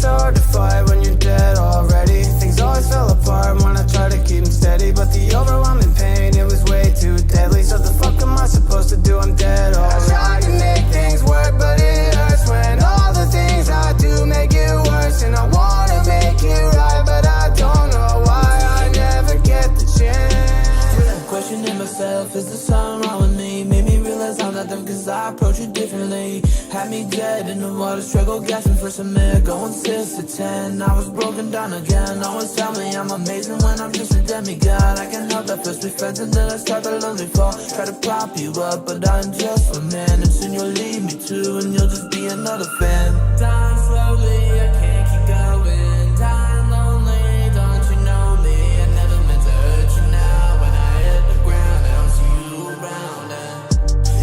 so hard to fight when you're dead already. Things always fell apart when I tried to keep them steady, but the overwhelming pain, it was way too deadly. So the fuck am I supposed to do? I'm dead already. I tried to make things work, but it hurts when all the things I do make it worse. And I wanna make it right, but I don't know why I never get the chance. Questioning myself, is there something wrong with me? Made me realize I'm not them cause I approach it differently. Had me dead in the water, struggle gasping for some air. Going 6 to 10, I was broken down again. Always tell me I'm amazing when I'm just a demigod. I can't help that first be friends and then I start the lonely fall. Try to prop you up, but I'm just a man. And soon you'll leave me too, and you'll just be another fan. Dying slowly, I can't keep going. Dying lonely, don't you know me? I never meant to hurt you now. When I hit the ground, I don't see you around.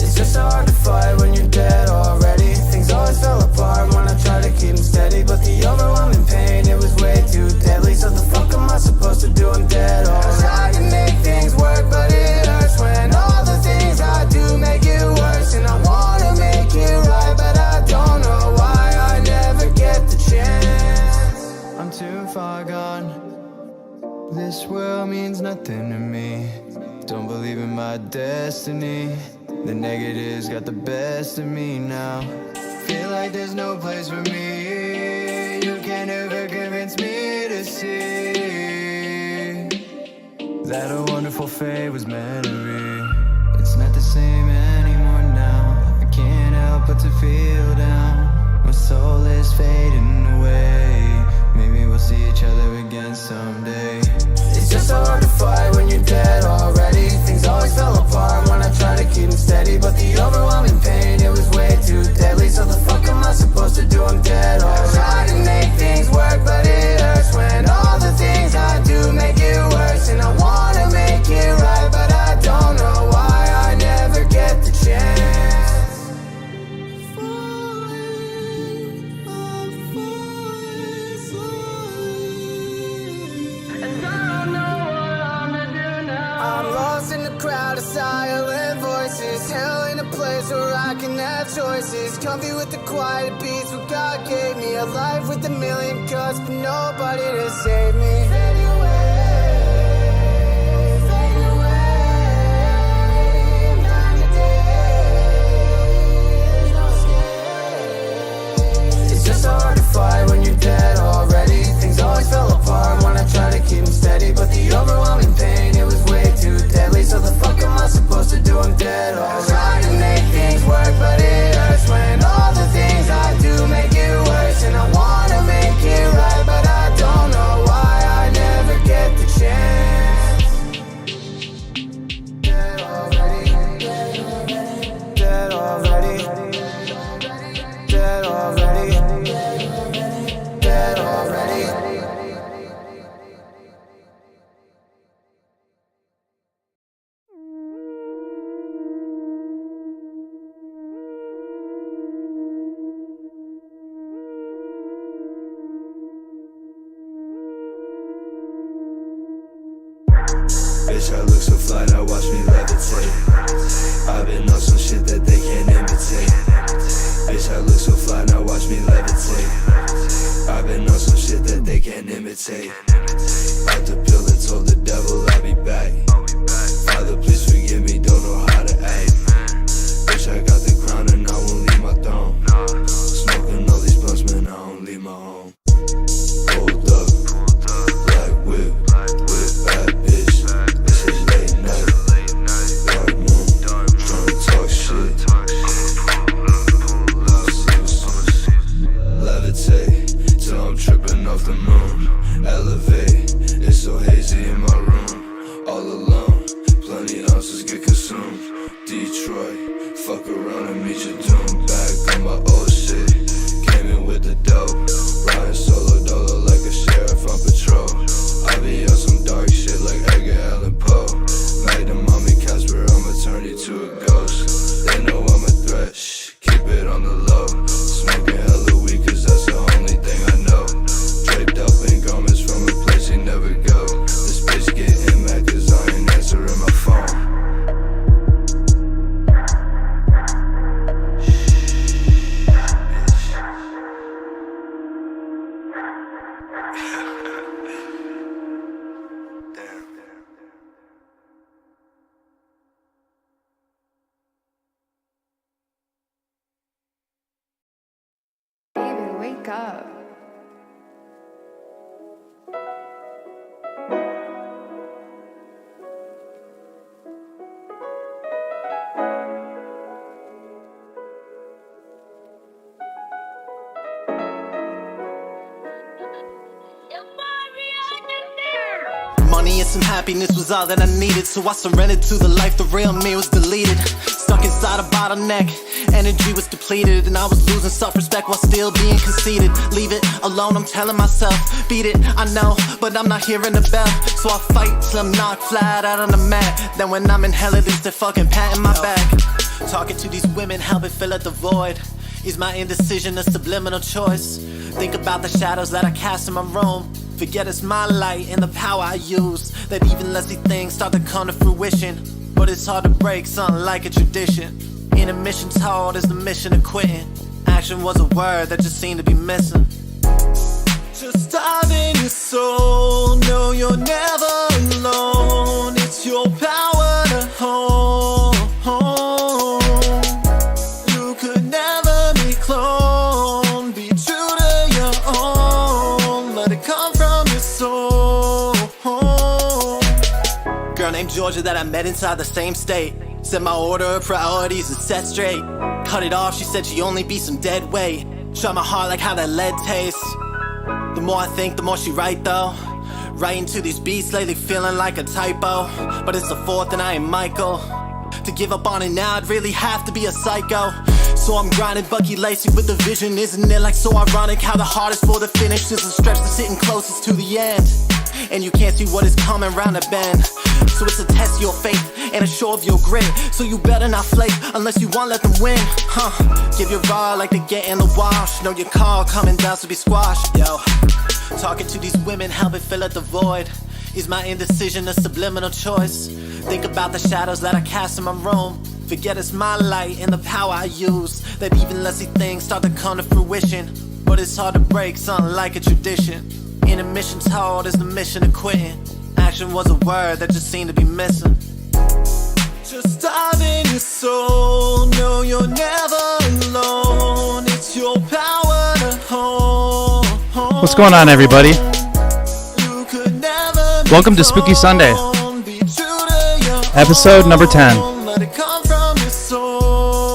It's just so hard to fight when you're dead already. Things always fell apart when I tried to keep them steady, but the overwhelming pain, it was way too deadly. So the fuck am I supposed to do? I'm dead already. I tried to make things work, but it hurts when all the things I do make it worse. And I wanna make it right, but I don't know why I never get the chance. I'm too far gone, this world means nothing to me. Don't believe in my destiny. The negatives got the best of me now. Feel like there's no place for me. You can never convince me to see that a wonderful fate was meant to be. It's not the same anymore now. I can't help but to feel down. My soul is fading away. Maybe we'll see each other again someday. It's just so hard to fight when you're dead already. Things always fell apart when I tried to keep them steady, but the overwhelming pain, it was way too deadly. So the fuck am I supposed to do? I'm dead already. I try to make things work, but it hurts when all the things I do make it worse. And I wanna make it right, but I don't know why I never get the chance. I'm lost in the crowd of silent voices. Hell in a place where I can have choices. Comfy with the quiet beats, what God gave me. A life with a million cuts, but nobody to save me. Fade away, night and day, no escape. It's just so hard to fight when you're dead already. Things always fell apart when I tried to keep them steady, but the overwhelming pain, it was way too deadly. So the fuck am I supposed to do? I'm dead already. I try to make things work, but it hurts when all the things I do make it worse. And I wanna make it right, but I don't know why I never get the chance. Dead already. Dead already. Dead already. Dead already. Bitch, I look so fly, now watch me levitate. I've been on some shit that they can't imitate. Bitch, I look so fly, now watch me levitate. I've been on some shit that they can't imitate. Popped the pill and told the devil I'll be back. Father, please forgive me, don't know how to act. Bitch, I got the crown and I won't leave my throne. Smoking all these blunts, man, I don't leave my home. Hold up, black whip, bad bitch. This is late night, dark moon, tryna talk shit. Levitate, till I'm tripping off the moon. Elevate, it's so hazy in my room. All alone, plenty ounces get consumed. Detroit, fuck around and meet your doom. Back on my old shit, came in with the dope. Riding solo dolo like a sheriff on patrol. I be on some dark shit like Edgar Allan Poe. Magnum mommy Casper, I'ma turn you to a ghost. They know I'm a threat, shh, keep it on the low. Smoking hella weed cause that's the only thing I know. Draped up in garments from a place up? Money and some happiness was all that I needed, so I surrendered to the life. The real me was deleted, stuck inside a bottleneck. Energy was depleted, and I was losing self-respect while still being conceited. Leave it alone, I'm telling myself. Beat it, I know, but I'm not hearing the bell. So I fight till I'm knocked flat out on the mat. Then when I'm in hell, at least they're fucking patting my back. Talking to these women, helping fill out the void. Is my indecision a subliminal choice? Think about the shadows that I cast in my room. Forget it's my light and the power I use that even lets these things start to come to fruition. But it's hard to break something like a tradition. In a mission's hard is the mission of quitting. Action was a word that just seemed to be missing. Just dive in your soul, know you're never alone. It's your power to hold. You could never be cloned. Be true to your own. Let it come from your soul. Girl named Georgia that I met inside the same state. Set my order of priorities and set straight. Cut it off, she said she only be some dead weight. Shot my heart like how that lead tastes. The more I think, the more she right though. Writing to these beats lately feeling like a typo. But it's the fourth and I ain't Michael. To give up on it now, I'd really have to be a psycho. So I'm grinding Bucky Lacey with the vision. Isn't it like so ironic how the hardest for the finish is the stretch that's sitting closest to the end. And you can't see what is coming round the bend. So it's a test of your faith and a show of your grit. So you better not flake unless you want let them win. Give your all like they get in the wash. Know your call coming down to be squashed. Yo, talking to these women, helping fill out the void. Is my indecision a subliminal choice? Think about the shadows that I cast in my room. Forget it's my light and the power I use that even lets these things start to come to fruition. But it's hard to break something like a tradition. In a mission's hard is the mission of quitting. Action was a word that just seemed to be missing. Just dive in your soul, know you're never alone. It's your power to hold. What's going on, everybody? Welcome to Spooky Sunday, episode number 10.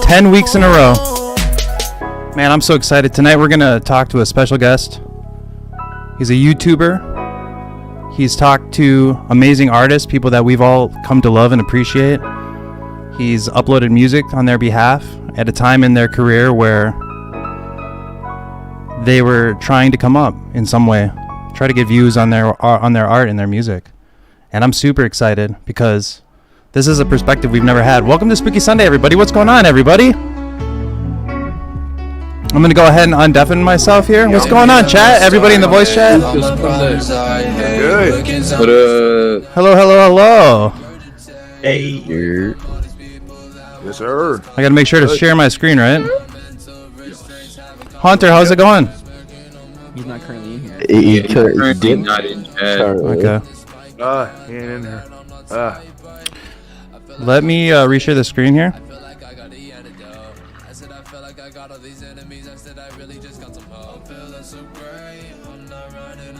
10 weeks in a row. Man, I'm so excited. Tonight we're going to talk to a special guest. He's a YouTuber. He's talked to amazing artists, people that we've all come to love and appreciate. He's uploaded music on their behalf at a time in their career where they were trying to come up in some way, try to get views on their art and their music. And I'm super excited because this is a perspective we've never had. Welcome to Spooky Sunday, everybody. What's going on, everybody? I'm going to go ahead and undeafen myself here. What's going on, chat? Everybody in the voice chat? Good. Hello, hello, hello. Hey. Yes, sir. I got to make sure to share my screen, right? Hauntxr, how's it going? He's not currently in here. He's currently not in chat. Okay. He ain't in here. Let me reshare the screen here.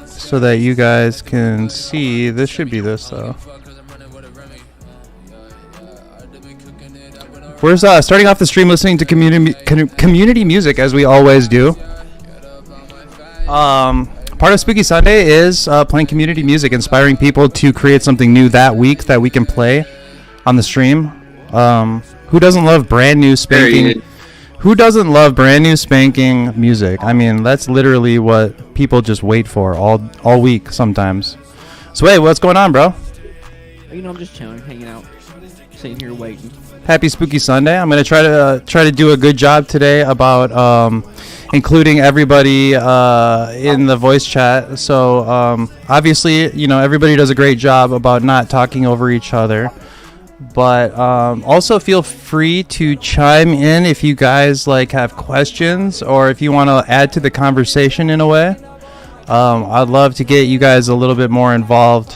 So that you guys can see. This should be this, though. We're starting off the stream listening to community music, as we always do. Part of Spooky Sunday is playing community music, inspiring people to create something new that week that we can play on the stream. Who doesn't love brand new spanking? Who doesn't love brand new spanking music? I mean, that's literally what people just wait for all week sometimes. So hey, what's going on, bro? You know, I'm just chilling, hanging out, sitting here waiting. Happy Spooky Sunday. I'm gonna try to do a good job today about including everybody in the voice chat. So obviously, you know, everybody does a great job about not talking over each other. But also feel free to chime in if you guys have questions or if you want to add to the conversation in a way. I'd love to get you guys a little bit more involved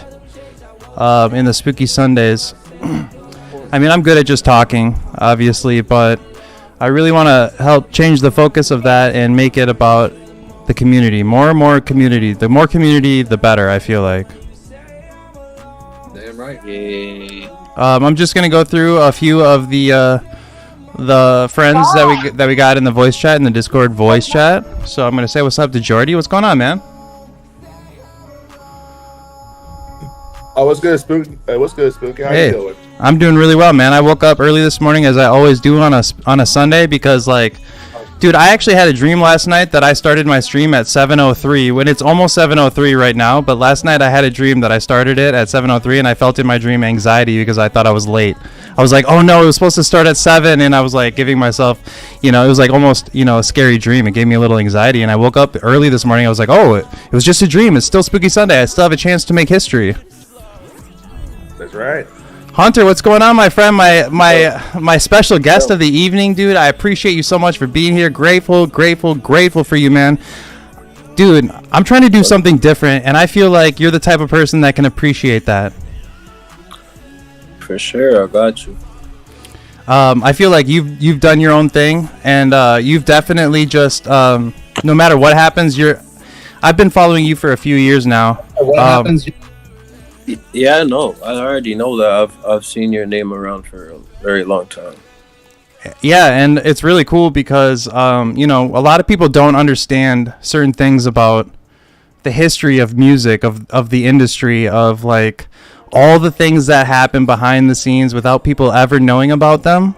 in the Spooky Sundays. I mean, I'm good at just talking, obviously, but I really want to help change the focus of that and make it about the community. More and more community. The more community, the better, I feel like. Damn right. Yeah. I'm just gonna go through a few of the friends that we got in the voice chat, in the Discord voice chat. So I'm gonna say what's up to Jordy. What's going on, man? Oh, what's good, Spooky? Hey, what's good, Spooky? How Hey. you doing? I'm doing really well, man. I woke up early this morning, as I always do on a Sunday, because like, dude, I actually had a dream last night that I started my stream at 7:03 when it's almost 7:03 right now. But last night I had a dream that I started it at 7:03, and I felt in my dream anxiety because I thought I was late. I was like, oh no, it was supposed to start at 7, and I was like giving myself, it was like almost, a scary dream. It gave me a little anxiety, and I woke up early this morning. I was like, oh, it was just a dream. It's still Spooky Sunday. I still have a chance to make history. That's right. Hauntxr, what's going on, my friend? My special guest of the evening, dude. I appreciate you so much for being here. Grateful for you, man. Dude, I'm trying to do something different, and I feel like you're the type of person that can appreciate that. For sure, I got you. I feel like you've done your own thing, and you've definitely just no matter what happens, I've been following you for a few years now. What happens? Yeah, I know. I already know that. I've seen your name around for a very long time. Yeah, and it's really cool because a lot of people don't understand certain things about the history of music, of the industry, of like all the things that happen behind the scenes without people ever knowing about them.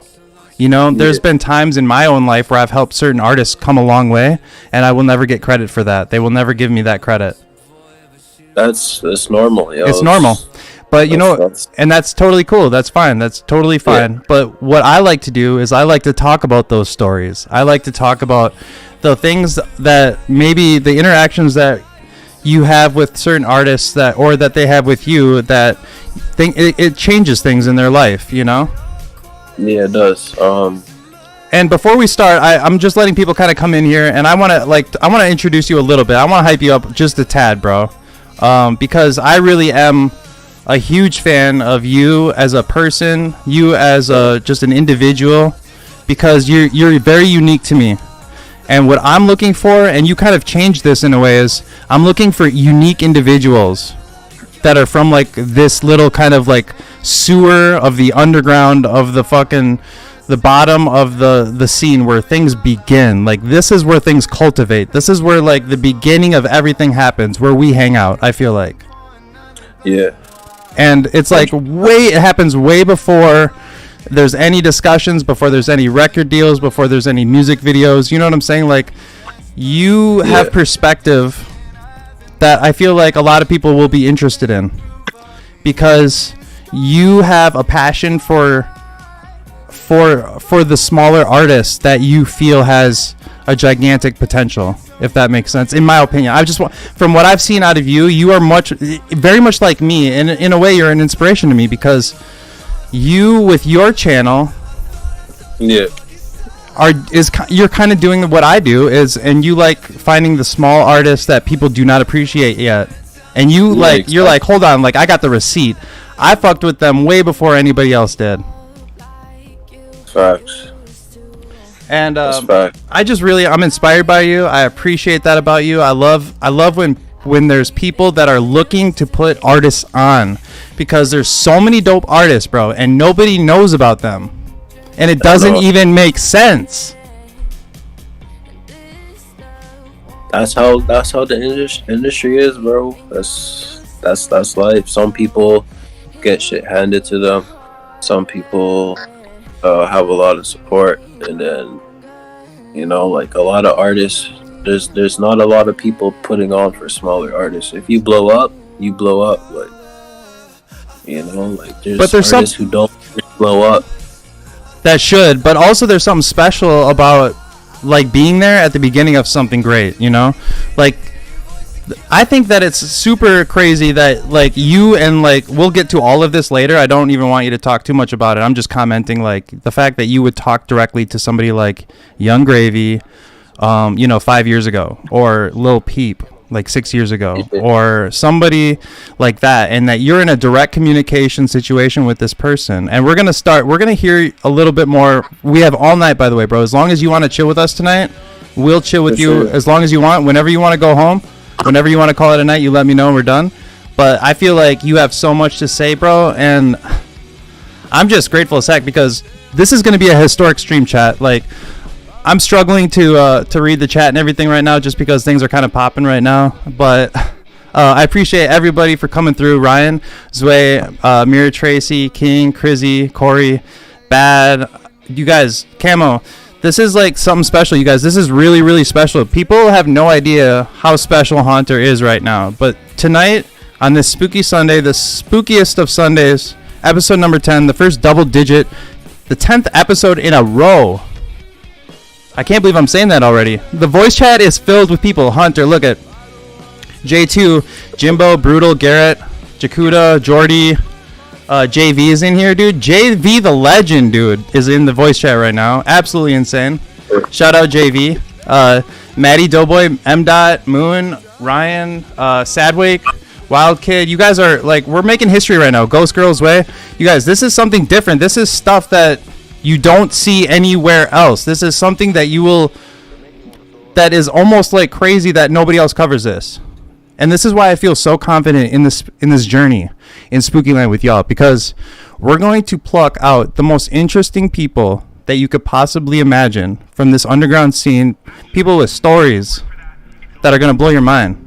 There's been times in my own life where I've helped certain artists come a long way, and I will never get credit for that. They will never give me that credit. That's normal. Yo. It's normal. But and that's totally cool. That's fine. That's totally fine. Yeah. But what I like to do is I like to talk about those stories. I like to talk about the things that maybe the interactions that you have with certain artists that they have with you that it changes things in their life, Yeah, it does. And before we start, I'm just letting people kind of come in here, and I want to introduce you a little bit. I want to hype you up just a tad, bro. Because I really am a huge fan of you as a person, you as just an individual, because you're very unique to me. And what I'm looking for, and you kind of changed this in a way, is I'm looking for unique individuals that are from like this little kind of like sewer of the underground of the bottom of the scene where things begin. Like, this is where things cultivate. This is where like the beginning of everything happens, where we hang out, I feel like. Yeah. And it's like it happens way before there's any discussions, before there's any record deals, before there's any music videos. You know what I'm saying? Like, you have perspective that I feel like a lot of people will be interested in, because you have a passion for the smaller artists that you feel has a gigantic potential, if that makes sense, in my opinion. From what I've seen out of you, you are very much like me, and in a way you're an inspiration to me, because you, with your channel, you're kind of doing what I do, and you like finding the small artists that people do not appreciate yet, and you're like, hold on, like, I got the receipt. I fucked with them way before anybody else did. Facts. And I'm inspired by you. I appreciate that about you. I love when there's people that are looking to put artists on, because there's so many dope artists, bro, and nobody knows about them, and it doesn't even make sense. That's how the industry is, bro. That's life. Some people get shit handed to them. Some people have a lot of support, and then like a lot of artists, there's not a lot of people putting on for smaller artists. If you blow up, like, like there's artists who don't blow up that should, but also there's something special about like being there at the beginning of something great, like I think that it's super crazy that like you, and like we'll get to all of this later. I don't even want you to talk too much about it. I'm just commenting like the fact that you would talk directly to somebody like Young Gravy, 5 years ago, or Lil Peep like 6 years ago, or somebody like that, and that you're in a direct communication situation with this person. And we're gonna hear a little bit more. We have all night, by the way, bro. As long as you want to chill with us tonight, We'll chill with For you sure. as long as you want. Whenever you want to go home, whenever you want to call it a night, you let me know and we're done. But I feel like you have so much to say, bro, and I'm just grateful as heck because this is going to be a historic stream chat. Like, I'm struggling to read the chat and everything right now just because things are kind of popping right now. But I appreciate everybody for coming through. Ryan, Zway, Mira Tracy, King, Crizzy, Corey, Bad, you guys, Camo. This is like something special, you guys. This is really, really special. People have no idea how special Hauntxr is right now. But tonight, on this spooky Sunday, the spookiest of Sundays, episode number 10, the first double digit, the 10th episode in a row. I can't believe I'm saying that already. The voice chat is filled with people. Hauntxr, look at J2, Jimbo, Brutal, Garrett, Jakuda, Jordy, JV is in here, dude. JV the legend, dude, is in the voice chat right now. Absolutely insane. Shout out JV. Maddie, Doughboy, M. Dot, Moon, Ryan, Sadwake, Wild Kid. You guys are like, we're making history right now. Ghost Girls Way. You guys, this is something different. This is stuff that you don't see anywhere else. This is something that you will, that is almost like crazy that nobody else covers this. And this is why I feel so confident in this journey in Spooky Land with y'all, because we're going to pluck out the most interesting people that you could possibly imagine from this underground scene, people with stories that are going to blow your mind,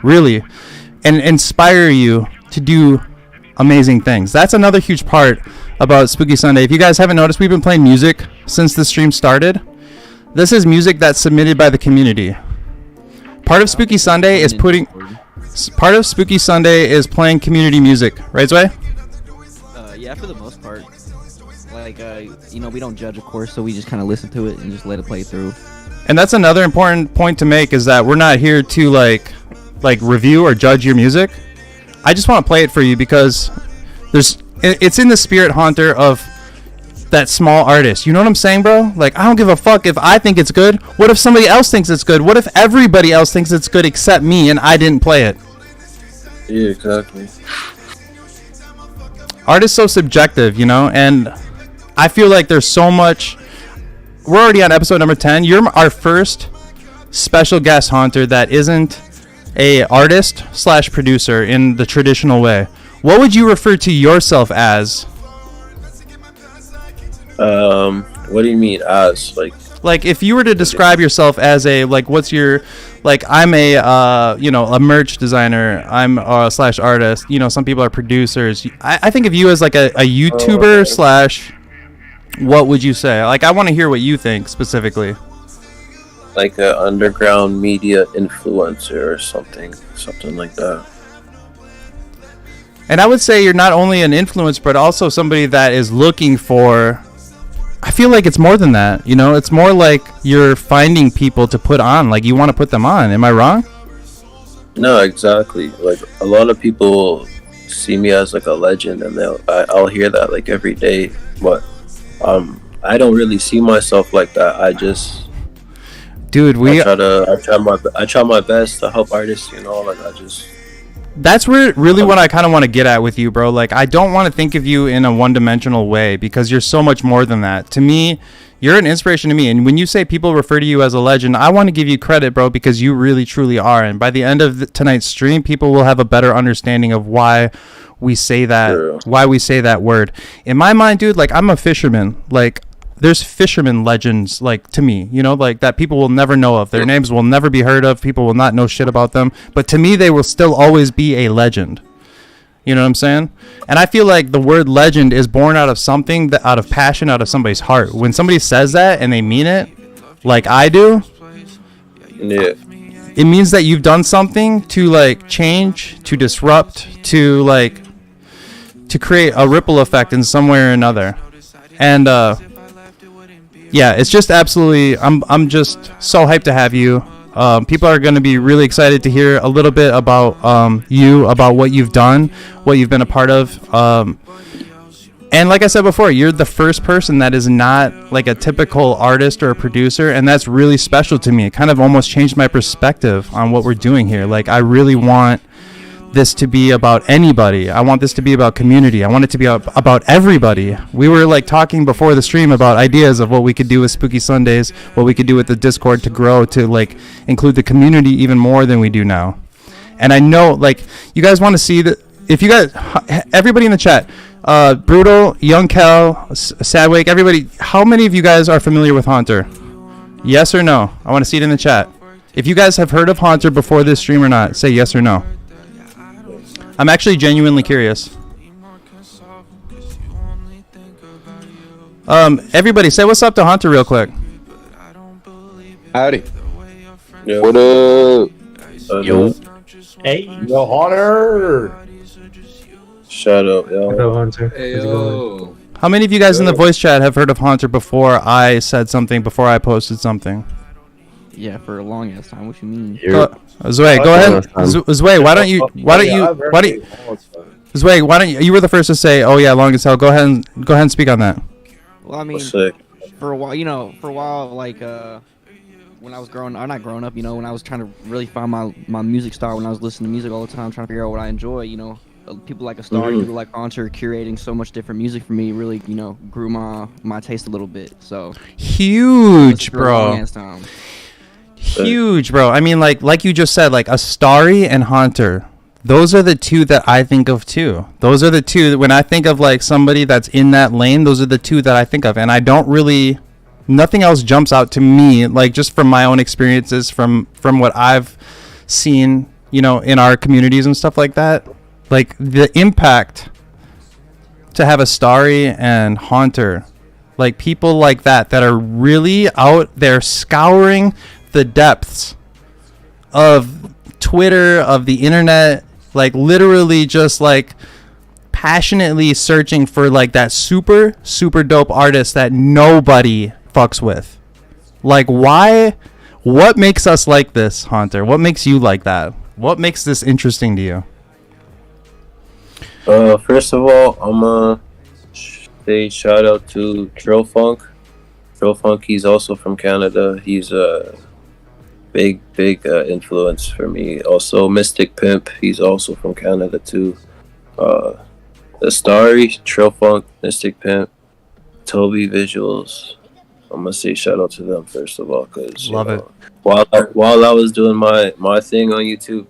really, and inspire you to do amazing things. That's another huge part about Spooky Sunday. If you guys haven't noticed, we've been playing music since the stream started. This is music that's submitted by the community. Part of Spooky Sunday is playing community music, right, Zway? Yeah, for the most part. Like, we don't judge, of course, so we just kind of listen to it and just let it play through. And that's another important point to make, is that we're not here to like review or judge your music. I just want to play it for you because it's in the spirit, Hauntxr, of that small artist. You know what I'm saying, bro? Like, I don't give a fuck if I think it's good. What if somebody else thinks it's good? What if everybody else thinks it's good except me and I didn't play it? Yeah, exactly. Art is so subjective, and I feel like there's so much. We're already on episode number 10. You're our first special guest, Hauntxr, that isn't a artist / producer in the traditional way. What would you refer to yourself as? What do you mean as? Like if you were to describe yourself as what's your, I'm a a merch designer, I'm / artist, some people are producers. I think of you as like a YouTuber / what would you say? Like, I want to hear what you think specifically. Like an underground media influencer or something like that. And I would say you're not only an influencer, but also somebody that is looking for, I feel like it's more than that, it's more like you're finding people to put on, like you want to put them on. Am I wrong? No, exactly. Like, a lot of people see me as like a legend, and I'll hear that like every day, but I don't really see myself like that. I just, dude, I try my best to help artists, That's really what I kind of want to get at with you, bro. Like, I don't want to think of you in a one-dimensional way, because you're so much more than that. To me, you're an inspiration to me. And when you say people refer to you as a legend, I want to give you credit, bro, because you really, truly are. And by the end of tonight's stream, people will have a better understanding of why we say that word. In my mind, dude, like, I'm a fisherman. Like, there's fisherman legends, like, to me, like, that people will never know of. Their names will never be heard of. People will not know shit about them. But to me, they will still always be a legend. You know what I'm saying? And I feel like the word legend is born out of something, out of passion, out of somebody's heart. When somebody says that and they mean it, like I do, yeah, it means that you've done something to, like, change, to disrupt, to, like, to create a ripple effect in some way or another. And, yeah, it's just absolutely, I'm just so hyped to have you. People are going to be really excited to hear a little bit about you, about what you've done, what you've been a part of. And like I said before, you're the first person that is not like a typical artist or a producer, and that's really special to me. It kind of almost changed my perspective on what we're doing here. Like, I really want this to be about anybody. I want this to be about community. I want it to be about everybody. We were like talking before the stream about ideas of what we could do with Spooky Sundays, what we could do with the Discord to grow, to like include the community even more than we do now. And I know like you guys want to see that. If you guys, everybody in the chat, Brutal, Young Kel, Sadwake, everybody, how many of you guys are familiar with Hauntxr? Yes or no? I want to see it in the chat. If you guys have heard of Hauntxr before this stream or not, say yes or no. I'm actually genuinely curious. Everybody, say what's up to Hauntxr real quick. Howdy. Yo. What up? Yo. Hey. Yo, Hauntxr. Shout out, yo. Hello, Hauntxr. Hey, yo. How many of you guys in the voice chat have heard of Hauntxr before I said something, before I posted something? Yeah, for a long ass time. What you mean? Zway, go ahead. Zway, why don't you, Zway, why don't you were the first to say, oh yeah, long as hell. Go ahead and speak on that. Well, I mean, Sick. for a while, like, when I was not growing up, when I was trying to really find my music style, when I was listening to music all the time, trying to figure out what I enjoy, people like Astari, people like Hauntxr curating so much different music for me really, grew my taste a little bit. So huge, bro. Huge, bro. I mean, like you just said, like Astari and Hauntxr. Those are the two that I think of too. Those are the two that when I think of like somebody that's in that lane, those are the two that I think of. And I don't really, nothing else jumps out to me, like just from my own experiences, from what I've seen, in our communities and stuff like that. Like the impact to have Astari and Hauntxr, like people like that are really out there scouring the depths of Twitter, of the internet, like literally just like passionately searching for like that super dope artist that nobody fucks with. Like why? What makes us like this, Hauntxr? What makes you like that? What makes this interesting to you? First of all, I'm gonna say shout out to Drill Funk. Drill Funk, he's also from Canada. He's a big influence for me. Also, Mystic Pimp, he's also from Canada too. The Starry, Drill Funk, Mystic Pimp, Toby Visuals. I'm gonna say shout out to them first of all, cause love it. While I was doing my thing on YouTube,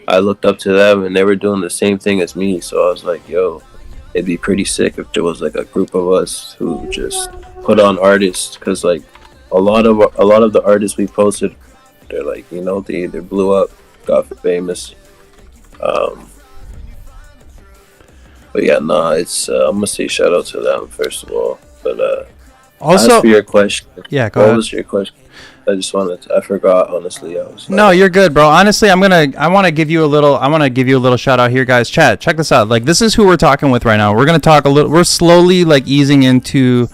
I looked up to them and they were doing the same thing as me. So I was like, yo, it'd be pretty sick if there was like a group of us who just put on artists. Cause like a lot of the artists we posted, they're like, they either blew up, got famous. But yeah, it's I'm gonna say shout out to them first of all. But also as for your question, yeah, go ahead. What was your question? I forgot, honestly. No, you're good, bro. Honestly, I want to give you a little shout out here, guys. Chat, check this out. Like, this is who we're talking with right now. We're going to talk we're slowly like easing into,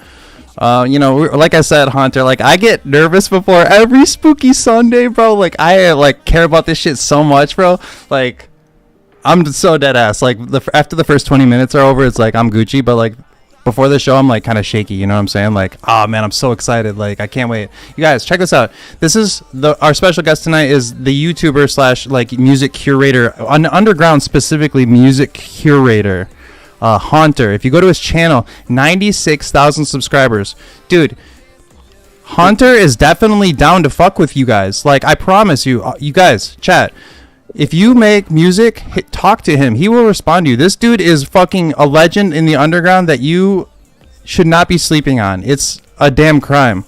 like I said, Hauntxr, like I get nervous before every spooky Sunday, bro. Like I like care about this shit so much, bro. Like I'm so dead ass. Like after the first 20 minutes are over, it's like I'm Gucci, but like before the show, I'm like kind of shaky, you know what I'm saying? Like, oh man, I'm so excited. Like, I can't wait. You guys, check this out. This is our special guest tonight is the YouTuber / like music curator, underground specifically music curator, Hauntxr. If you go to his channel, 96,000 subscribers. Dude, Hauntxr is definitely down to fuck with you guys. Like, I promise you, you guys, chat. If you make music, talk to him. He will respond to you. This dude is fucking a legend in the underground that you should not be sleeping on. It's a damn crime.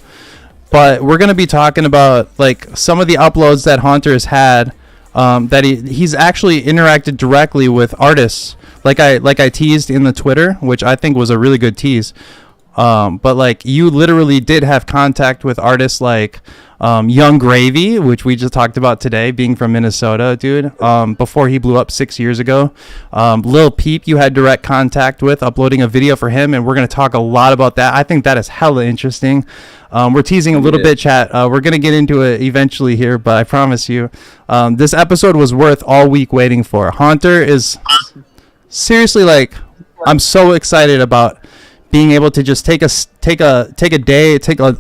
But we're going to be talking about like some of the uploads that Hauntxr has had, that he's actually interacted directly with artists. Like I teased in the Twitter, which I think was a really good tease. But like you literally did have contact with artists like Young Gravy, which we just talked about today, being from Minnesota, dude. Before he blew up 6 years ago. Lil Peep, you had direct contact with, uploading a video for him, and we're going to talk a lot about that. I think that is hella interesting. We're teasing a little bit, chat. We're going to get into it eventually here, but I promise you, this episode was worth all week waiting for. Hauntxr is seriously like, I'm so excited about being able to just take a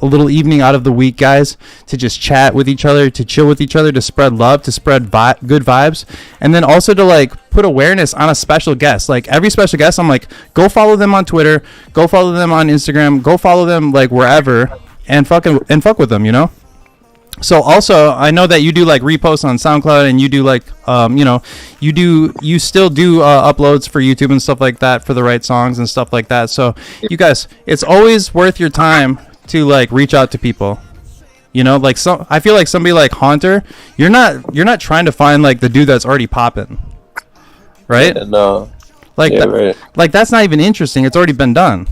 little evening out of the week, guys, to just chat with each other, to chill with each other, to spread love, to spread good vibes, and then also to like put awareness on a special guest. Like every special guest, I'm like, go follow them on Twitter, go follow them on Instagram, go follow them like wherever, and fuck with them, you know. So also, I know that you do like reposts on SoundCloud, and you do like, you still do uploads for YouTube and stuff like that for the right songs and stuff like that. So you guys, it's always worth your time to like reach out to people. You know, like I feel like somebody like Hauntxr, you're not trying to find like the dude that's already popping, right? Yeah, no. Like, yeah, right. Like that's not even interesting. It's already been done.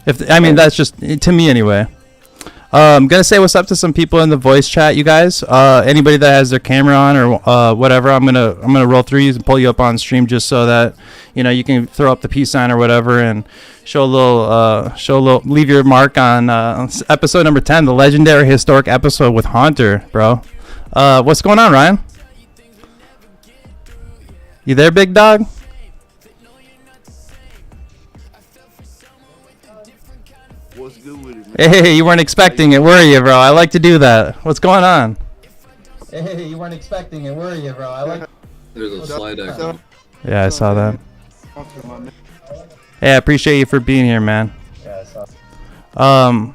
That's just to me anyway. I'm gonna say what's up to some people in the voice chat, you guys. Anybody that has their camera on or whatever, I'm gonna roll through you and pull you up on stream just so that you can throw up the peace sign or whatever and show a little, leave your mark on episode number 10, the legendary historic episode with Hauntxr, bro. What's going on, Ryan? You there, big dog? What's good with it, man? Hey, you weren't expecting it, were you, bro? I like to do that. What's going on? Hey, you weren't expecting it, were you, bro? I like. There's a slide act. Yeah, I saw that. Hey, I appreciate you for being here, man. Yeah, I saw. Yeah,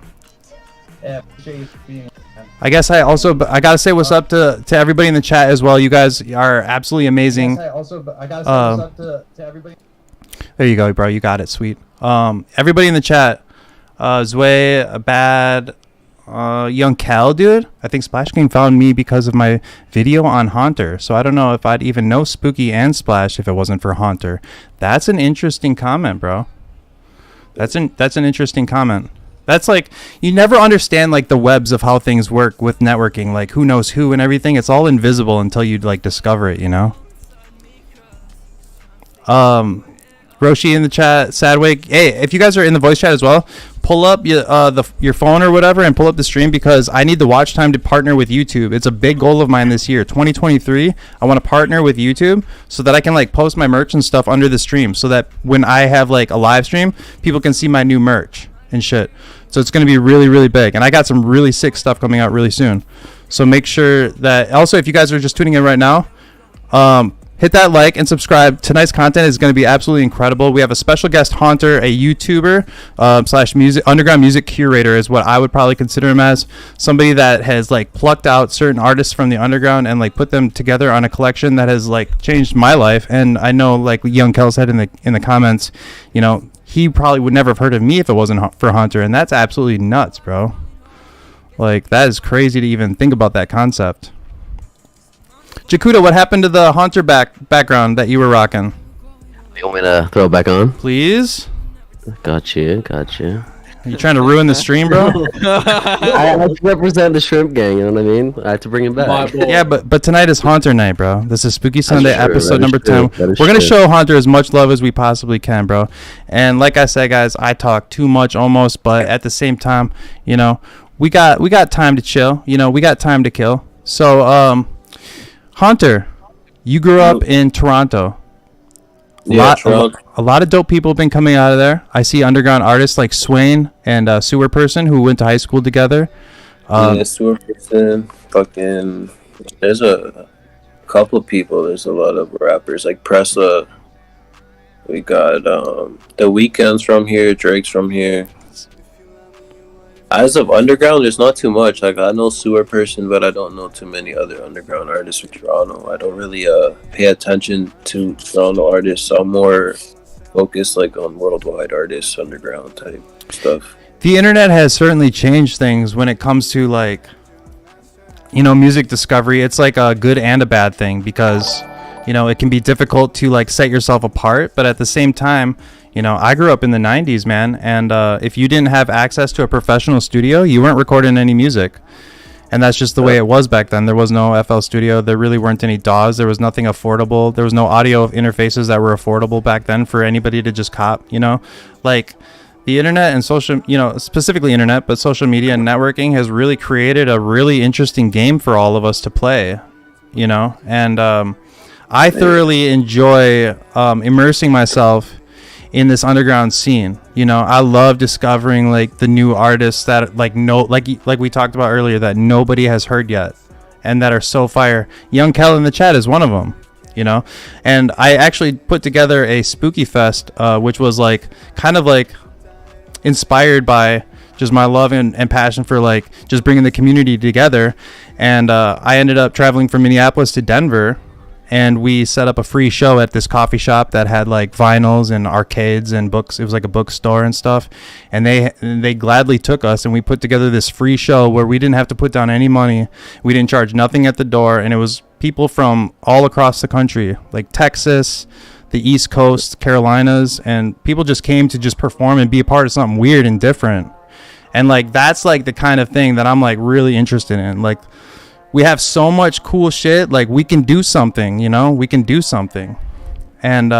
I appreciate you for being here, man. I guess I gotta say what's up to everybody in the chat as well. You guys are absolutely amazing. I gotta say what's up to everybody. There you go, bro. You got it. Sweet. Everybody in the chat. Zway, Bad, Young Cal, dude. I think Splash King found me because of my video on Hauntxr. So I don't know if I'd even know Spooky and Splash if it wasn't for Hauntxr. That's an interesting comment, bro. That's an interesting comment. That's like, you never understand like the webs of how things work with networking, like who knows who and everything. It's all invisible until you like discover it, you know? Roshi in the chat, Sadwake. Hey, if you guys are in the voice chat as well, pull up your phone or whatever and pull up the stream because I need the watch time to partner with YouTube. It's a big goal of mine this year, 2023. I want to partner with YouTube so that I can like post my merch and stuff under the stream so that when I have like a live stream, people can see my new merch and shit. So it's going to be really, really big. And I got some really sick stuff coming out really soon. So make sure that also, if you guys are just tuning in right now, hit that like and subscribe. Tonight's content is going to be absolutely incredible. We have a special guest, Hauntxr, a YouTuber slash music underground music curator is what I would probably consider him as. Somebody that has like plucked out certain artists from the underground and like put them together on a collection that has like changed my life. And I know like Young Kel said in the comments, he probably would never have heard of me if it wasn't for Hauntxr, and that's absolutely nuts, bro. Like that is crazy to even think about that concept. Jakuda, what happened to the Hauntxr background that you were rocking? You want me to throw it back on? Please. Gotcha. Are you trying to ruin the stream, bro? I have to represent the shrimp gang, you know what I mean? I have to bring it back. Yeah, but tonight is Hauntxr night, bro. This is Spooky Sunday, episode number 10. We're going to true. show Hauntxr as much love as we possibly can, bro. And like I said, guys, I talk too much almost, but at the same time, we got time to chill. We got time to kill. So, Hauntxr, you grew up in Toronto. A lot of dope people have been coming out of there. I see underground artists like Swain and Sewer Person who went to high school together. Sewer Person, fucking. There's a couple of people. There's a lot of rappers like Pressa. We got The Weeknd's from here. Drake's from here. As of underground, there's not too much. Like I know Sewer Person, but I don't know too many other underground artists from Toronto. I don't really pay attention to Toronto artists. I'm more focused like on worldwide artists, underground type stuff. The internet has certainly changed things when it comes to like, music discovery. It's like a good and a bad thing because, it can be difficult to like set yourself apart, but at the same time, I grew up in the 90s, man, and if you didn't have access to a professional studio, you weren't recording any music. And that's just the way it was back then. There was no FL Studio. There really weren't any DAWs. There was nothing affordable. There was no audio interfaces that were affordable back then for anybody to just cop, Like, the internet and social, specifically internet, but social media and networking has really created a really interesting game for all of us to play, And I thoroughly enjoy immersing myself in this underground scene. You know, I love discovering like the new artists that like we talked about earlier that nobody has heard yet and that are so fire. Young Kel in the chat is one of them, you know. And I actually put together a Spooky Fest, which was like kind of like inspired by just my love and passion for like just bringing the community together. And I ended up traveling from Minneapolis to Denver, and we set up a free show at this coffee shop that had like vinyls and arcades and books. It was like a bookstore and stuff. And they gladly took us, and we put together this free show where we didn't have to put down any money. We didn't charge nothing at the door. And it was people from all across the country, like Texas, the East Coast, Carolinas, and people just came to just perform and be a part of something weird and different. And like, that's like the kind of thing that I'm like really interested in. Like, we have so much cool shit. Like, we can do something, you know, we can do something. And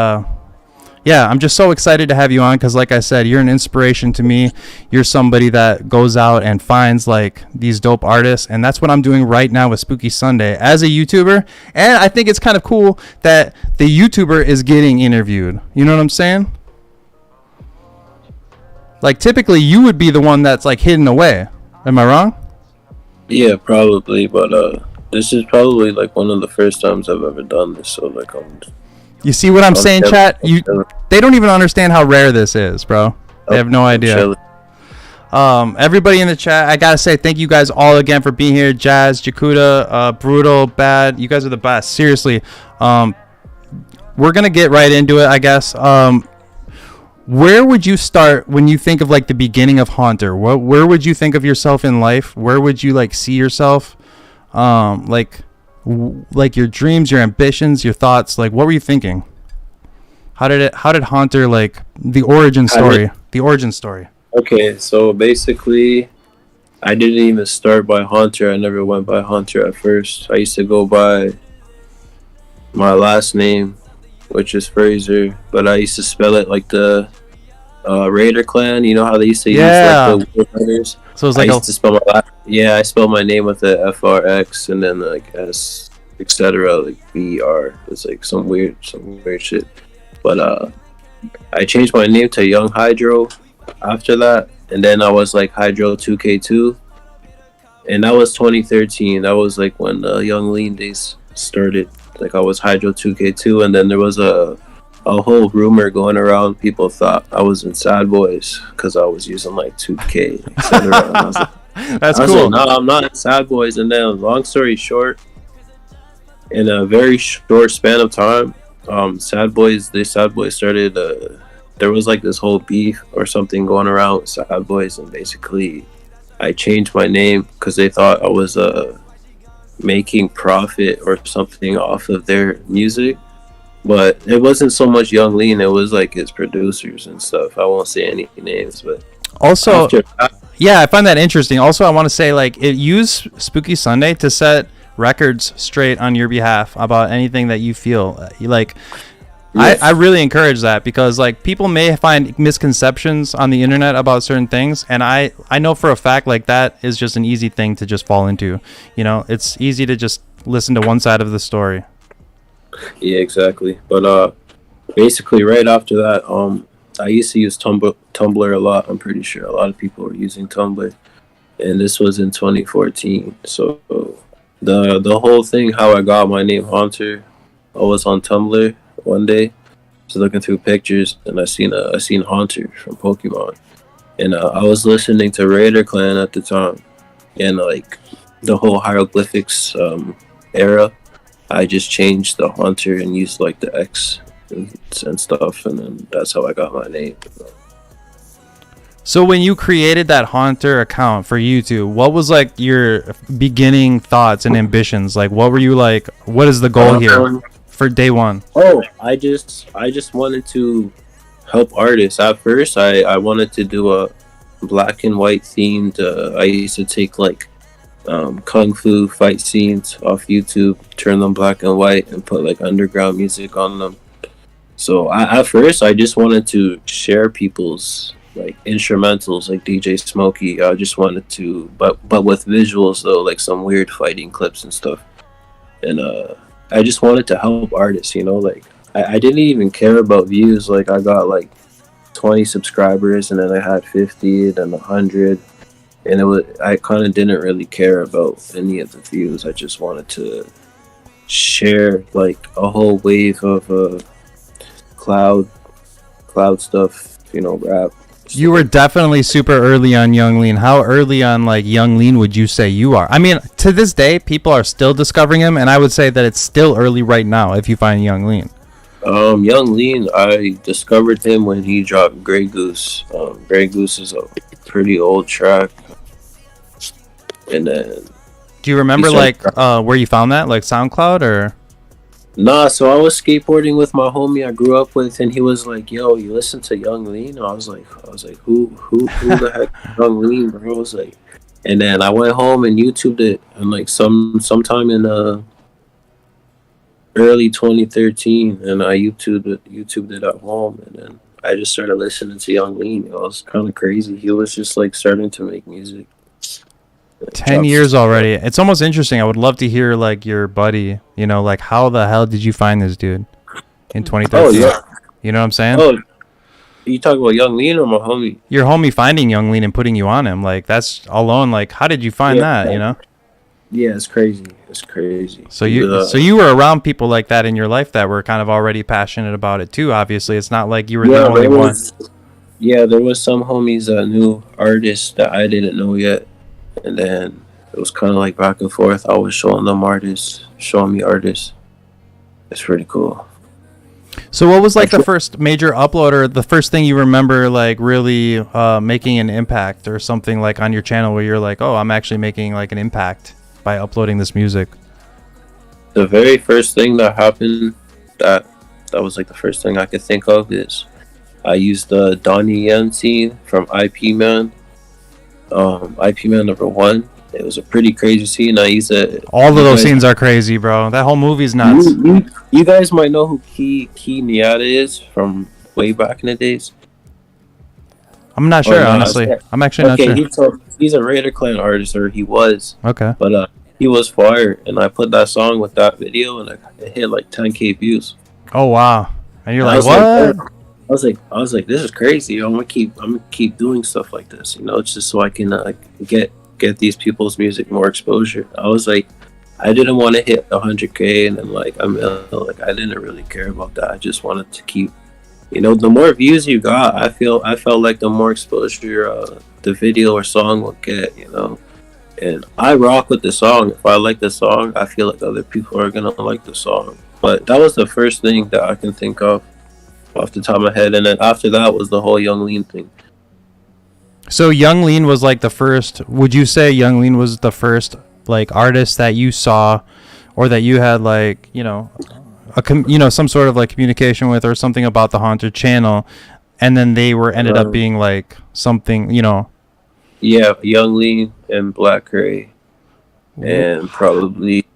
yeah, I'm just so excited to have you on, because like I said, you're an inspiration to me. You're somebody that goes out and finds like these dope artists, and that's what I'm doing right now with Spooky Sunday as a YouTuber. And I think it's kind of cool that the YouTuber is getting interviewed. You know what I'm saying? Like, typically you would be the one that's like hidden away. Am I wrong? Yeah, probably, but this is probably like one of the first times I've ever done this, so like you see what I'm saying, chat? They don't even understand how rare this is, bro. They have no idea. Everybody in the chat, I gotta say thank you guys all again for being here. Jazz, Jakuda, Brutal, Bad, you guys are the best. Seriously. We're gonna get right into it, I guess. Where would you start when you think of like the beginning of Hauntxr? Where would you think of yourself in life? Where would you like see yourself? Like your dreams, your ambitions, your thoughts. Like, what were you thinking? How did Hauntxr, like the origin story? Okay, so basically, I didn't even start by Hauntxr. I never went by Hauntxr at first. I used to go by my last name, which is Fraser, but I used to spell it like the Raider clan. You know how they used to use like the letters? So it's like I used to spell I spelled my name with the FRX and then like S, etc. like BR. It's like some weird shit. But I changed my name to Young Hydro after that, and then I was like Hydro 2K2, and that was 2013. That was like when the Young Lean days started. Like, I was Hydro 2K2, and then there was a whole rumor going around. People thought I was in Sad Boys because I was using like 2K, etc. That's cool. Like, no, I'm not in Sad Boys. And then, long story short, in a very short span of time, Sad Boys started. There was like this whole beef or something going around with Sad Boys, and basically, I changed my name because they thought I was making profit or something off of their music. But it wasn't so much Young Lean, it was like his producers and stuff. I won't say any names, but also I find that interesting. Also, I want to say, like, it used Spooky Sunday to set records straight on your behalf about anything that you feel like. Yes. I really encourage that, because like, people may find misconceptions on the internet about certain things, and I know for a fact like that is just an easy thing to just fall into. You know, it's easy to just listen to one side of the story. Yeah, exactly. But basically right after that, I used to use Tumblr a lot. I'm pretty sure a lot of people were using Tumblr, and this was in 2014. So the whole thing, how I got my name Hauntxr, I was on Tumblr one day, just looking through pictures, and I seen Hauntxr from Pokemon, and I was listening to Raider Clan at the time, and like the whole hieroglyphics era, I just changed the Hauntxr and used like the X and stuff, and then that's how I got my name. So when you created that Hauntxr account for YouTube, what was like your beginning thoughts and ambitions? Like, what were you like? What is the goal here for day one? Oh, I just wanted to help artists. At first, I wanted to do a black and white themed. I used to take like kung fu fight scenes off YouTube, turn them black and white, and put like underground music on them. So at first, I just wanted to share people's like instrumentals, like DJ Smokey. I just wanted to, but with visuals though, like some weird fighting clips and stuff. And I just wanted to help artists, you know, like I didn't even care about views. Like I got like 20 subscribers, and then I had 50, then 100, and I kind of didn't really care about any of the views. I just wanted to share like a whole wave of cloud stuff, you know, rap. You were definitely super early on Young Lean. How early on like Young Lean would you say you are? I mean, to this day, people are still discovering him, and I would say that it's still early right now if you find Young Lean. Young Lean, I discovered him when he dropped Grey Goose. Grey Goose is a pretty old track. And then... Do you remember like where you found that? Like SoundCloud or... Nah, so I was skateboarding with my homie I grew up with, and he was like, "Yo, you listen to Young Lean?" I was like, who the heck is Young Lean, bro? I was like, and then I went home and YouTubed it, and like sometime in early 2013, and I YouTubed it at home, and then I just started listening to Young Lean. It was kind of crazy. He was just like starting to make music. 10 years already. It's almost interesting. I would love to hear like your buddy, you know, like how the hell did you find this dude in 2013? Oh, yeah. You know what I'm saying? Oh, you talking about Young Lean or my homie? Your homie finding Young Lean and putting you on him. Like that's alone. Like how did you find that? You know? Yeah, it's crazy. It's crazy. So you were around people like that in your life that were kind of already passionate about it too. Obviously, it's not like you were the only one. Yeah, there was some homies that knew artists that I didn't know yet. And then it was kind of like back and forth. I was showing them artists, showing me artists. It's pretty cool. So what was like the first major upload, or the first thing you remember like really making an impact or something like on your channel where you're like, oh, I'm actually making like an impact by uploading this music? The very first thing that happened that was like the first thing I could think of is I used the Donnie Yen scene from IP Man. IP Man #1. It was a pretty crazy scene. I used it. All of those scenes are crazy, bro. That whole movie's nuts. You guys might know who Key Niata is from way back in the days. I'm not sure, honestly. I'm actually not sure. He's a Raider Clan artist, or he was. Okay. But he was fire, and I put that song with that video, and it hit like 10K views. Oh wow! And you're like, what? I was like, this is crazy. I'm gonna keep doing stuff like this. You know, it's just so I can get these people's music more exposure. I was like, I didn't want to hit 100K and then like I didn't really care about that. I just wanted to keep, you know, the more views you got, I felt like the more exposure the video or song will get. You know, and I rock with the song. If I like the song, I feel like other people are gonna like the song. But that was the first thing that I can think of off the top of my head, and then after that was the whole Young Lean thing. So Young Lean was like the first, would you say Young Lean was the first like artist that you saw or that you had like, you know, some sort of like communication with or something about the Hauntxr channel, and then they ended up being like something, you know? Yeah, Young Lean and Black Gray and probably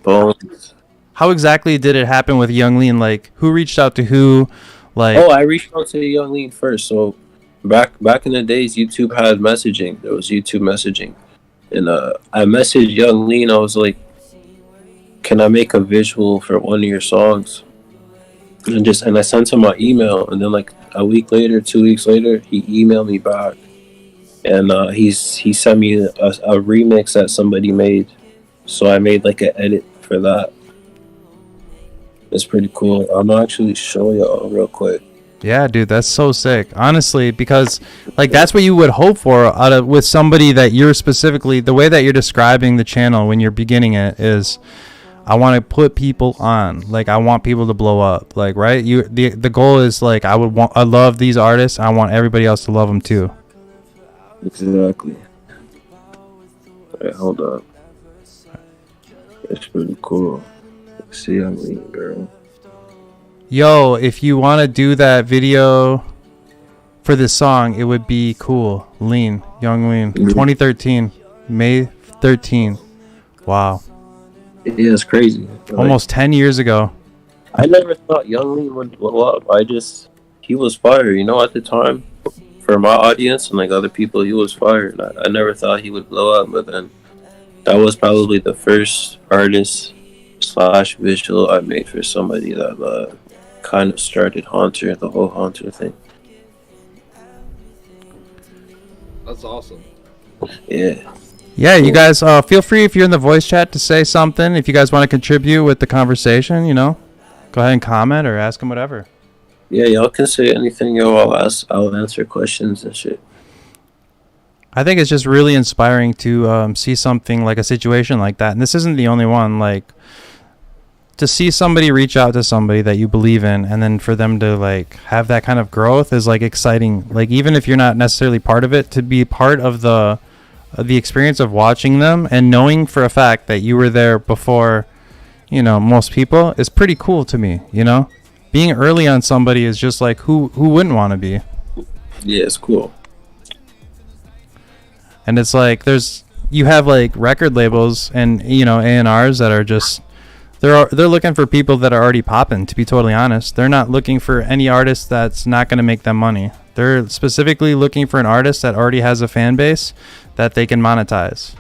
Bones. How exactly did it happen with Young Lean? Like, who reached out to who? Like, I reached out to Young Lean first. So back in the days, YouTube had messaging. There was YouTube messaging, and I messaged Young Lean. I was like, "Can I make a visual for one of your songs?" And I sent him my email, and then like a week later, 2 weeks later, he emailed me back, and he sent me a remix that somebody made. So I made like an edit for that. It's pretty cool. I'm actually show y'all real quick. Yeah, dude, that's so sick. Honestly, because like that's what you would hope for with somebody that you're specifically, the way that you're describing the channel when you're beginning it is, I want to put people on. Like I want people to blow up. Like right, the goal is like I love these artists. I want everybody else to love them too. Exactly. Alright, hold up. It's pretty cool. See, Young Lean, girl. Yo, if you want to do that video for this song, it would be cool. Lean, Young Lean, 2013, May 13. Wow. Yeah, it's crazy. Almost 10 years ago. I never thought Young Lean would blow up. He was fire, you know, at the time. For my audience and like other people, he was fire. And I never thought he would blow up, but then that was probably the first artist slash visual I made for somebody that kind of started Hauntxr, the whole Hauntxr thing. That's awesome. Yeah. Yeah, you guys feel free if you're in the voice chat to say something. If you guys want to contribute with the conversation, you know, go ahead and comment or ask them whatever. Yeah, y'all can say anything, yo. I'll answer questions and shit. I think it's just really inspiring to see something like a situation like that. And this isn't the only one. Like, to see somebody reach out to somebody that you believe in, and then for them to like have that kind of growth is like exciting. Like, even if you're not necessarily part of it, to be part of the experience of watching them and knowing for a fact that you were there before, you know, most people is pretty cool to me. You know, being early on somebody is just like, who wouldn't want to be? Yeah, it's cool. And it's like you have like record labels and, you know, A&Rs that are just they're looking for people that are already popping, to be totally honest. They're not looking for any artist that's not going to make them money. They're specifically looking for an artist that already has a fan base that they can monetize.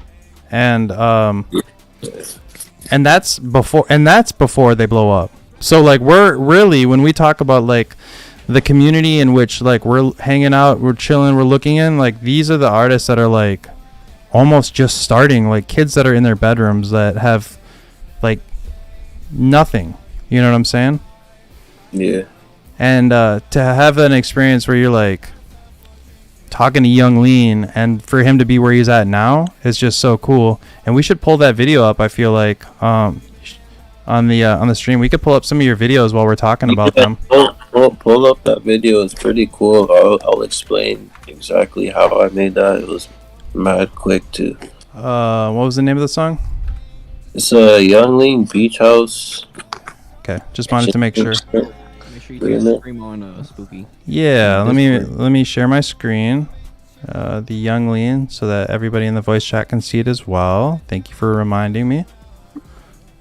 And that's before they blow up. So like, we're really, when we talk about like the community in which like we're hanging out, we're chilling, we're looking in, like these are the artists that are like almost just starting, like kids that are in their bedrooms that have like nothing, you know what I'm saying? Yeah. And to have an experience where you're like talking to Young Lean, and for him to be where he's at now is just so cool. And we should pull that video up. I feel like on the stream we could pull up some of your videos while we're talking about them. Pull up that video. It's pretty cool. I'll explain exactly how I made that. It was mad quick too. What was the name of the song? It's a Young Lean Beach House. Okay, just wanted to make sure. Make sure you take stream on Spooky. Yeah, let me share my screen, the Young Lean, so that everybody in the voice chat can see it as well. Thank you for reminding me.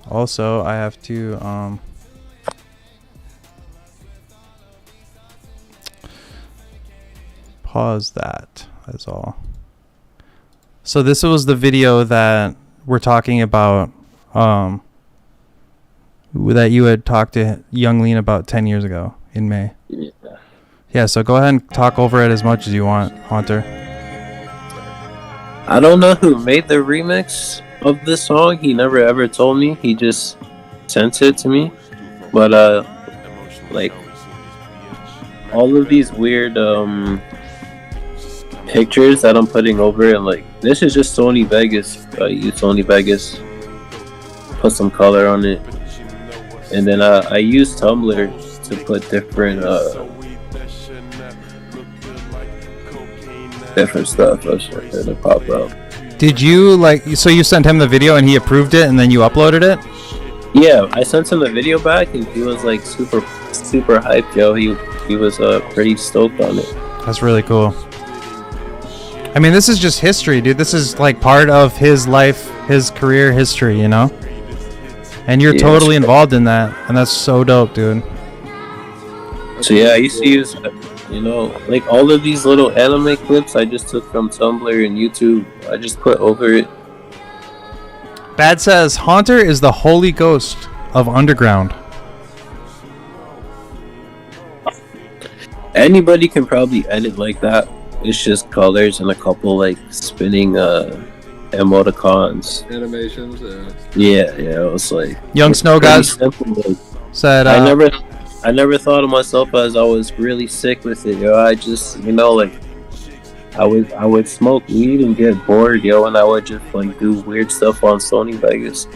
Also, I have to pause that. That's all. So this was the video that we're talking about, that you had talked to Young Lean about 10 years ago in May. Yeah, so go ahead and talk over it as much as you want, Hauntxr. I don't know who made the remix of this song. He never ever told me. He just sent it to me. But like all of these weird pictures that I'm putting over it, like this is just Sony Vegas. I use Sony Vegas, put some color on it, and then I use Tumblr to put different stuff to pop up. Did you so you sent him the video and he approved it and then you uploaded it? Yeah, I sent him the video back and he was like super hyped, yo. He was pretty stoked on it. That's really cool. I mean, this is just history, dude. This is like part of his life, his career history, you know? And you're totally involved in that, and that's so dope, dude. So yeah, I used to use, you know, like all of these little anime clips I just took from Tumblr and YouTube. I just put over it. Bad says, Hauntxr is the holy ghost of underground. Anybody can probably edit like that. It's just colors and a couple like spinning emoticons. Animations, yeah. It was like Young Snow Guys said I never thought of myself as I was really sick with it, yo. I just, you know, like I would smoke weed and get bored, yo, and I would just like do weird stuff on Sony Vegas.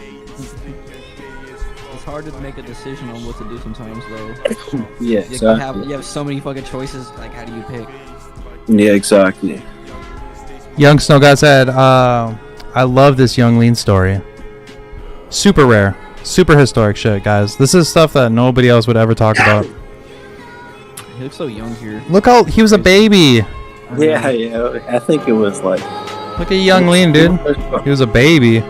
It's hard to make a decision on what to do sometimes, though. Yeah, exactly. You have so many fucking choices. Like, how do you pick? Yeah, exactly. Young Snow God said, I love this Young Lean story. Super rare. Super historic shit, guys. This is stuff that nobody else would ever talk about. He looks so young here. Look how he was a baby. Yeah. I think it was like... Look at Young Lean, dude. He was a baby.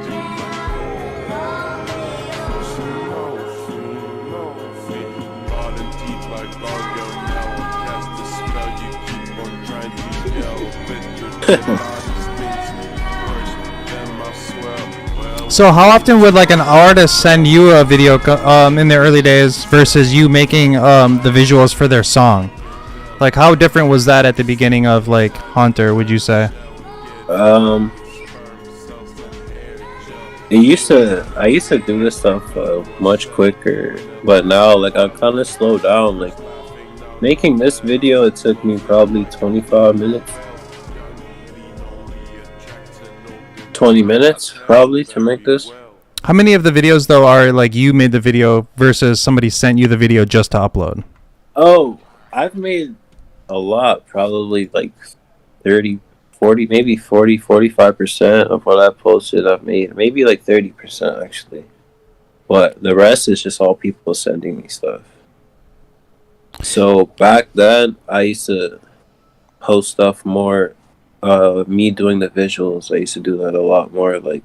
So how often would like an artist send you a video in the early days versus you making the visuals for their song? Like how different was that at the beginning of like Hauntxr, would you say? I used to do this stuff much quicker, but now like I'm kind of slowed down. Like making this video, it took me probably 25 minutes. 20 minutes probably to make this. How many of the videos though are like you made the video versus somebody sent you the video just to upload? Oh, I've made a lot, probably like 30, 40, maybe 40, 45% of what I posted I've made. Maybe like 30% actually. But the rest is just all people sending me stuff. So back then I used to post stuff more. Me doing the visuals, I used to do that a lot more. Like,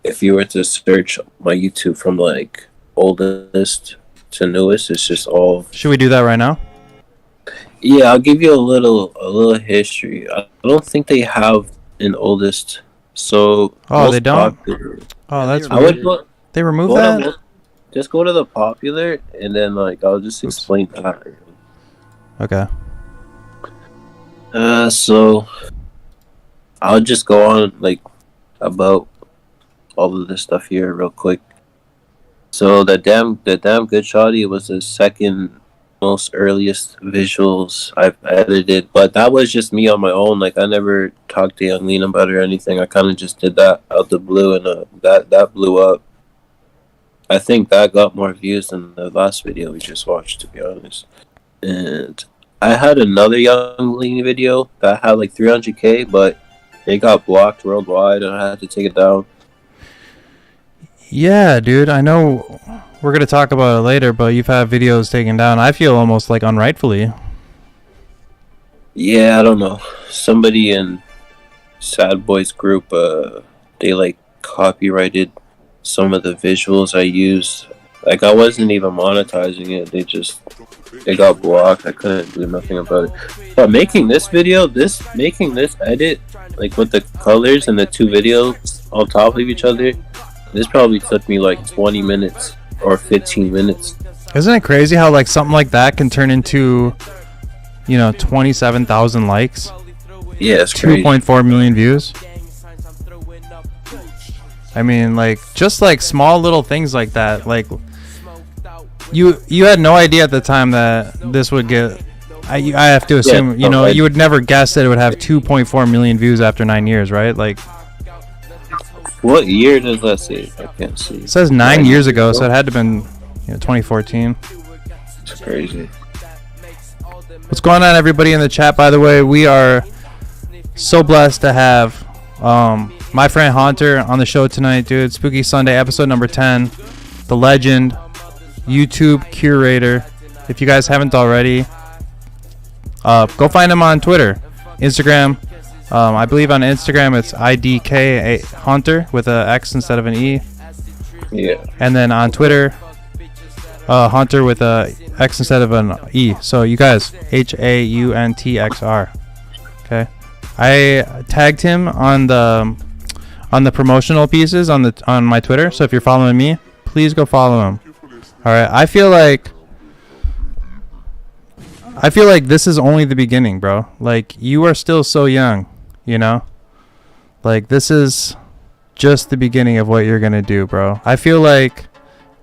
if you were to search my YouTube from like oldest to newest, it's just all. Should we do that right now? Yeah, I'll give you a little history. I don't think they have an oldest. So. Oh, they don't. Oh, that's weird. They removed that. Just go to the popular, and then like I'll just explain that. Okay. So. I'll just go on like about all of this stuff here real quick. So the damn good shotty was the second most earliest visuals I've edited, but that was just me on my own. Like I never talked to Young Lean about it or anything. I kind of just did that out the blue, and that blew up. I think that got more views than the last video we just watched, to be honest. And I had another Young Lean video that had like 300K, but it got blocked worldwide, and I had to take it down. Yeah, dude, I know we're going to talk about it later, but you've had videos taken down. I feel almost like unrightfully. Yeah, I don't know. Somebody in Sad Boys group, they like copyrighted some of the visuals I used. Like I wasn't even monetizing it. They got blocked. I couldn't do nothing about it. But making this video, making this edit, like with the colors and the two videos on top of each other, this probably took me like 20 minutes or 15 minutes. Isn't it crazy how like something like that can turn into, 27,000 likes? Yeah, it's crazy. 2.4 million views. I mean, like just like small little things like that. Like you had no idea at the time that this would get. I have to assume, you would never guess that it would have 2.4 million views after 9 years, right? Like, what year does that say? I can't see. It says 9 years ago, so it had to have been 2014. It's crazy. What's going on, everybody in the chat? By the way, we are so blessed to have my friend Hauntxr on the show tonight, dude. Spooky Sunday, episode number 10. The legend, YouTube curator. If you guys haven't already, go find him on Twitter, Instagram. I believe on Instagram it's IDK Hauntxr with a X instead of an E. Yeah. And then on Twitter, Hauntxr with a X instead of an E. So you guys, HAUNTXR. Okay. I tagged him on the promotional pieces on my Twitter. So if you're following me, please go follow him. All right. I feel like this is only the beginning, bro. Like, you are still so young, Like, this is just the beginning of what you're going to do, bro. I feel like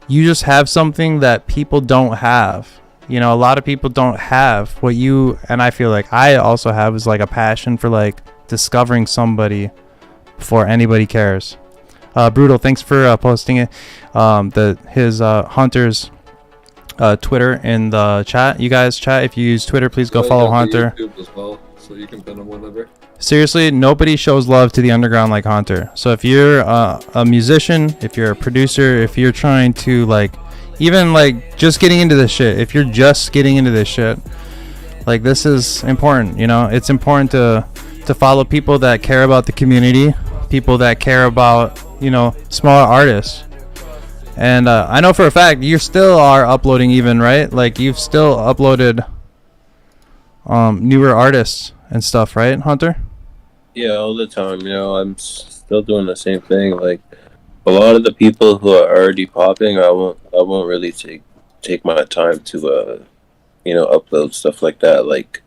you just have something that people don't have. A lot of people don't have what you, and I feel like I also have, is like a passion for like discovering somebody before anybody cares. Brutal, thanks for posting it. His Hauntxr's Twitter in the chat. You guys chat, if you use Twitter, please go follow Hauntxr. YouTube as well, so you can pin him whenever. Seriously, nobody shows love to the underground like Hauntxr. So if you're a musician, if you're a producer, if you're trying to like, even like just getting into this shit, if you're just getting into this shit, like, this is important. It's important to follow people that care about the community, people that care about smaller artists. And I know for a fact you still are uploading, even, right? Like, you've still uploaded newer artists and stuff, right, Hauntxr? Yeah, all the time. I'm still doing the same thing. Like, a lot of the people who are already popping, I won't really take my time to upload stuff like that, like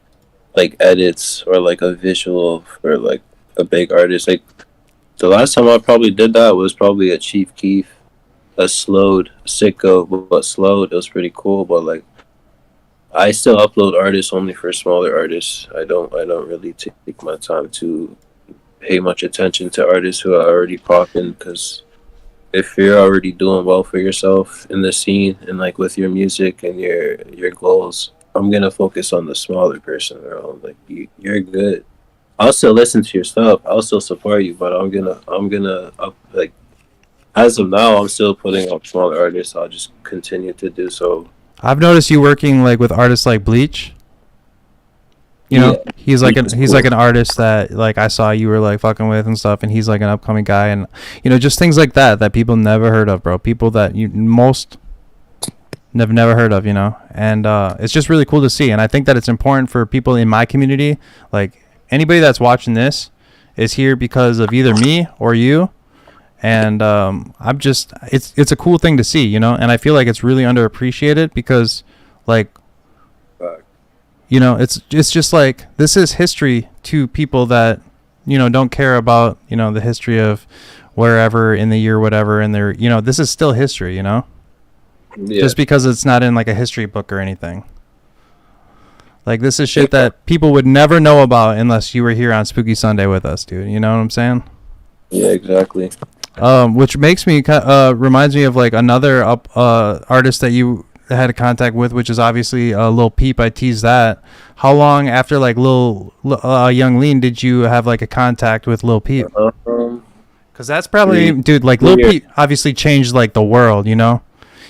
edits or like a visual for like a big artist. Like the last time I probably did that was probably a Chief Keef, a slowed sicko, but slowed. It was pretty cool, but like I still upload artists only for smaller artists. I don't really take my time to pay much attention to artists who are already popping, because if you're already doing well for yourself in the scene and like with your music and your goals, I'm gonna focus on the smaller person, bro. Like you're good. I'll still listen to your stuff. I'll still support you, but I'm gonna up, like as of now, I'm still putting up smaller artists. I'll just continue to do so. I've noticed you working like with artists like Bleach. You know, Yeah, he's like Bleach is he's cool. like an artist that like I saw you were like fucking with and stuff, and he's like an upcoming guy, and just things like that people never heard of, bro. People that you most never heard of, and it's just really cool to see. And I think that it's important for people in my community, like anybody that's watching this is here because of either me or you. And I'm just it's a cool thing to see, and I feel like it's really underappreciated because like it's just like this is history to people that don't care about the history of wherever in the year whatever, and they're this is still history, Yeah. just because it's not in like a history book or anything. Like this is shit that people would never know about unless you were here on Spooky Sunday with us, dude. You know what I'm saying? Yeah, exactly. Which makes me reminds me of like another artist that you had a contact with, which is obviously Lil Peep. I teased that. How long after like Young Lean did you have like a contact with Lil Peep? Because that's probably, dude, like Lil Peep obviously changed like the world.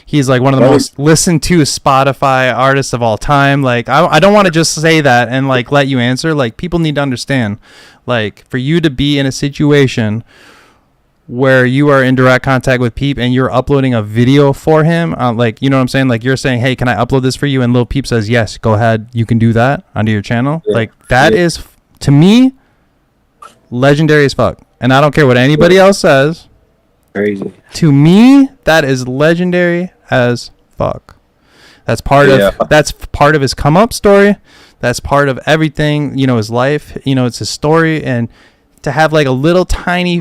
He's like one of the most listened to Spotify artists of all time. Like I don't want to just say that and like let you answer. Like people need to understand, like for you to be in a situation where you are in direct contact with Peep and you're uploading a video for him, like, you know what I'm saying? Like you're saying, hey, can I upload this for you? And Lil Peep says, yes, go ahead. You can do that onto your channel. Yeah. Like that is, to me, legendary as fuck. And I don't care what anybody else says. Crazy. To me, that is legendary as fuck. That's part of his come up story. That's part of everything, his life, it's his story. And to have like a little tiny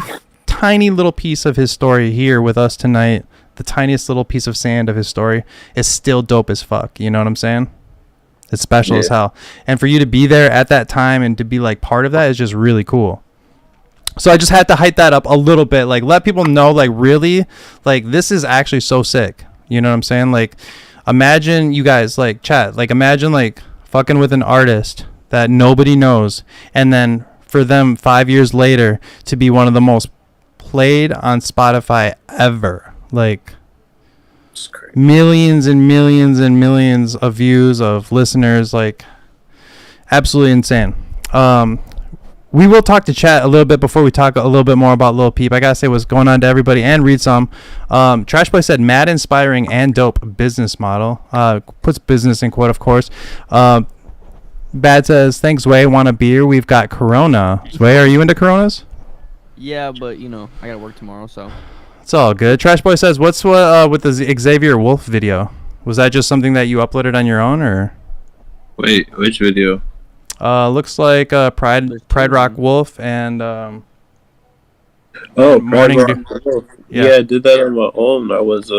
little piece of his story here with us tonight, the tiniest little piece of sand of his story, is still dope as fuck. You know what I'm saying? It's special as hell. And for you to be there at that time and to be like part of that is just really cool. So I just had to hype that up a little bit, like let people know, like really, like this is actually so sick. You know what I'm saying? Like imagine you guys, like chat, like imagine like fucking with an artist that nobody knows, and then for them 5 years later to be one of the most played on Spotify ever, like millions and millions and millions of views, of listeners, like absolutely insane. We will talk to chat a little bit before we talk a little bit more about Lil Peep. I gotta say what's going on to everybody and read some. Trash Boy said mad inspiring and dope business model, puts business in quote, of course. Bad says thanks Way, want a beer? We've got Corona. Way, are you into Coronas? Yeah, but I gotta work tomorrow, so it's all good. Trash Boy says, what's with the Xavier Wolf video? Was that just something that you uploaded on your own, or? Wait, which video? Looks like Pride Rock Wolf and Pride Rock Wolf. Yeah. Yeah, I did that on my own. I was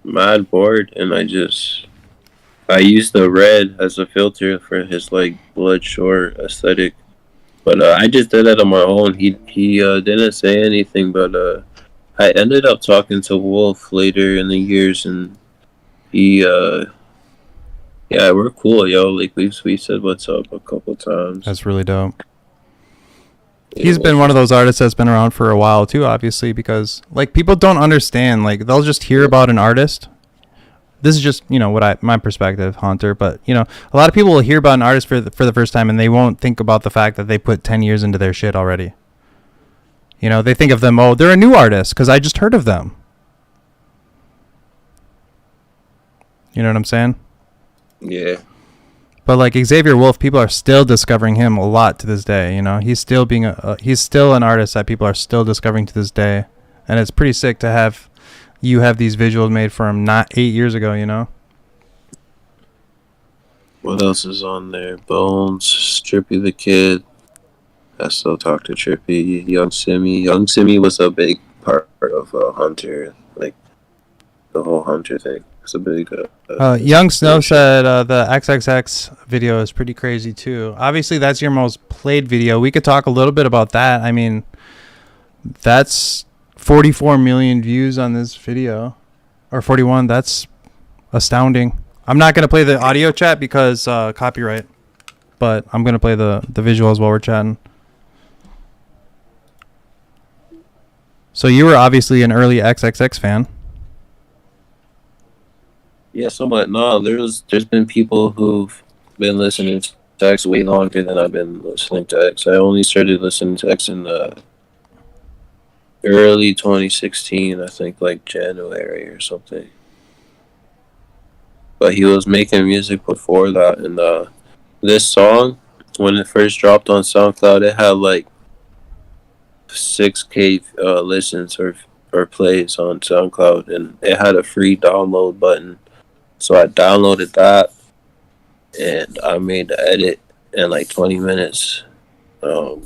mad bored, and I used the red as a filter for his like blood short aesthetic. But I just did that on my own. He didn't say anything, but I ended up talking to Wolf later in the years, and he yeah, we're cool, yo. Like we said what's up a couple times. That's really dope. He's been one of those artists that's been around for a while too, obviously, because like people don't understand. Like they'll just hear about an artist. This is just my perspective, Hauntxr. But a lot of people will hear about an artist for the first time, and they won't think about the fact that they put 10 years into their shit already. They think of them, oh, they're a new artist because I just heard of them. You know what I'm saying? Yeah. But like Xavier Wolf, people are still discovering him a lot to this day. He's still he's still an artist that people are still discovering to this day. and it's pretty sick to have these visuals made from not 8 years ago, you know. What else is on there? Bones, Trippy the Kid. I still talk to Trippy. Young Simi. Young Simi was a big part of Hauntxr, like the whole Hauntxr thing. It's a big. Young Snow said the XXX video is pretty crazy too. Obviously, that's your most played video. We could talk a little bit about that. I mean, that's 44 million views on this video, or 41. That's astounding. I'm not gonna play the audio chat because copyright, but I'm gonna play the visuals while we're chatting. So you were obviously an early XXX fan. Yeah, somewhat. No, there's been people who've been listening to X way longer than I've been listening to X. I only started listening to X in early 2016, I think, like January or something. But he was making music before that, and this song, when it first dropped on SoundCloud, it had like 6K listens or plays on SoundCloud, and it had a free download button. So I downloaded that, and I made the edit in like 20 minutes. I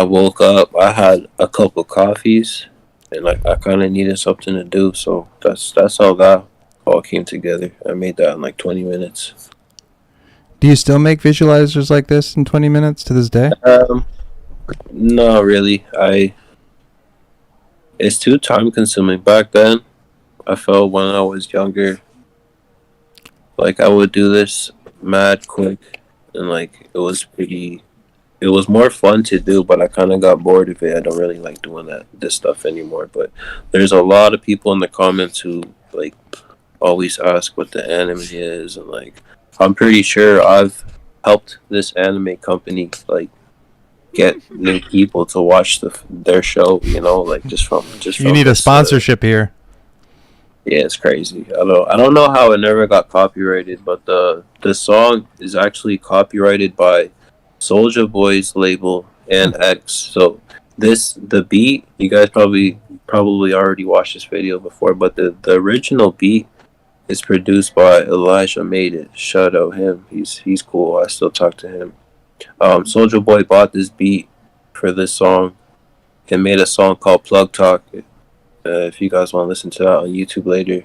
woke up, I had a couple coffees, and like I kind of needed something to do, so that's how that all came together. I made that in like 20 minutes. Do you still make visualizers like this in 20 minutes to this day? No, really. It's too time consuming. Back then, I felt when I was younger, like I would do this mad quick, and like it was more fun to do, but I kind of got bored of it. I don't really like doing this stuff anymore. But there's a lot of people in the comments who like always ask what the anime is, and like I'm pretty sure I've helped this anime company like get new people to watch their show, you know, like just from you need a sponsorship here. Yeah, it's crazy. I don't know how it never got copyrighted, but the song is actually copyrighted by Soulja Boy's label and X. So the beat, you guys probably already watched this video before, but the original beat is produced by Elijah Made It. Shout out him. He's cool. I still talk to him. Soulja Boy bought this beat for this song and made a song called Plug Talk. If you guys want to listen to that on YouTube later.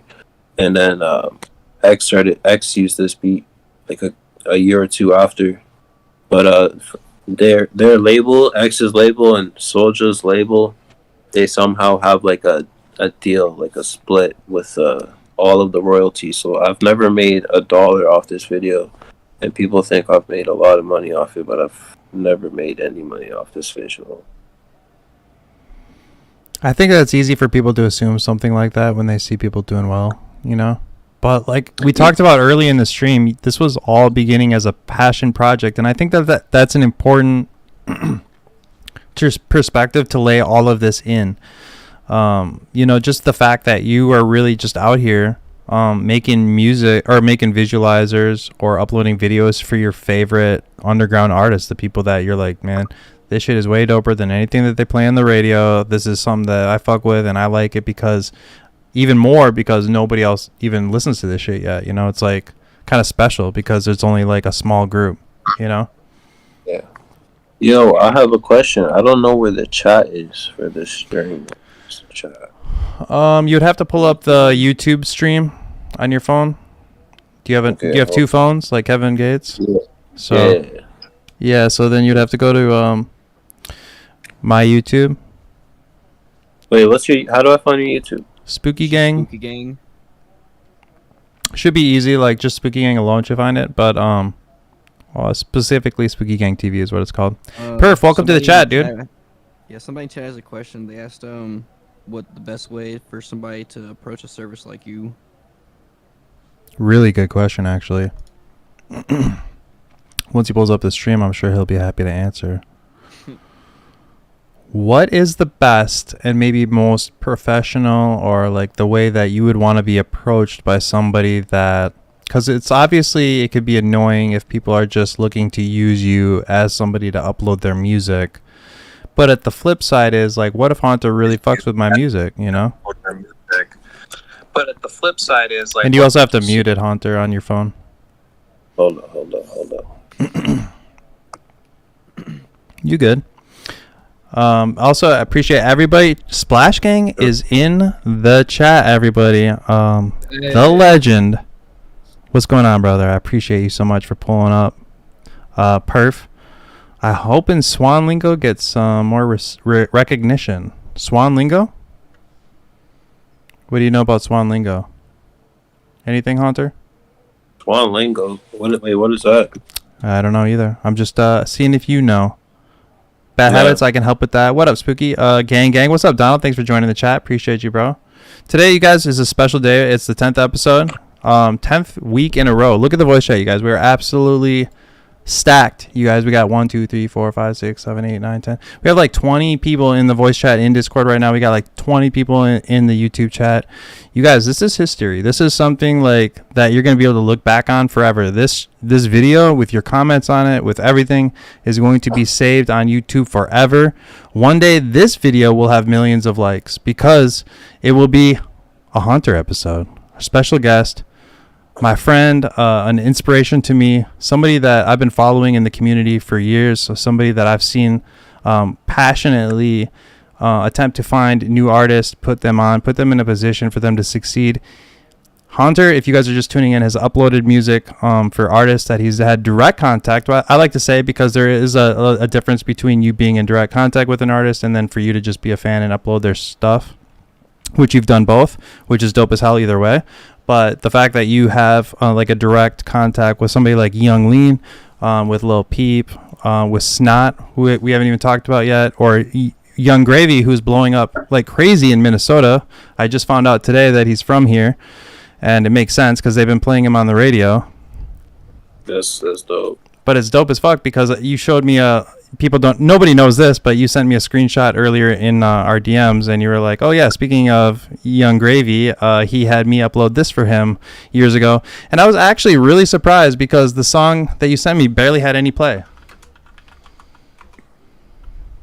And then X used this beat like a year or two after. But their label, X's label and Soulja's label, they somehow have like a deal, like a split with all of the royalties. So I've never made $1 off this video, and people think I've made a lot of money off it, but I've never made any money off this visual. I think that's easy for people to assume something like that when they see people doing well, you know? But like we talked about early in the stream, this was all beginning as a passion project, and I think that's an important perspective to lay all of this in. You know, just the fact that you are really just out here making music or making visualizers or uploading videos for your favorite underground artists, the people that you're like, man, this shit is way doper than anything that they play on the radio. This is something that I fuck with, and I like it because nobody else even listens to this shit yet. You know, it's like kind of special because there's only like a small group, you know? Yeah. Yo, I have a question. I don't know where the chat is for this stream. Chat. You'd have to pull up the YouTube stream on your phone. Do you have two phones like Kevin Gates? Yeah. So yeah, so then you'd have to go to my YouTube. Wait, how do I find your YouTube? Spooky Gang. Spooky Gang. Should be easy, like just Spooky Gang alone should find it, but specifically Spooky Gang TV is what it's called. Perf, welcome to the chat, dude. Somebody in chat has a question. They asked what the best way for somebody to approach a service like you. Really good question, actually. Once he pulls up the stream, I'm sure he'll be happy to answer. What is the best and maybe most professional, or like the way that you would want to be approached by somebody that, because it's obviously, it could be annoying if people are just looking to use you as somebody to upload their music, But at the flip side is like, what if Hauntxr really fucks with my music, you know? But at the flip side is like. And you also have to mute it, Hauntxr, on your phone. Hold on. You good? Also, I appreciate everybody. Splash Gang is in the chat. Everybody, the legend. What's going on, brother? I appreciate you so much for pulling up. Perf. I hope in Swan Lingo gets some more recognition. Swan Lingo? What do you know about Swan Lingo? Anything, Hauntxr? Swan Lingo. Wait, what is that? I don't know either. I'm just seeing if you know. Bad habits, I can help with that. What up, Spooky? Gang. What's up, Donald? Thanks for joining the chat. Appreciate you, bro. Today, you guys, is a special day. It's the 10th episode. 10th week in a row. Look at the voice chat, you guys. We're absolutely stacked, you guys. We got 1, 2, 3, 4, 5, 6, 7, 8, 9, 10. We have like 20 people in the voice chat in Discord right now. We got like 20 people in the YouTube chat. You guys, this is history. This is something like that you're going to be able to look back on forever. This video with your comments on it, with everything, is going to be saved on YouTube forever. One day this video will have millions of likes because it will be a Hauntxr episode. A special guest, my friend, an inspiration to me, somebody that I've been following in the community for years, so somebody that I've seen passionately attempt to find new artists, put them in a position for them to succeed. Hauntxr, if you guys are just tuning in, has uploaded music for artists that he's had direct contact with. I like to say, because there is a difference between you being in direct contact with an artist and then for you to just be a fan and upload their stuff, which you've done both, which is dope as hell either way. But the fact that you have like a direct contact with somebody like Young Lean, with Lil Peep, with Snot, who we haven't even talked about yet, or Young Gravy, who's blowing up like crazy in Minnesota. I just found out today that he's from here, and it makes sense because they've been playing him on the radio. That's dope. But it's dope as fuck because you showed me nobody knows this, but you sent me a screenshot earlier in our DMs, and you were like, oh yeah, speaking of Young Gravy, he had me upload this for him years ago. And I was actually really surprised because the song that you sent me barely had any play.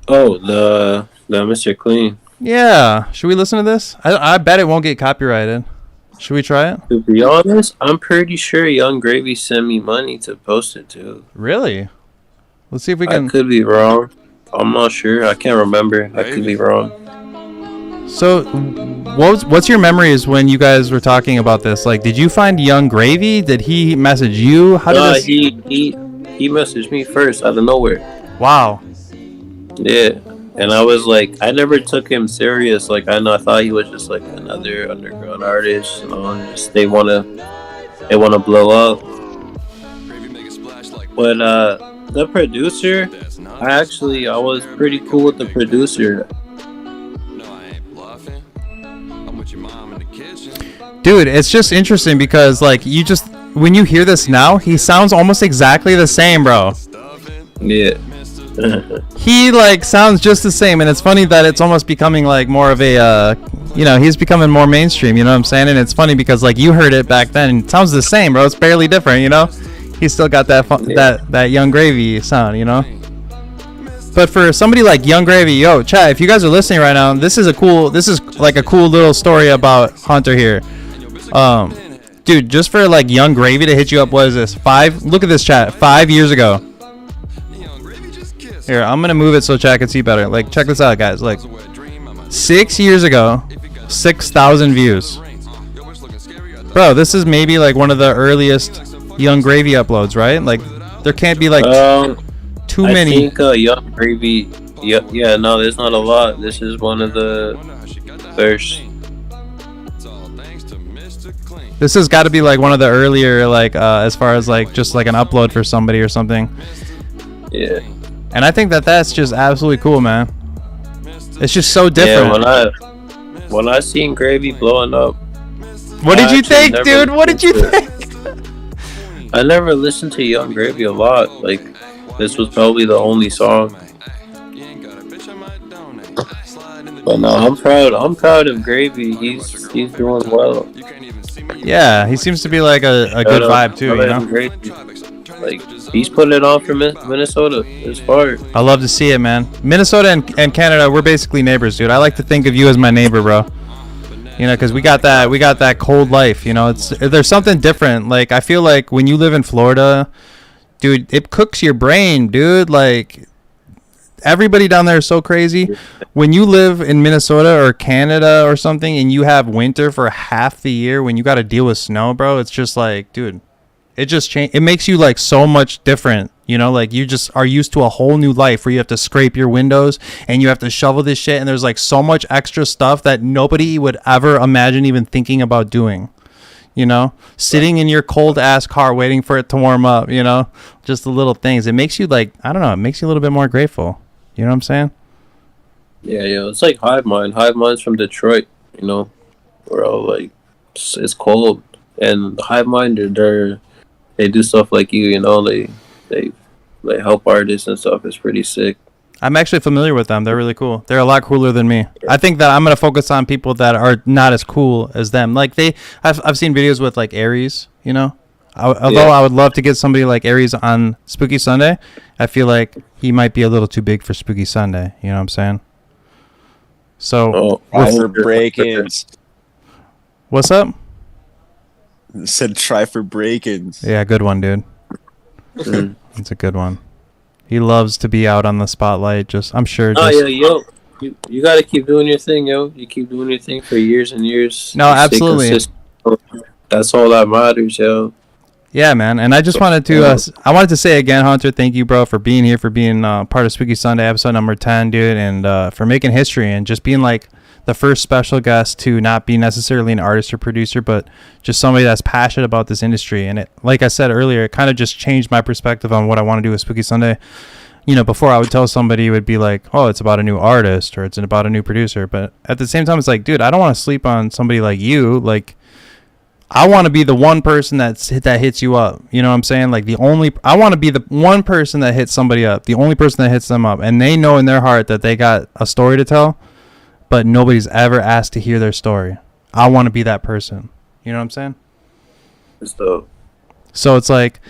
Oh, the Mr. Clean. Yeah. Should we listen to this? I bet it won't get copyrighted. Should we try it? To be honest, I'm pretty sure Young Gravy sent me money to post it too. Really? Let's see if we can. I could be wrong. I'm not sure. I can't remember. I could be wrong. So, what's your memories when you guys were talking about this? Like, did you find Young Gravy? Did he message you? How did this? He messaged me first out of nowhere. Wow. Yeah, and I was like, I never took him serious. Like, I thought he was just like another underground artist. You know, just they wanna blow up. But the producer, I was pretty cool with the producer. Dude, it's just interesting because like when you hear this now, he sounds almost exactly the same, bro. Yeah. He like sounds just the same, and it's funny that it's almost becoming like more of a he's becoming more mainstream, you know what I'm saying? And it's funny because like you heard it back then and it sounds the same, bro. It's barely different, you know? He's still got that Young Gravy sound, you know? But for somebody like Young Gravy, yo, chat, if you guys are listening right now, this is like a cool little story about Hauntxr here. Dude, just for like Young Gravy to hit you up, what is this? Look at this chat, 5 years ago. Here, I'm gonna move it so chat can see better. Like, check this out, guys. Like, 6 years ago, 6,000 views. Bro, this is maybe like one of the earliest Young Gravy uploads, right? Like, there can't be like too many. I think Young Gravy. Yeah, no, there's not a lot. This is one of the first. This has got to be like one of the earlier, like, as far as like just like an upload for somebody or something. Yeah. And I think that's just absolutely cool, man. It's just so different. Yeah, when I seen Gravy blowing up. What did you think, dude? What did you think? I never listened to Young Gravy a lot. Like, this was probably the only song. But no, I'm proud of Gravy. He's doing well. Yeah, he seems to be like a good vibe too, you know? Like he's putting it on for Minnesota. It's far. I love to see it, man. Minnesota and Canada, we're basically neighbors, dude. I like to think of you as my neighbor, bro. You know, because we got that cold life. You know, there's something different. Like I feel like when you live in Florida, dude, it cooks your brain, dude. Like everybody down there is so crazy. When you live in Minnesota or Canada or something, and you have winter for half the year, when you got to deal with snow, bro, it's just like, dude, it just it makes you like so much different. You know, like you just are used to a whole new life where you have to scrape your windows and you have to shovel this shit. And there's like so much extra stuff that nobody would ever imagine even thinking about doing, you know, sitting in your cold ass car, waiting for it to warm up, you know, just the little things. It makes you like, I don't know, it makes you a little bit more grateful. You know what I'm saying? Yeah, it's like Hive Mind. Hive Mind's from Detroit, you know. We're all like, it's cold. And Hive Mind, they do stuff like you know, they help artists and stuff. It's pretty sick. I'm actually familiar with them. They're really cool. They're a lot cooler than me. I think that I'm gonna focus on people that are not as cool as them. Like I've seen videos with like Aries. You know, although I would love to get somebody like Aries on Spooky Sunday, I feel like he might be a little too big for Spooky Sunday. You know what I'm saying? So for break-ins. What's up? Said try for break-ins. Yeah, good one, dude. It's a good one. He loves to be out on the spotlight. I'm sure. You gotta keep doing your thing, yo. You keep doing your thing for years and years. No, absolutely. That's all that matters, yo. Yeah, man. And I just wanted to say again, Hauntxr, thank you, bro, for being here, for being part of Spooky Sunday episode number 10, dude, and for making history and just being like the first special guest to not be necessarily an artist or producer, but just somebody that's passionate about this industry. And it, like I said earlier, it kind of just changed my perspective on what I want to do with Spooky Sunday. You know, before I would tell somebody, it would be like, oh, it's about a new artist or it's about a new producer. But at the same time, it's like, dude, I don't want to sleep on somebody like you. Like, I want to be the one person that hits you up. You know what I'm saying? Like I want to be the one person that hits somebody up, the only person that hits them up. And they know in their heart that they got a story to tell, but nobody's ever asked to hear their story. I want to be that person. You know what I'm saying? It's dope. So it's like,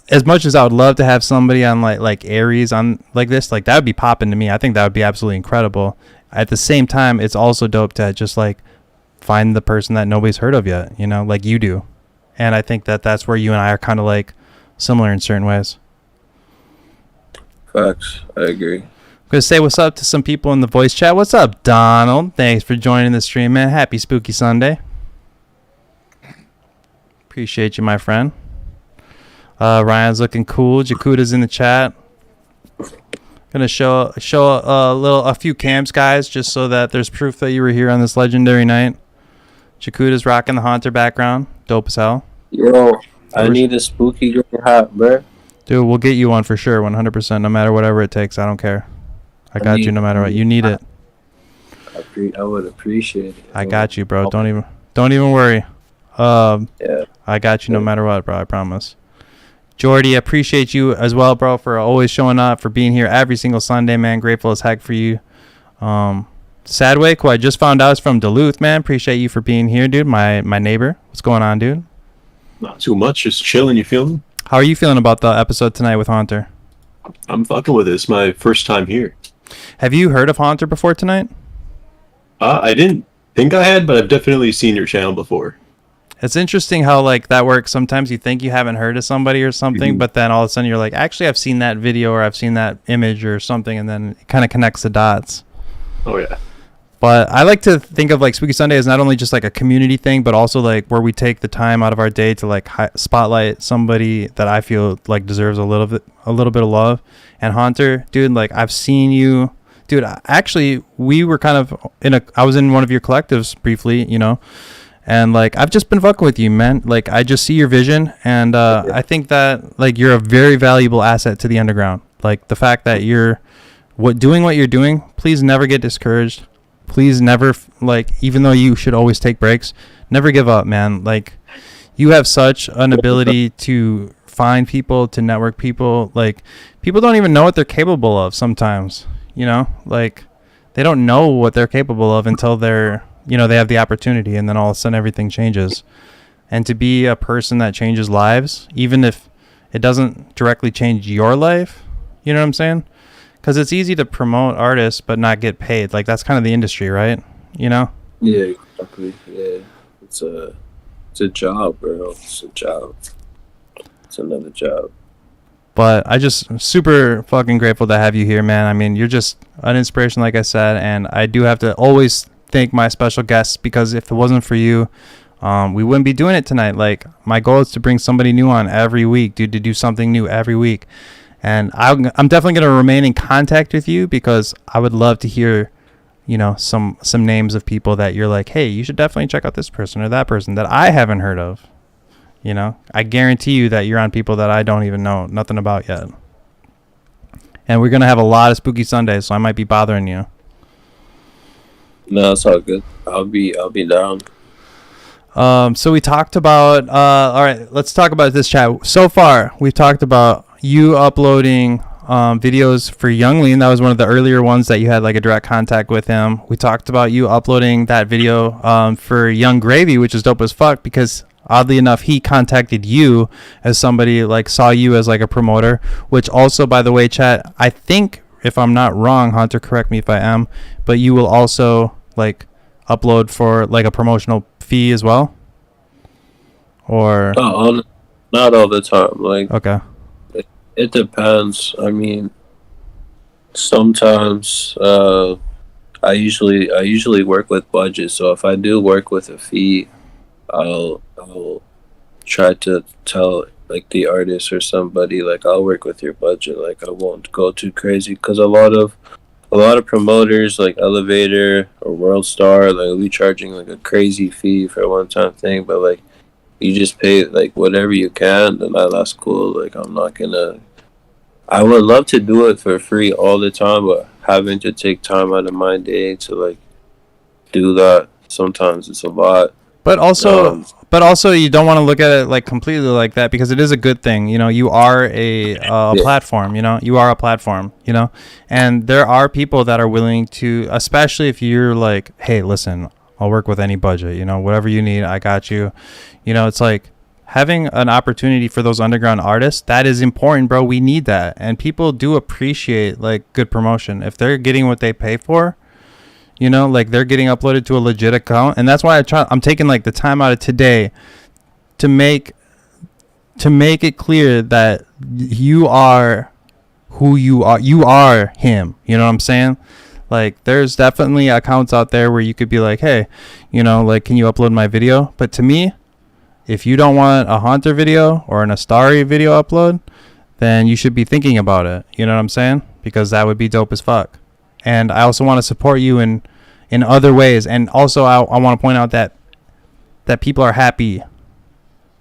as much as I would love to have somebody on like Aries on like this, like that would be popping to me. I think that would be absolutely incredible. At the same time, it's also dope to just like find the person that nobody's heard of yet, you know, like you do. And I think that that's where you and I are kind of like similar in certain ways. Facts. I agree. I'm going to say what's up to some people in the voice chat. What's up, Donald? Thanks for joining the stream, man. Happy Spooky Sunday. Appreciate you, my friend. Ryan's looking cool. Jakuta's in the chat. Gonna show a few cams, guys, just so that there's proof that you were here on this legendary night. Jakuta's rocking the Hauntxr background. Dope as hell. Yo, I need a spooky girl hat, bro. Dude, we'll get you one for sure, 100%, no matter whatever it takes. I don't care. I got you no matter what. You need it. I would appreciate it. I got you, bro. Don't even worry. Yeah. I got you no matter what, bro. I promise. Jordy, appreciate you as well, bro, for always showing up, for being here every single Sunday, man. Grateful as heck for you. Sadwick, who I just found out is from Duluth, man. Appreciate you for being here, dude. My neighbor. What's going on, dude? Not too much. Just chilling. You feeling? How are you feeling about the episode tonight with Hauntxr? I'm fucking with it. It's my first time here. Have you heard of Hauntxr before tonight? I didn't think I had, but I've definitely seen your channel before. It's interesting how like that works. Sometimes you think you haven't heard of somebody or something, but then all of a sudden you're like, actually, I've seen that video or I've seen that image or something, and then it kind of connects the dots. Oh yeah. But I like to think of like Spooky Sunday as not only just like a community thing, but also like where we take the time out of our day to like spotlight somebody that I feel like deserves a little bit of love. And Hauntxr, dude, like I've seen you, dude. Actually, we were kind of I was in one of your collectives briefly, you know, and like I've just been fucking with you, man. Like I just see your vision, and I think that like you're a very valuable asset to the underground. Like the fact that you're doing what you're doing. Please never get discouraged. Please never, like, even though you should always take breaks, never give up, man. Like, you have such an ability to find people, to network people. Like, people don't even know what they're capable of sometimes, you know? Like, they don't know what they're capable of until they're, you know, they have the opportunity, and then all of a sudden everything changes. And to be a person that changes lives, even if it doesn't directly change your life. You know what I'm saying? Because it's easy to promote artists but not get paid. Like, that's kind of the industry, right? You know? Yeah, exactly. Yeah, it's a job, bro. It's a job. It's another job. But I just super fucking grateful to have you here, man. I mean, you're just an inspiration, like I said, and I do have to always thank my special guests, because if it wasn't for you, we wouldn't be doing it tonight. Like, my goal is to bring somebody new on every week, dude, to do something new every week. And I'm definitely going to remain in contact with you, because I would love to hear, you know, some names of people that you're like, hey, you should definitely check out this person or that person that I haven't heard of. You know, I guarantee you that you're on people that I don't even know nothing about yet. And we're going to have a lot of Spooky Sundays, so I might be bothering you. No, it's all good. I'll be down. So we talked about, all right, let's talk about this chat. So far, we've talked about you uploading videos for Young Lean. That was one of the earlier ones that you had like a direct contact with him. We talked about you uploading that video for Young Gravy, which is dope as fuck, because oddly enough, he contacted you as somebody, like, saw you as like a promoter, which also, by the way, chat, I think, if I'm not wrong, Hauntxr, correct me if I am, but you will also like upload for like a promotional fee as well? Or not all the time. Like, okay. It depends. I mean, sometimes I usually work with budget. So if I do work with a fee, I'll try to tell like the artist or somebody, like, I'll work with your budget. Like, I won't go too crazy, because a lot of promoters like Elevator or World Star, like, we charging like a crazy fee for a one-time thing, but like, you just pay like whatever you can, and that's cool. Like, I would love to do it for free all the time, but having to take time out of my day to like do that, sometimes it's a lot. But also, you don't want to look at it like completely like that, because it is a good thing. You know, you are a platform. You know, you are a platform. You know, and there are people that are willing to, especially if you're like, hey, listen, I'll work with any budget. You know, whatever you need, I got you. You know, it's like having an opportunity for those underground artists. That is important, bro. We need that, and people do appreciate like good promotion if they're getting what they pay for. You know, like, they're getting uploaded to a legit account, and that's why I'm taking like the time out of today to make it clear that you are who you are. You are him. You know what I'm saying? Like, there's definitely accounts out there where you could be like, hey, you know, like, can you upload my video? But to me, if you don't want a Hauntxr video or an Astari video upload, then you should be thinking about it. You know what I'm saying? Because that would be dope as fuck. And I also want to support you in other ways. And also, I want to point out that people are happy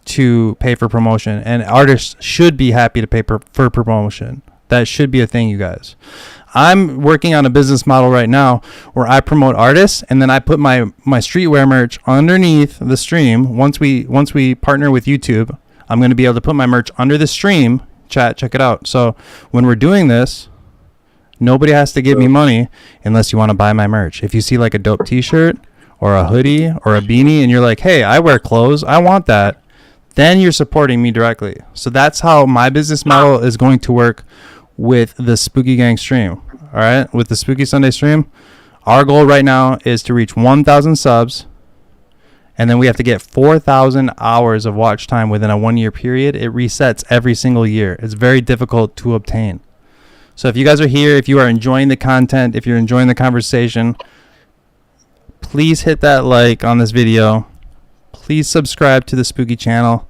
to pay for promotion, and artists should be happy to pay for promotion. That should be a thing, you guys. I'm working on a business model right now where I promote artists, and then I put my streetwear merch underneath the stream. Once we partner with YouTube, I'm going to be able to put my merch under the stream. Chat, check it out. So when we're doing this, nobody has to give me money unless you want to buy my merch. If you see like a dope t-shirt or a hoodie or a beanie and you're like, hey, I wear clothes, I want that, then you're supporting me directly. So that's how my business model is going to work with the Spooky Gang stream. All right, with the Spooky Sunday stream, our goal right now is to reach 1,000 subs, and then we have to get 4,000 hours of watch time within a 1-year period. It resets every single year. It's very difficult to obtain. So if you guys are here, if you are enjoying the content, if you're enjoying the conversation, please hit that like on this video. Please subscribe to the Spooky channel.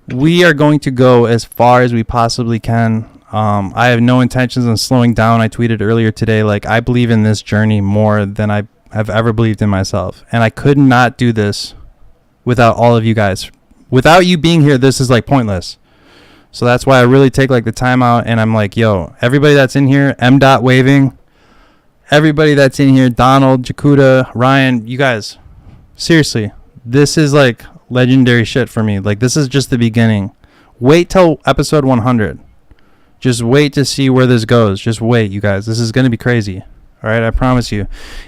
We are going to go as far as we possibly can. I have no intentions of slowing down. I tweeted earlier today, like, I believe in this journey more than I have ever believed in myself. And I could not do this without all of you guys. Without you being here, this is like pointless. So that's why I really take like the time out, and I'm like, yo, everybody that's in here, M. Waving, everybody that's in here, Donald, Jakuta, Ryan, you guys, seriously, this is like legendary shit for me. Like, this is just the beginning. Wait till episode 100. Just wait to see where this goes. Just wait, you guys. This is going to be crazy. All right, I promise you.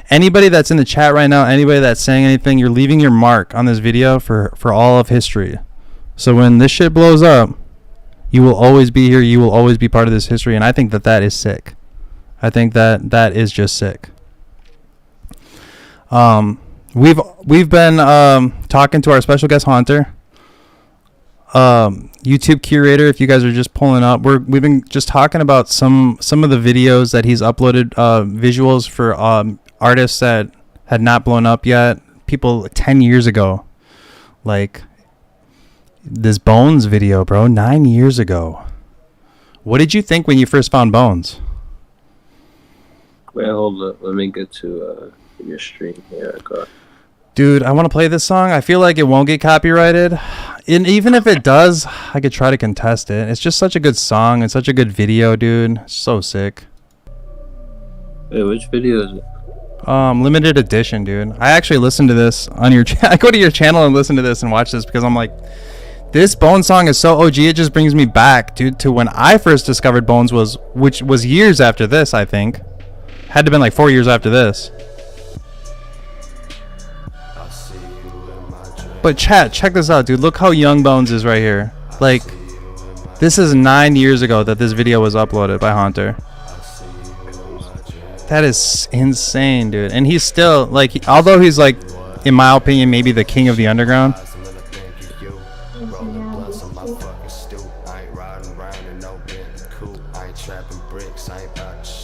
Anybody that's in the chat right now, anybody that's saying anything, you're leaving your mark on this video for all of history. So when this shit blows up, You will always be here. You will always be part of this history, and I think that is sick. I think that is just sick. We've been talking to our special guest Hauntxr, YouTube curator. If you guys are just pulling up, we've been just talking about some of the videos that he's uploaded, visuals for artists that had not blown up yet, people 10 years ago, like this Bones video, bro, 9 years ago. What did you think when you first found Bones? Wait, hold up. Let me get to your stream here. Dude, I want to play this song. I feel like it won't get copyrighted. And even if it does, I could try to contest it. It's just such a good song and such a good video, dude. It's so sick. Wait, which video is it? Limited edition, dude. I actually listened to this on your I go to your channel and listen to this and watch this because I'm like, this Bones song is so OG. It just brings me back, dude, to when I first discovered Bones, which was years after this, I think. Had to been like 4 years after this. But chat, check this out, dude. Look how young Bones is right here. Like, this is 9 years ago that this video was uploaded by Hauntxr. That is insane, dude. And he's still, like, although he's, like, in my opinion, maybe the king of the underground.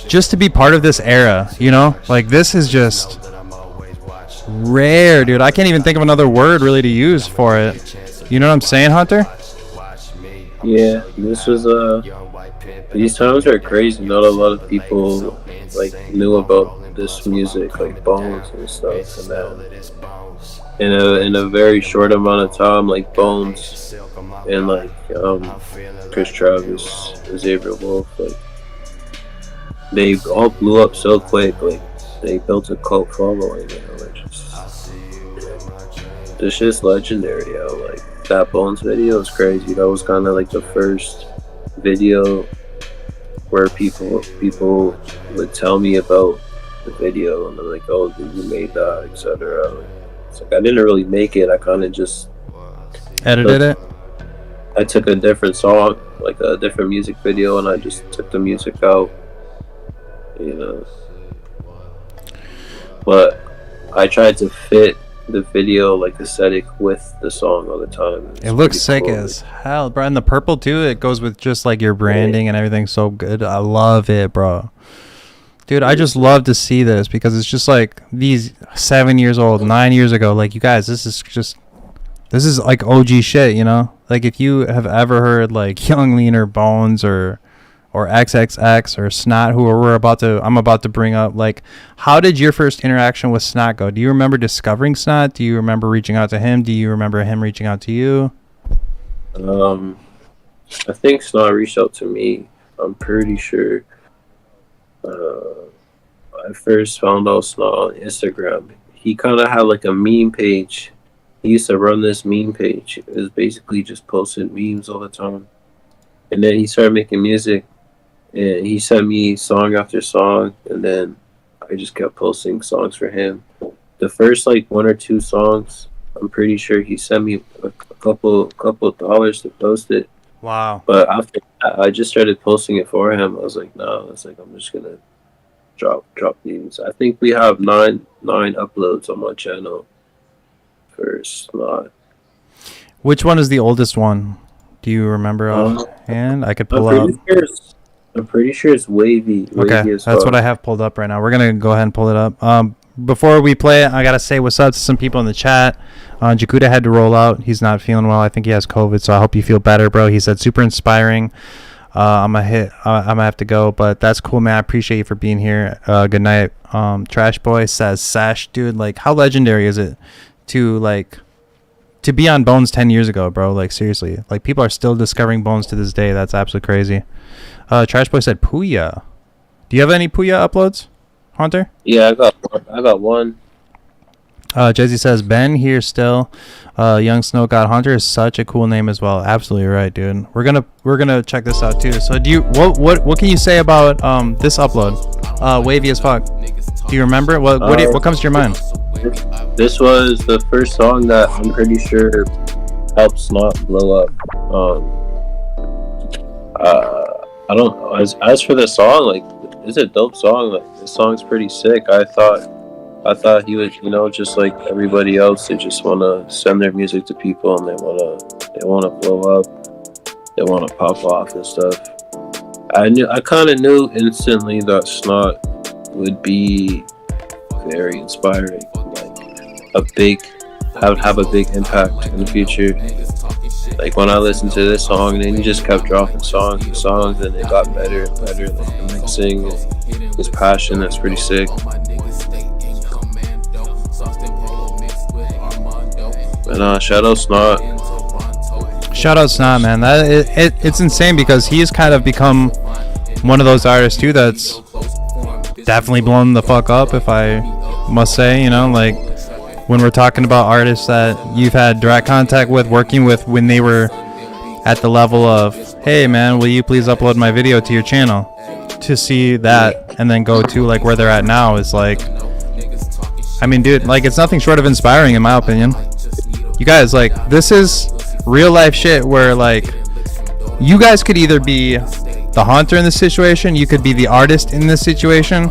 Just to be part of this era, you know? Like, this is just rare, dude. I can't even think of another word really to use for it. You know what I'm saying, Hauntxr? Yeah, this was these times are crazy. Not a lot of people like knew about this music, like Bones and stuff, and then in a very short amount of time, like Bones and like Chris Travis, Xavier Wolf, like they all blew up so quick. Like they built a cult following. You know, it's just legendary. Yo. Like that Bones video is crazy. That was kind of like the first video where people would tell me about the video and they're like, oh, dude, you made that, etc. It's like I didn't really make it. I kind of just edited it. I took a different song, like a different music video, and I just took the music out, you know. But I tried to fit the video like aesthetic with the song all the time. It looks sick cool. As hell, bro. And the purple too, it goes with just like your branding and everything. So good. I love it, bro. Dude, I just love to see this because it's just like these 7 years old, 9 years ago. Like, you guys, this is like OG shit, you know? Like, if you have ever heard like Young Lean or Bones or XXX or Snot, who I'm about to bring up, like, how did your first interaction with Snot go? Do you remember discovering Snot? Do you remember reaching out to him? Do you remember him reaching out to you? I think Snot reached out to me. I'm pretty sure. I first found out Snot on Instagram. He kind of had like a meme page. He used to run this meme page. It was basically just posting memes all the time. And then he started making music. And he sent me song after song, and then I just kept posting songs for him. The first like 1 or 2 songs, I'm pretty sure he sent me a couple dollars to post it. Wow. But after that, I just started posting it for him. I was like, no, it's like I'm just gonna drop these. I think we have nine uploads on my channel for Snot. Which one is the oldest one? Do you remember offhand? I could pull up. I'm pretty sure it's Wavy. Okay, that's what I have pulled up right now. We're going to go ahead and pull it up. Before we play it, I got to say what's up to some people in the chat. Jakuta had to roll out. He's not feeling well. I think he has COVID, so I hope you feel better, bro. He said super inspiring. I'm going to have to go, but that's cool, man. I appreciate you for being here. Good night. Trash Boy says, Sash, dude, like, how legendary is it to be on Bones 10 years ago, bro? Like, seriously. Like, people are still discovering Bones to this day. That's absolutely crazy. Trash Boy said Puya. Do you have any Puya uploads, Hauntxr? Yeah, I got one. Jay-Z says Ben here still. Young Snow God Hauntxr is such a cool name as well. Absolutely right, dude. We're gonna check this out too. So what can you say about this upload? Wavy as fuck. Do you remember it? What comes to your mind? This was the first song that I'm pretty sure helped Snot blow up. I don't. As for the song, like, it's a dope song. Like, the song's pretty sick. I thought he would, just like everybody else, they just want to send their music to people and they want to blow up, they want to pop off and stuff. I kind of knew instantly that Snot would be very inspiring, like have a big impact in the future. Like when I listened to this song, and then he just kept dropping songs and songs, and it got better and better. Like the mixing, his passion, that's pretty sick. And shout out Snot. Shout out Snot, man. It's insane because he's kind of become one of those artists too that's definitely blown the fuck up, if I must say. Like when we're talking about artists that you've had direct contact with, working with when they were at the level of, hey man, will you please upload my video to your channel, to see that and then go to like where they're at now is like, I mean, dude, like it's nothing short of inspiring in my opinion. You guys, like, this is real life shit where like you guys could either be the Hauntxr in this situation, you could be the artist in this situation.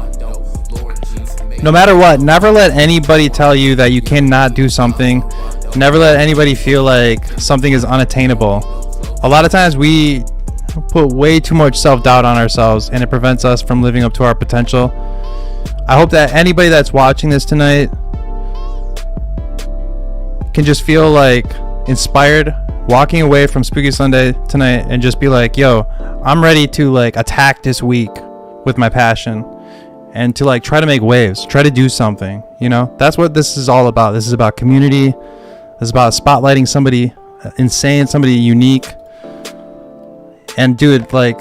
No matter what, never let anybody tell you that you cannot do something. Never let anybody feel like something is unattainable. A lot of times we put way too much self-doubt on ourselves and it prevents us from living up to our potential. I hope that anybody that's watching this tonight can just feel like inspired walking away from Spooky Sunday tonight and just be like, yo, I'm ready to like attack this week with my passion and to like try to make waves, try to do something. That's what this is all about. This is about community. This is about spotlighting somebody insane, somebody unique. And dude, like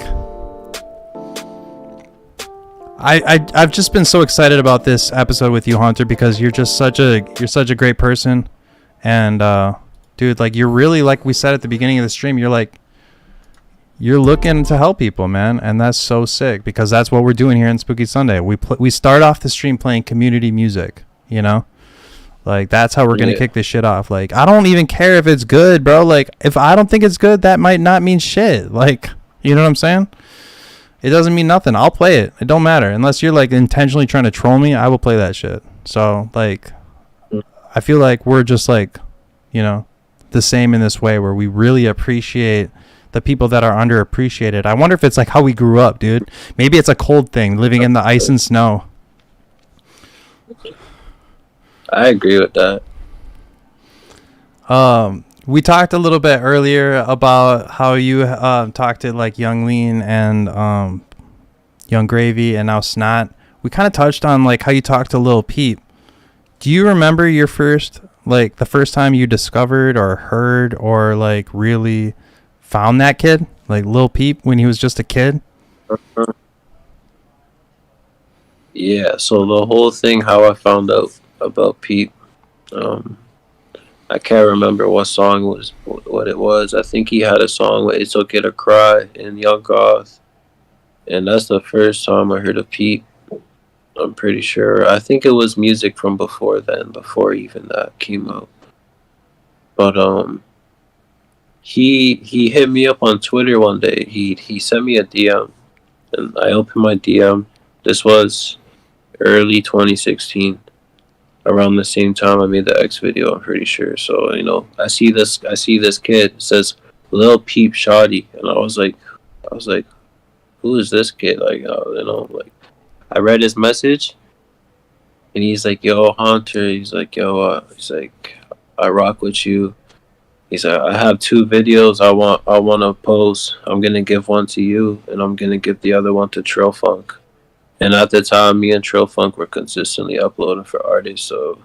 I've just been so excited about this episode with you, Hauntxr, because you're such a great person. And dude, like you're really, like we said at the beginning of the stream, you're looking to help people, man, and that's so sick because that's what we're doing here in Spooky Sunday. We start off the stream playing community music, like that's how we're gonna kick this shit off. Like I don't even care if it's good, bro. Like if I don't think it's good, that might not mean shit. Like, you know what I'm saying? It doesn't mean nothing. I'll play it. It don't matter unless you're like intentionally trying to troll me. I will play that shit. So like, I feel like we're just like, the same in this way where we really appreciate the people that are underappreciated. I wonder if it's like how we grew up, dude. Maybe it's a cold thing, living in the ice and snow. I agree with that. We talked a little bit earlier about how you talked to like Young Lean and Young Gravy and now Snot. We kind of touched on like how you talked to Lil Peep. Do you remember your the first time you discovered or heard or like really found that kid, like Lil Peep, when he was just a kid? Yeah, so the whole thing, how I found out about Peep, I can't remember what song what it was. I think he had a song with It's Okay to Cry and Young Goth, and that's the first time I heard of Peep. I'm pretty sure. I think it was music from before then, before even that came out. But he hit me up on Twitter one day. He sent me a DM, and I opened my DM. This was early 2016, around the same time I made the X video. I'm pretty sure. So I see this kid. It says Lil Peep Shoddy, and I was like, who is this kid? Like, like. I read his message, and he's like, yo, Hauntxr. He's like, yo, I rock with you. He's like, I have 2 videos I want to post. I'm going to give one to you, and I'm going to give the other one to Trill Funk. And at the time, me and Trill Funk were consistently uploading for artists, so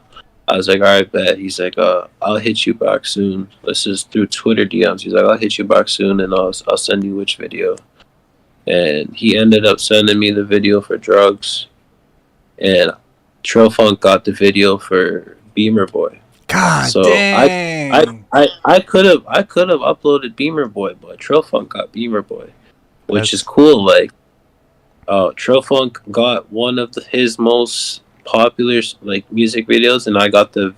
I was like, all right, bet. He's like, I'll hit you back soon. This is through Twitter DMs. He's like, I'll hit you back soon, and I'll send you which video. And he ended up sending me the video for Drugs, and Trill Funk got the video for Beamer Boy. God so dang. I could have uploaded Beamer Boy, but Trill Funk got Beamer Boy, which is cool. Like, Trill Funk got one of his most popular like music videos, and I got the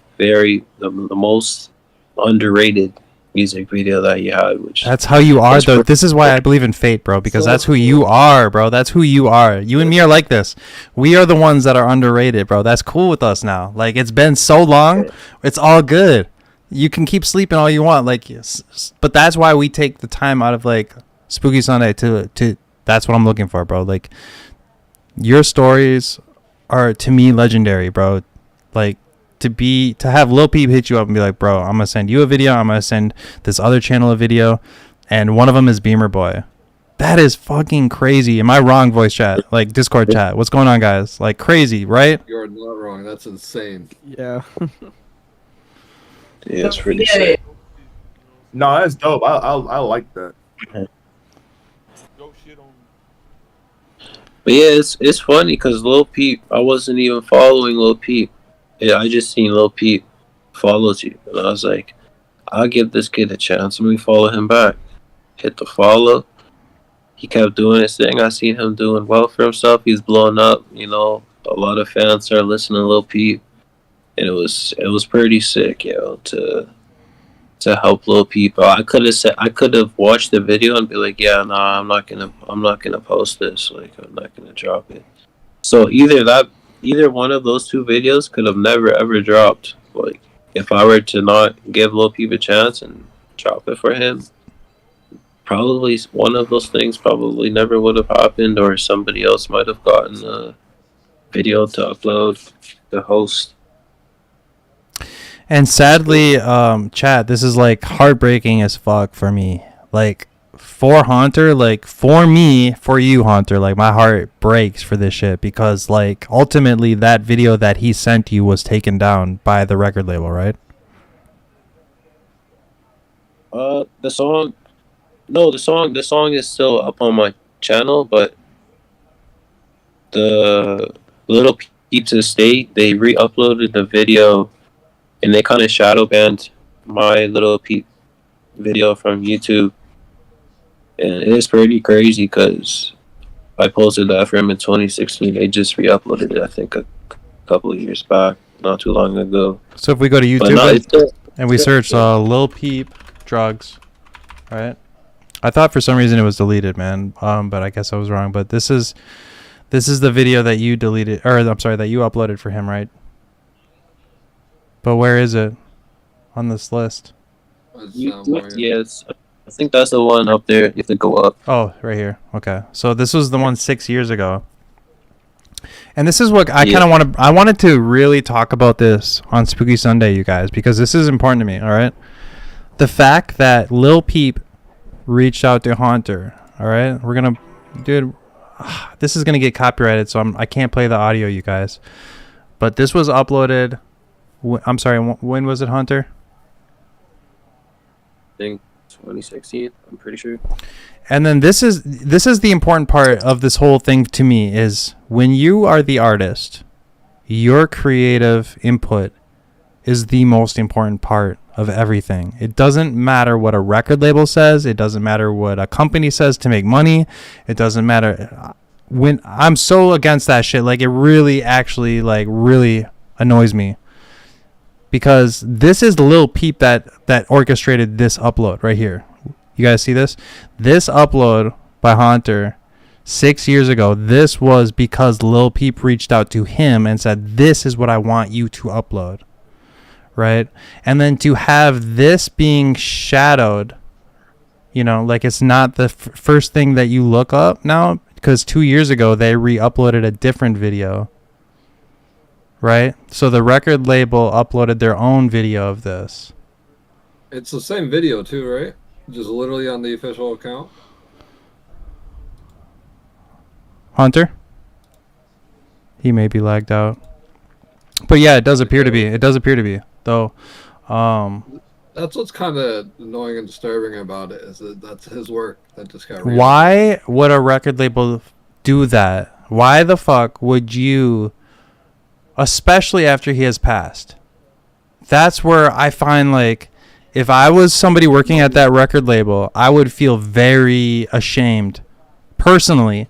most underrated music video that he had. Which that's how you are, though. This is why I believe in fate, bro, because that's who you are, bro. That's who you are. You and me are like this. We are the ones that are underrated, bro. That's cool with us now. Like, it's been so long. It's all good. You can keep sleeping all you want, like, yes, but that's why we take the time out of like Spooky Sunday to. That's what I'm looking for, bro. Like, your stories are to me legendary, bro. Like, to have Lil Peep hit you up and be like, bro, I'm gonna send you a video. I'm gonna send this other channel a video, and one of them is Beamer Boy. That is fucking crazy. Am I wrong, voice chat? Like, Discord chat. What's going on, guys? Like, crazy, right? You're not wrong. That's insane. Yeah. Yeah, it's pretty sick. No, that's dope. I like that. But yeah, it's funny because Lil Peep, I wasn't even following Lil Peep. Yeah, I just seen Lil Peep follows you, and I was like, I'll give this kid a chance. Let me follow him back. Hit the follow. He kept doing his thing. I seen him doing well for himself. He's blowing up. You know, a lot of fans started listening to Lil Peep. And it was pretty sick, yo, to help Lil Peep. I could have watched the video and be like, yeah, nah, I'm not gonna post this. Like, I'm not gonna drop it. So either one of those two videos could have never ever dropped. Like, if I were to not give Lil Peep a chance and drop it for him, probably one of those things probably never would have happened, or somebody else might have gotten a video to upload, the host. And sadly, Chad, this is like heartbreaking as fuck for me. Like, for Hauntxr, like, for me, for you, Hauntxr, like, my heart breaks for this shit because, like, ultimately that video that he sent you was taken down by the record label, right? The song is still up on my channel, but the Little Peeps Estate, they re-uploaded the video. And they kind of shadow banned my Little Peep video from YouTube. And it is pretty crazy because I posted that for him in 2016. They just re-uploaded it, I think, a couple of years back, not too long ago. So if we go to YouTube and we search Lil Peep drugs, right? I thought for some reason it was deleted, man. But I guess I was wrong. But this is the video that you deleted, or I'm sorry, that you uploaded for him, right? But where is it on this list? Yes, I think that's the one up there. You have to go up. Oh, right here. Okay, so this was the one 6 years ago, and this is what I kind of I wanted to really talk about this on Spooky Sunday, you guys, because this is important to me. All right, the fact that Lil Peep reached out to Hauntxr. All right, we're gonna, dude. This is gonna get copyrighted, so I can't play the audio, you guys. But this was uploaded. I'm sorry, when was it, Hauntxr? I think 2016, I'm pretty sure. And then this is the important part of this whole thing to me is when you are the artist, your creative input is the most important part of everything. It doesn't matter what a record label says. It doesn't matter what a company says to make money. It doesn't matter. When I'm so against that shit, like, it really actually, like, really annoys me. Because this is Lil Peep that orchestrated this upload right here. You guys see this? This upload by Hauntxr 6 years ago, this was because Lil Peep reached out to him and said, this is what I want you to upload. Right? And then to have this being shadowed, you know, like, it's not the first thing that you look up now, because 2 years ago they re-uploaded a different video. Right? So the record label uploaded their own video of this. It's the same video too, right? Just literally on the official account. Hauntxr? He may be lagged out. But yeah, it does appear to be. It does appear to be. Though, that's what's kind of annoying and disturbing about it, is that that's his work that just got why would a record label do that? Why the fuck would you, especially after he has passed? That's where I find, like, if I was somebody working at that record label, I would feel very ashamed, personally,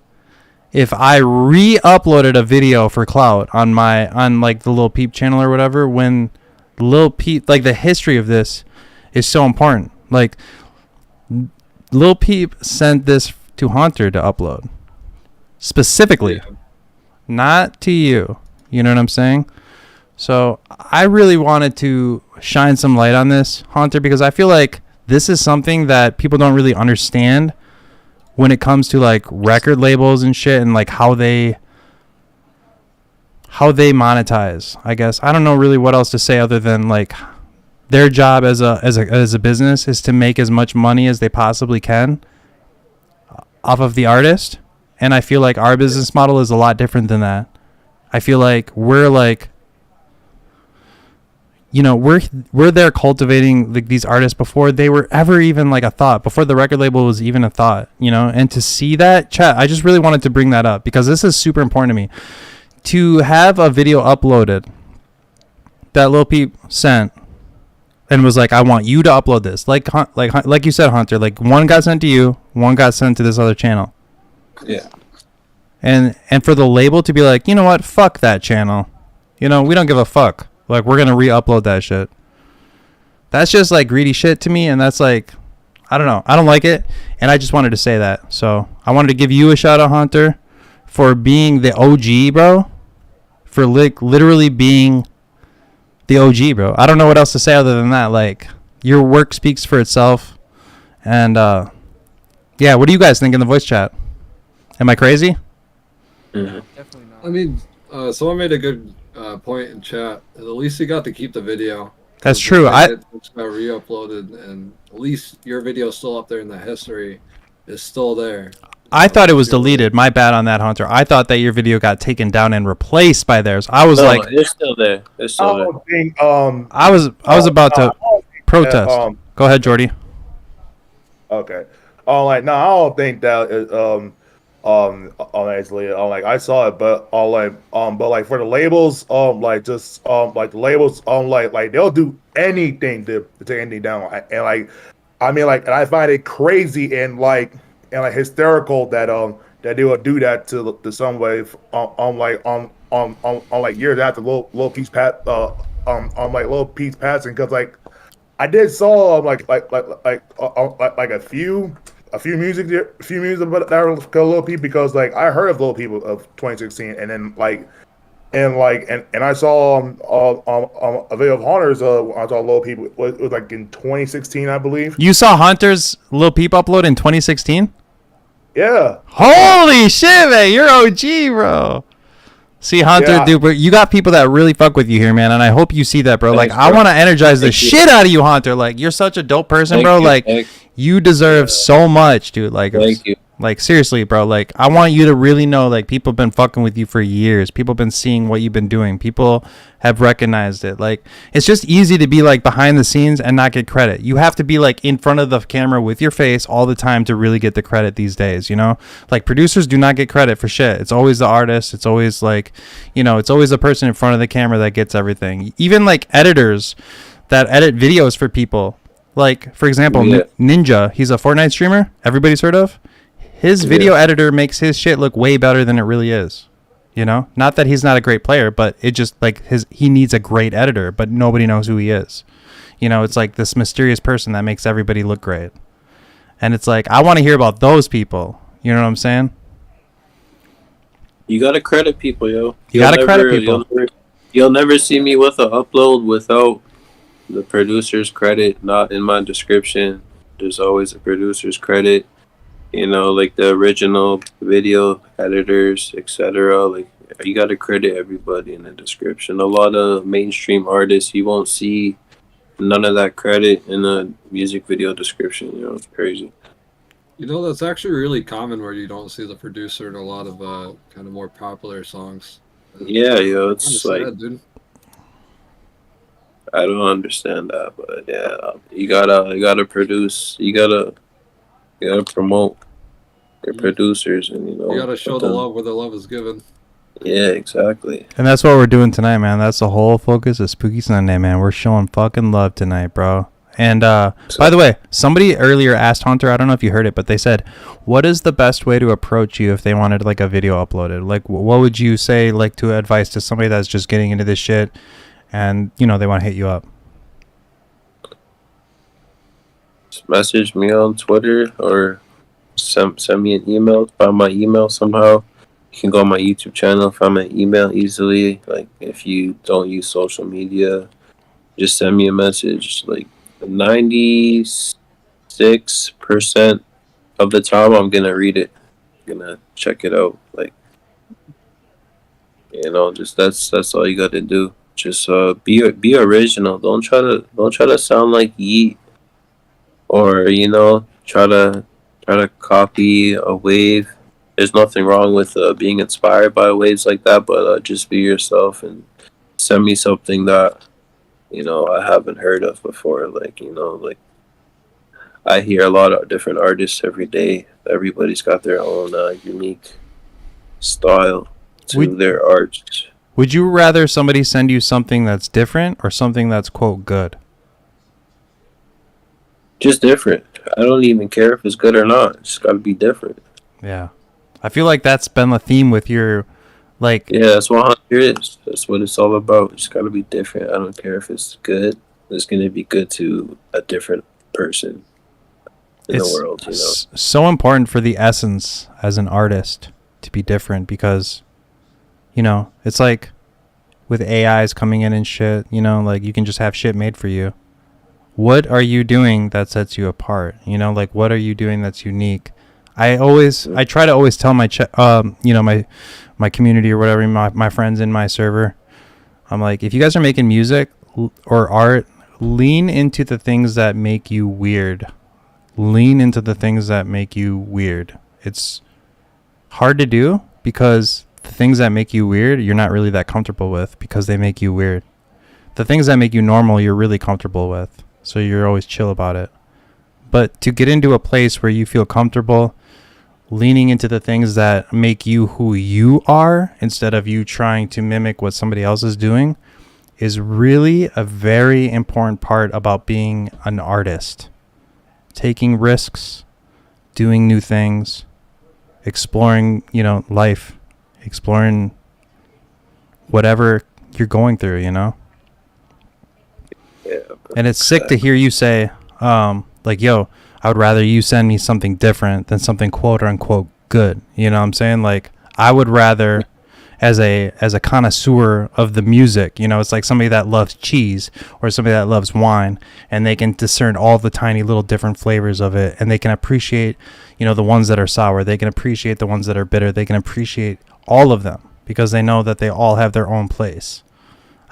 if I re-uploaded a video for clout on like the Lil Peep channel or whatever, when Lil Peep, like, the history of this is so important. Like, Lil Peep sent this to Hauntxr to upload. Specifically. Not to you. You know what I'm saying? So I really wanted to shine some light on this, Hauntxr, because I feel like this is something that people don't really understand when it comes to like record labels and shit, and like how they monetize. I guess I don't know really what else to say other than like their job as a business is to make as much money as they possibly can off of the artist. And I feel like our business model is a lot different than that. I feel like we're like, you know, we're there cultivating like these artists before they were ever even like a thought, before the record label was even a thought, you know. And to see that, chat, I just really wanted to bring that up because this is super important to me. To have a video uploaded that Lil Peep sent and was like, I want you to upload this, like you said, Hauntxr, like one got sent to you, one got sent to this other channel. Yeah. And for the label to be like, you know what, fuck that channel, you know, we don't give a fuck, like we're gonna re-upload that shit. That's just like greedy shit to me, and that's like, I don't know, I don't like it, and I just wanted to say that. So I wanted to give you a shout out, Hauntxr, for being the OG, bro, for literally being the OG, bro. I don't know what else to say other than that. Like, your work speaks for itself. And yeah, what do you guys think in the voice chat? Am I crazy? Definitely not. I mean, someone made a good point in chat. At least you got to keep the video. That's true. It got re-uploaded, and at least your video is still up there in the history. Is still there. I thought it was deleted. My bad on that, Hauntxr. I thought that your video got taken down and replaced by theirs. I was like, it's still there. It's still there. I was about to protest. Go ahead, Jordy. Okay. Like, no, I don't think that is, honestly, like, I saw it, but, but, like, for the labels, like, just, like, the labels, like, they'll do anything to take anything down. And, like, I mean, like, and I find it crazy and, like, hysterical that, that they would do that to some way, like, years after Lil Peep's Lil Peep's passing, because, like, I did saw, like a few music about that Lil Peep, because, like, I heard of Lil Peep of 2016, and then, like, and I saw a video of Hauntxr's I saw Lil Peep was like in 2016, I believe. You saw Hauntxr's Lil Peep upload in 2016? Yeah. Holy shit, man! You're OG, bro. See, Hauntxr, dude, but you got people that really fuck with you here, man, and I hope you see that, bro. Thanks, like, bro. I want to energize the shit out of you, Hauntxr. Like, you're such a dope person, bro. Like, you deserve so much, dude. Like, thank you. Like, seriously, bro. Like, I want you to really know, like, people have been fucking with you for years. People have been seeing what you've been doing. People have recognized it. Like, it's just easy to be, like, behind the scenes and not get credit. You have to be, like, in front of the camera with your face all the time to really get the credit these days, you know? Like, producers do not get credit for shit. It's always the artist. It's always, like, you know, it's always the person in front of the camera that gets everything. Even, like, editors that edit videos for people. Like, for example, Ninja. He's a Fortnite streamer everybody's heard of. His video editor makes his shit look way better than it really is. You know? Not that he's not a great player, but it just, like, he needs a great editor, but nobody knows who he is. You know, it's like this mysterious person that makes everybody look great. And it's like, I want to hear about those people. You know what I'm saying? You gotta credit people, yo. You gotta credit people. You'll never see me with an upload without the producer's credit not in my description. There's always a producer's credit. You know, like the original video editors, etc. Like, you gotta credit everybody in the description. A lot of mainstream artists, you won't see none of that credit in the music video description. You know, it's crazy. You know, that's actually really common where you don't see the producer in a lot of kind of more popular songs. Yeah, yo, it's like, sad, dude. I don't understand that, but yeah, you gotta produce, you gotta promote your producers, and you gotta show the love where the love is given. Yeah, exactly. And that's what we're doing tonight, man. That's the whole focus of Spooky Sunday, man. We're showing fucking love tonight, bro. And by the way, somebody earlier asked Hauntxr, I don't know if you heard it, but they said, what is the best way to approach you if they wanted like a video uploaded? Like, what would you say, like, to advice to somebody that's just getting into this shit and, you know, they want to hit you up? message me on Twitter or send me an email. Find my email somehow. You can go on my YouTube channel, find my email easily. Like if you don't use social media, just send me a message. Like 96% of the time, I'm gonna read it, gonna check it out. Like just that's all you got to do. Just be original. Don't try to sound like Yeet or try to copy a wave. There's nothing wrong with being inspired by waves like that, but just be yourself and send me something that I haven't heard of before. Like I hear a lot of different artists every day. Everybody's got their own unique style to their art. Would you rather somebody send you something that's different or something that's quote good? Just different. I don't even care if it's good or not. It's got to be different. Yeah. I feel like that's been the theme with your, like... Yeah, that's what Hauntxr is. That's what it's all about. It's got to be different. I don't care if it's good. It's going to be good to a different person in the world, so important for the essence as an artist to be different because, it's like with AIs coming in and shit, like you can just have shit made for you. What are you doing that sets you apart? Like what are you doing that's unique? I try to always tell my my community or whatever, my friends in my server, I'm like, if you guys are making music or art, lean into the things that make you weird. Lean into the things that make you weird. It's hard to do because the things that make you weird, you're not really that comfortable with because they make you weird. The things that make you normal, you're really comfortable with. So you're always chill about it. But to get into a place where you feel comfortable leaning into the things that make you who you are instead of you trying to mimic what somebody else is doing is really a very important part about being an artist. Taking risks, doing new things, exploring, life, exploring whatever you're going through, Yeah. And it's sick to hear you say, like, yo, I would rather you send me something different than something quote unquote good. You know what I'm saying? Like, I would rather, as a connoisseur of the music, it's like somebody that loves cheese or somebody that loves wine, and they can discern all the tiny little different flavors of it, and they can appreciate, the ones that are sour. They can appreciate the ones that are bitter. They can appreciate all of them because they know that they all have their own place.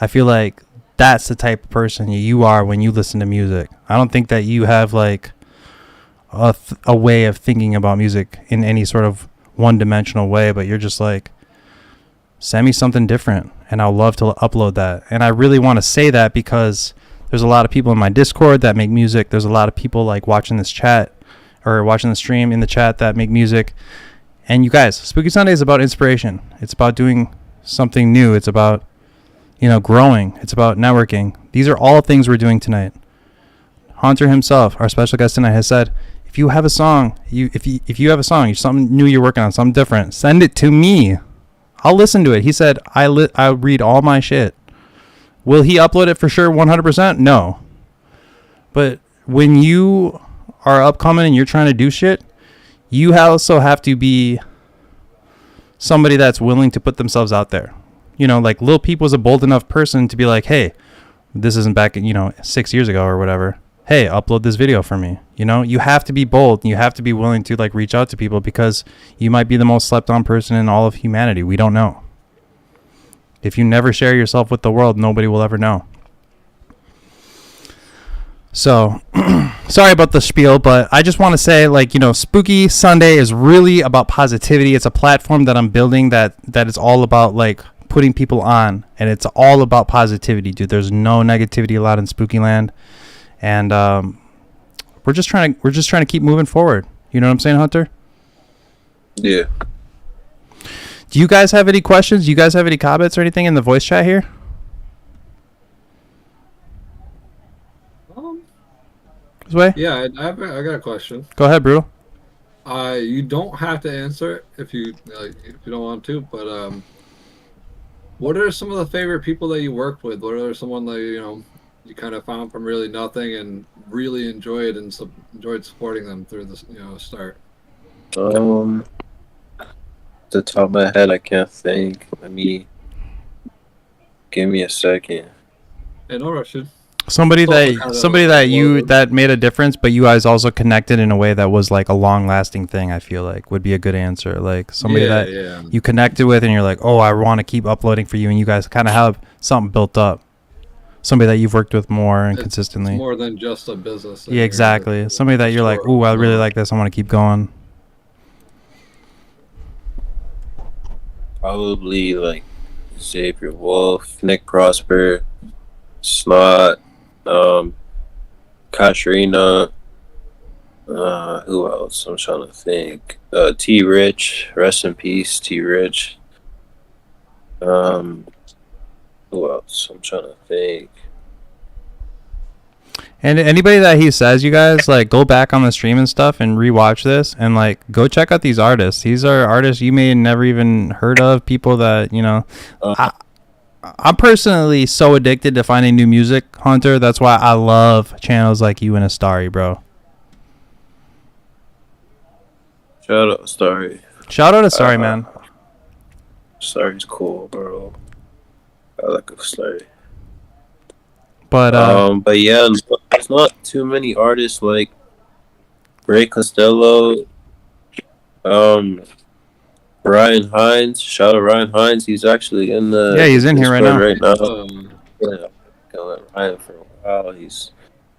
I feel like that's the type of person you are when you listen to music. I don't think that you have like a way of thinking about music in any sort of one-dimensional way, but you're just like, send me something different and I'll love to upload that. And I really want to say that because there's a lot of people in my Discord that make music. There's a lot of people like watching this chat or watching the stream in the chat that make music. And you guys, Spooky Sunday is about inspiration. It's about doing something new. It's about, growing. It's about networking. These are all things we're doing tonight. Hauntxr himself, our special guest tonight, has said, if you have a song, if you have a song, something new you're working on, something different, send it to me. I'll listen to it. He said, I read all my shit. Will he upload it for sure 100%? No. But when you are upcoming and you're trying to do shit, you also have to be somebody that's willing to put themselves out there. Like Lil Peep was a bold enough person to be like, hey, this isn't back, 6 years ago or whatever. Hey, upload this video for me. You have to be bold. You have to be willing to like reach out to people because you might be the most slept on person in all of humanity. We don't know. If you never share yourself with the world, nobody will ever know. So, sorry about the spiel, but I just want to say, like, Spooky Sunday is really about positivity. It's a platform that I'm building that is all about like putting people on, and it's all about positivity, dude. There's no negativity allowed in Spooky Land. And we're just trying to keep moving forward. You know what I'm saying, Hauntxr? Yeah. Do you guys have any questions? Do you guys have any comments or anything in the voice chat here? This way? Yeah, I got a question. Go ahead, Brutal. You don't have to answer it if you don't want to, but what are some of the favorite people that you worked with? What are someone that you kind of found from really nothing and really enjoyed and enjoyed supporting them through the start? The top of my head, I can't think. Give me a second. Hey, no rush. Somebody that made a difference, but you guys also connected in a way that was like a long lasting thing. I feel like would be a good answer. Like somebody you connected with, and you're like, oh, I want to keep uploading for you, and you guys kind of have something built up. Somebody that you've worked with more and consistently. It's more than just a business. Yeah, exactly. Somebody that you're like, oh, I really like this. I want to keep going. Probably like Xavier Wolf, Nick Prosper, Snot, Katrina. Who else? I'm trying to think. T Rich, rest in peace, T Rich. Who else? I'm trying to think. And anybody that he says, you guys, like, go back on the stream and stuff and rewatch this and, like, go check out these artists. These are artists you may have never even heard of, people that, you know. I'm personally so addicted to finding new music, Hauntxr. That's why I love channels like you and Astari, bro. Shout out Astari. Shout out Astari, man. Astari's cool, bro. I like Astari. But yeah, there's not too many artists like Ray Costello, Ryan Hines. Shout out Ryan Hines. He's actually in the he's in here right now. Yeah, going Ryan for a while. He's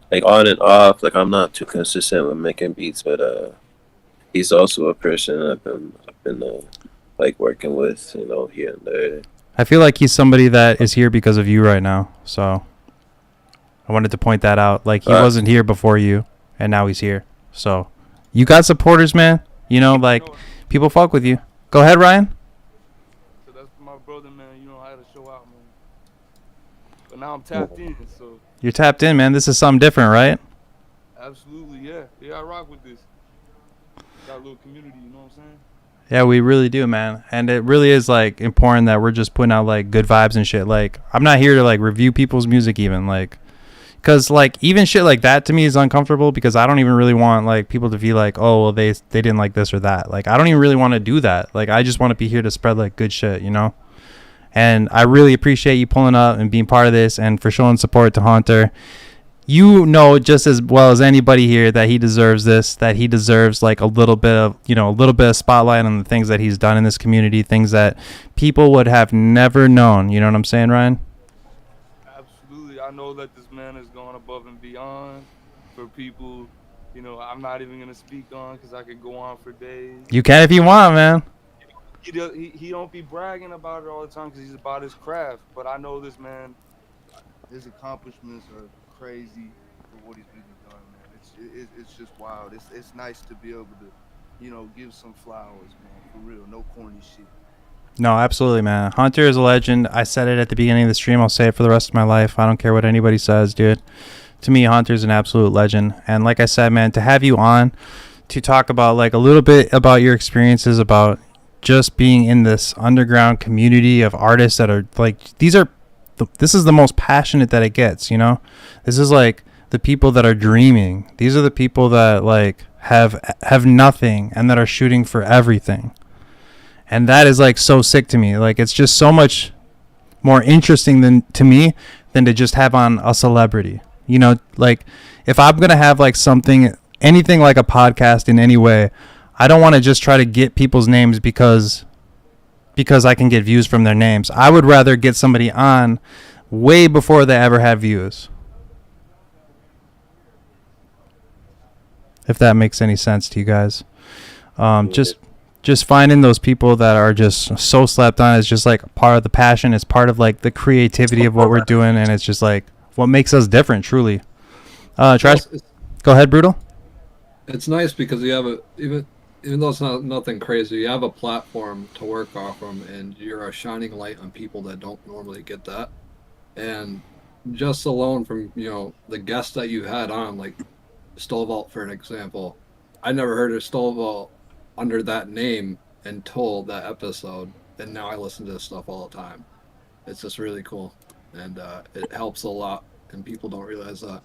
like on and off. Like I'm not too consistent with making beats, but he's also a person I've been like working with, you know, here and there. I feel like he's somebody that is here because of you right now. So I wanted to point that out. Like, he wasn't here before you, and now he's here. So you got supporters, man. You know, like, people fuck with you. Go ahead, Ryan. So that's my brother, man. You know how to show out, man. But now I'm tapped in, so. You're tapped in, man. This is something different, right? Absolutely, yeah. Yeah, I rock with this. Got a little community, you know what I'm saying? Yeah, we really do, man. And it really is, like, important that we're just putting out, like, good vibes and shit. Like, I'm not here to, like, review people's music even, like, because, like, even shit like that to me is uncomfortable because I don't even really want, like, people to be like, oh, well, they didn't like this or that. Like, I don't even really want to do that. Like, I just want to be here to spread, like, good shit, you know? And I really appreciate you pulling up and being part of this and for showing support to Hauntxr. You know just as well as anybody here that he deserves this, that he deserves, like, a little bit of, you know, a little bit of spotlight on the things that he's done in this community, things that people would have never known. You know what I'm saying, Ryan? Absolutely. I know that this man has gone above and beyond for people, you know, I'm not even going to speak on because I could go on for days. You can if you want, man. He don't be bragging about it all the time because he's about his craft. But I know this man, his accomplishments are crazy for what he's been doing, man. It's just wild. It's nice to be able to, you know, give some flowers, man. For real, no corny shit. No, absolutely, man. Hauntxr is a legend. I said it at the beginning of the stream. I'll say it for the rest of my life. I don't care what anybody says, dude. To me, Hauntxr is an absolute legend. And like I said, man, to have you on to talk about, like, a little bit about your experiences about just being in this underground community of artists that are, like, this is the most passionate that it gets, you know? This is, like, the people that are dreaming. These are the people that, like, have nothing and that are shooting for everything. And that is, like, so sick to me. Like, it's just so much more interesting to me than to just have on a celebrity. You know, like, if I'm going to have, like, anything like a podcast in any way, I don't want to just try to get people's names because I can get views from their names. I would rather get somebody on way before they ever have views. If that makes any sense to you guys. Just finding those people that are just so slept on is just, like, part of the passion. It's part of, like, the creativity of what we're doing, and it's just, like, what makes us different, truly. Trash. Go ahead, Brutal. It's nice because you have even though it's nothing crazy, you have a platform to work off from, and you're a shining light on people that don't normally get that. And just alone from, you know, the guests that you had on, like Stovall, for an example, I never heard of Stovall under that name until that episode, and now I listen to this stuff all the time. It's just really cool, and it helps a lot and people don't realize that.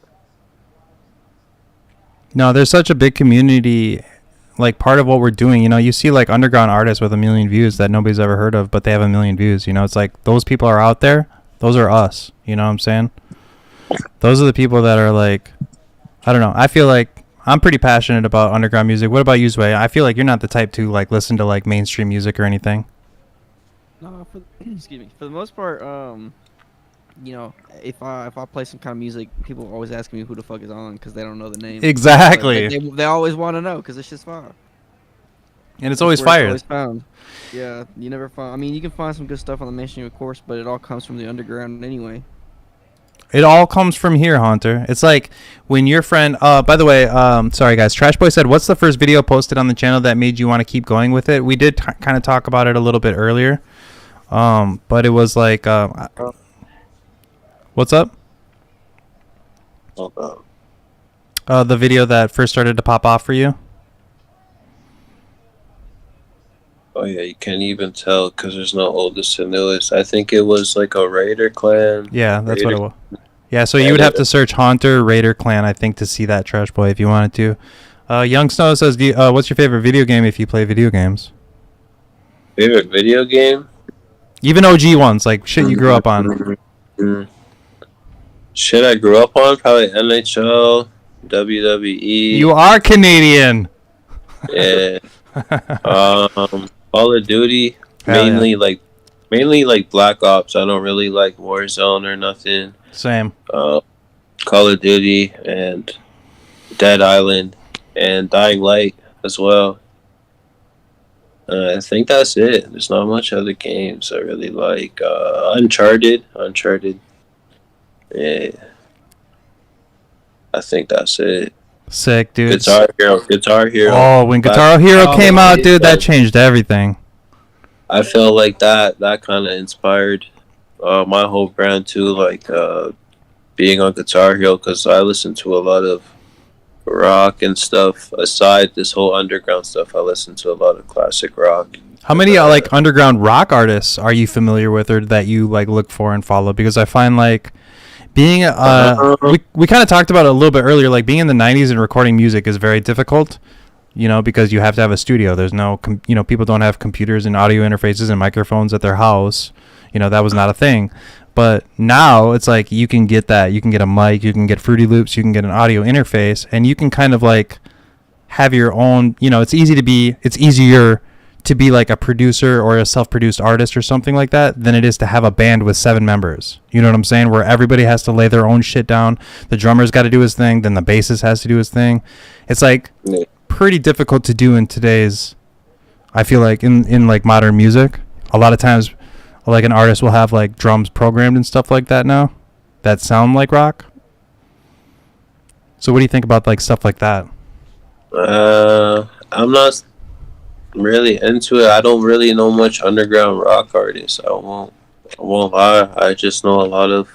No, there's such a big community, like part of what we're doing. You know, you see like underground artists with 1 million views that nobody's ever heard of, but they have 1 million views. You know, it's like those people are out there. Those are us. You know what I'm saying? Those are the people that are like, I don't know. I feel like I'm pretty passionate about underground music. What about you, Zway? I feel like you're not the type to like listen to like mainstream music or anything. No, excuse me. For the most part, you know, if I play some kind of music, people always ask me who the fuck is on because they don't know the name. Exactly. They always want to know because it's just fire. And it's always fire. Always found. Yeah, you never find. I mean, you can find some good stuff on the mainstream, of course, but it all comes from the underground anyway. It all comes from here, Hauntxr. It's like when your friend. By the way, sorry guys. Trash Boy said, "What's the first video posted on the channel that made you want to keep going with it?" We did kind of talk about it a little bit earlier, but it was like, what's up? The video that first started to pop off for you. Oh yeah, you can't even tell because there's no oldest and newest. I think it was like a Raider clan. Yeah, that's what it was. Yeah, so you would have to search Hauntxr Raider Clan, I think, to see that, Trash Boy, if you wanted to. Young Snow says, what's your favorite video game if you play video games? Favorite video game? Even OG ones, like shit you grew up on. Shit I grew up on? Probably NHL, WWE. You are Canadian! Yeah. Call of Duty, mainly like Black Ops. I don't really like Warzone or nothing. Same. Call of Duty and Dead Island and Dying Light as well. I think that's it. There's not much other games I really like. Uncharted. Yeah. I think that's it. Sick, dude. Guitar Hero. Oh, when Guitar Hero came out, dude, that changed everything. I feel like that kind of inspired my whole brand too, like being on Guitar Hero, because I listen to a lot of rock and stuff. Aside this whole underground stuff, I listen to a lot of classic rock. How many like underground rock artists are you familiar with, or that you like look for and follow? Because I find like being we kind of talked about it a little bit earlier, like being in the 90s and recording music is very difficult, you know, because you have to have a studio. There's no people don't have computers and audio interfaces and microphones at their house. You know, that was not a thing. But now it's like you can get that. You can get a mic, you can get Fruity Loops, you can get an audio interface, and you can kind of like have your own, you know, it's easier to be like a producer or a self-produced artist or something like that than it is to have a band with 7 members. You know what I'm saying? Where everybody has to lay their own shit down. The drummer's got to do his thing, then the bassist has to do his thing. It's like pretty difficult to do in today's, I feel like in like modern music. A lot of times like an artist will have like drums programmed and stuff like that now that sound like rock. So what do you think about like stuff like that? I'm not really into it. I don't really know much underground rock artists. I won't lie. I just know a lot of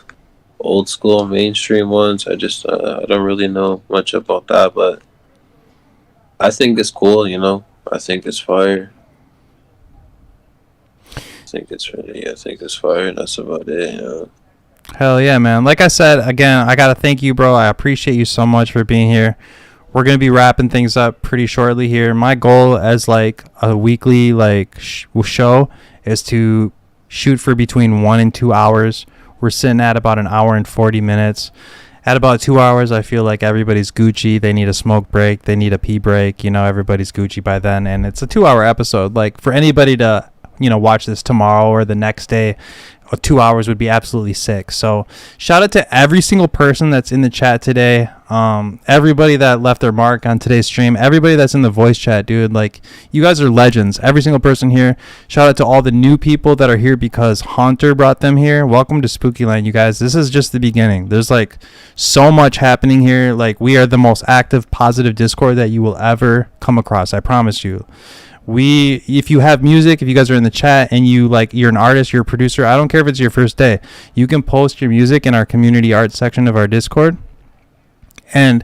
old school mainstream ones. I don't really know much about that, but I think it's cool, you know. I think it's fire. I think it's fire. That's about it, you know. Hell yeah, man. Like I said, again, I gotta thank you, bro. I appreciate you so much for being here. We're going to be wrapping things up pretty shortly here. My goal as like a weekly like show is to shoot for between 1 and 2 hours. We're sitting at about 1 hour and 40 minutes. At about 2 hours, I feel like everybody's Gucci. They need a smoke break. They need a pee break. You know, everybody's Gucci by then. And it's a 2-hour episode. Like for anybody to, you know, watch this tomorrow or the next day, 2 hours would be absolutely sick. So shout out to every single person that's in the chat today. Everybody that left their mark on today's stream, everybody that's in the voice chat, dude, like you guys are legends. Every single person here. Shout out to all the new people that are here because Hauntxr brought them here. Welcome to Spooky Land, you guys. This is just the beginning. There's like so much happening here. Like we are the most active, positive Discord that you will ever come across. I promise you. If you have music, if you guys are in the chat and you're an artist, you're a producer, I don't care if it's your first day, you can post your music in our community art section of our Discord. And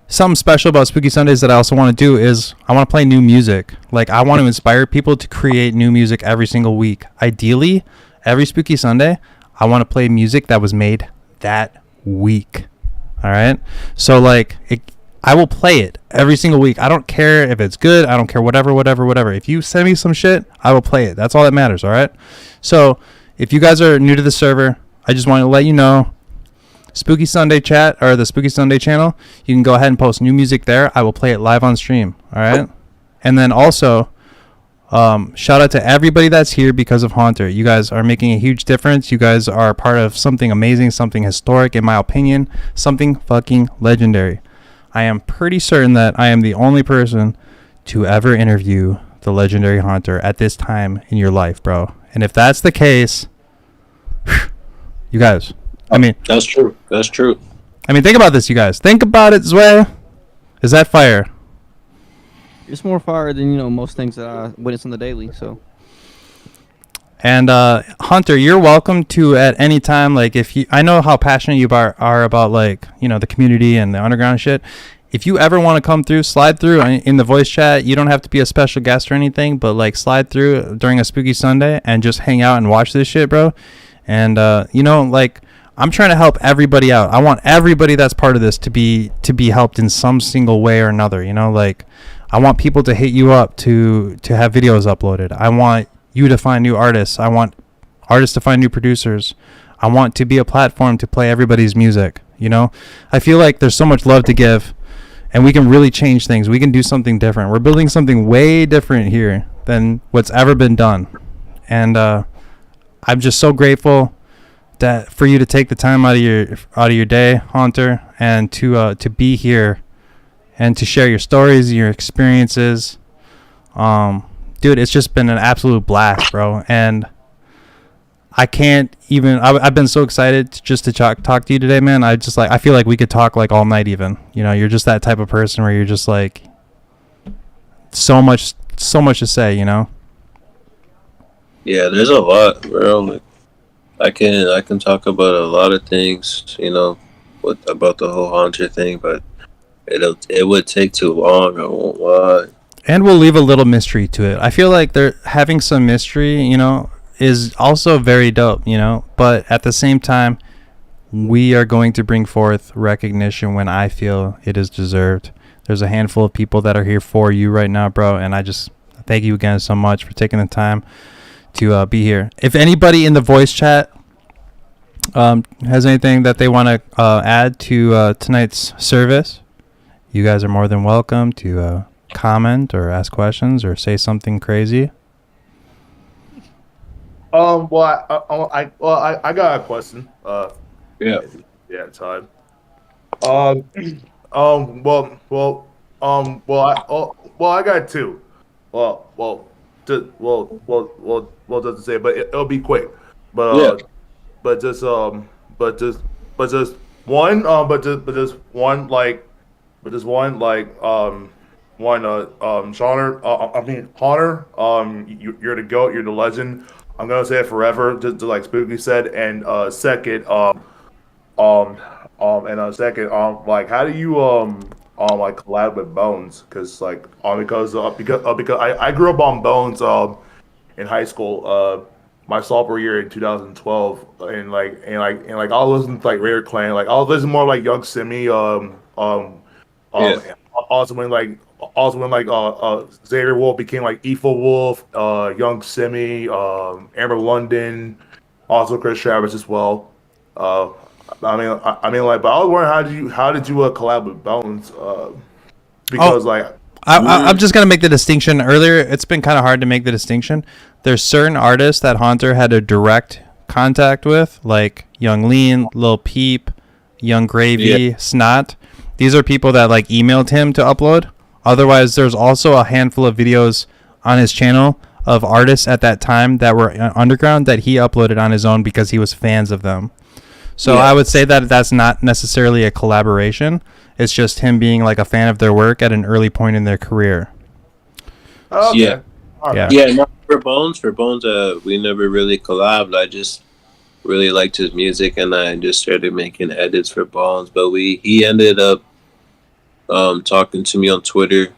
something special about Spooky Sundays that I also want to do is I want to play new music. Like I want to inspire people to create new music every single week. Ideally, every Spooky Sunday, I want to play music that was made that week. All right. So like I will play it every single week. I don't care if it's good. I don't care whatever. If you send me some shit, I will play it. That's all that matters. All right. So if you guys are new to the server, I just want to let you know, Spooky Sunday chat or the Spooky Sunday channel, you can go ahead and post new music there. I will play it live on stream. All right. And then also, shout out to everybody that's here because of Hauntxr. You guys are making a huge difference. You guys are part of something amazing, something historic, in my opinion, something fucking legendary. I am pretty certain that I am the only person to ever interview the legendary Hauntxr at this time in your life, bro. And if that's the case, you guys, I mean, that's true. That's true. I mean, think about this, you guys. Think about it, Zway. Is that fire? It's more fire than most things that I witness on the daily. So. And Hauntxr, you're welcome to at any time. Like if you, I know how passionate you are about like the community and the underground shit. If you ever want to come through, slide through in the voice chat. You don't have to be a special guest or anything, but like slide through during a Spooky Sunday and just hang out and watch this shit, bro. And like I'm trying to help everybody out. I want everybody that's part of this to be helped in some single way or another. Like I want people to hit you up to have videos uploaded. I want you to find new artists. I want artists to find new producers. I want to be a platform to play everybody's music. I feel like there's so much love to give, and we can really change things. We can do something different. We're building something way different here than what's ever been done. And I'm just so grateful that for you to take the time out of your day, Hauntxr, and to be here and to share your stories, your experiences. Dude, it's just been an absolute blast, bro. And I can't even, I've been so excited to talk to you today, man. I feel like we could talk like all night even. You're just that type of person where you're just like, so much to say, Yeah, there's a lot, bro. Like, I can talk about a lot of things, about the whole Hauntxr thing, but it would take too long, I won't lie. And we'll leave a little mystery to it. I feel like they're having some mystery, is also very dope, but at the same time, we are going to bring forth recognition when I feel it is deserved. There's a handful of people that are here for you right now, bro, and I just thank you again so much for taking the time to be here. If anybody in the voice chat has anything that they want to add to tonight's service, you guys are more than welcome to comment or ask questions or say something crazy. Well, I got a question. Yeah, time. Well, I got two. Well, doesn't say, but it'll be quick. But yeah. but just one, Hauntxr, you're the GOAT, you're the legend. I'm gonna say it forever, just like Spooky said. And second, like, how do you like collab with Bones? Because I grew up on Bones in high school, my sophomore year in 2012, and I was listening to like Raider Clan, like I was listening more like Young Simi, also when Xavier Wolf became like Evil Wolf, Young Simi, Amber London, also Chris Travis as well. But I was wondering, how did you collab with Bones? Because I'm just gonna make the distinction. Earlier, it's been kind of hard to make the distinction. There's certain artists that Hauntxr had a direct contact with, like Young Lean, Lil Peep, Young Gravy, Snot. These are people that like emailed him to upload. Otherwise, there's also a handful of videos on his channel of artists at that time that were underground that he uploaded on his own because he was fans of them. So I would say that that's not necessarily a collaboration. It's just him being like a fan of their work at an early point in their career. Okay. Yeah. Right. Yeah, not for Bones, we never really collabed. I just really liked his music, and I just started making edits for Bones. But he ended up talking to me on Twitter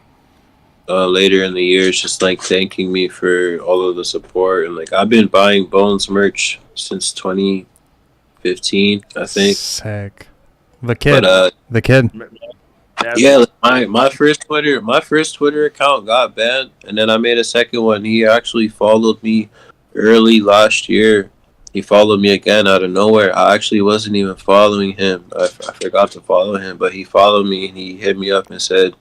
later in the year, just like thanking me for all of the support. And like I've been buying Bones merch since 2015, I think. Sick. The kid. But the kid. yeah, like my first Twitter account got banned, and then I made a second one. He actually followed me early last year. He followed me again out of nowhere. I actually wasn't even following him. I forgot to follow him, but he followed me and he hit me up and said,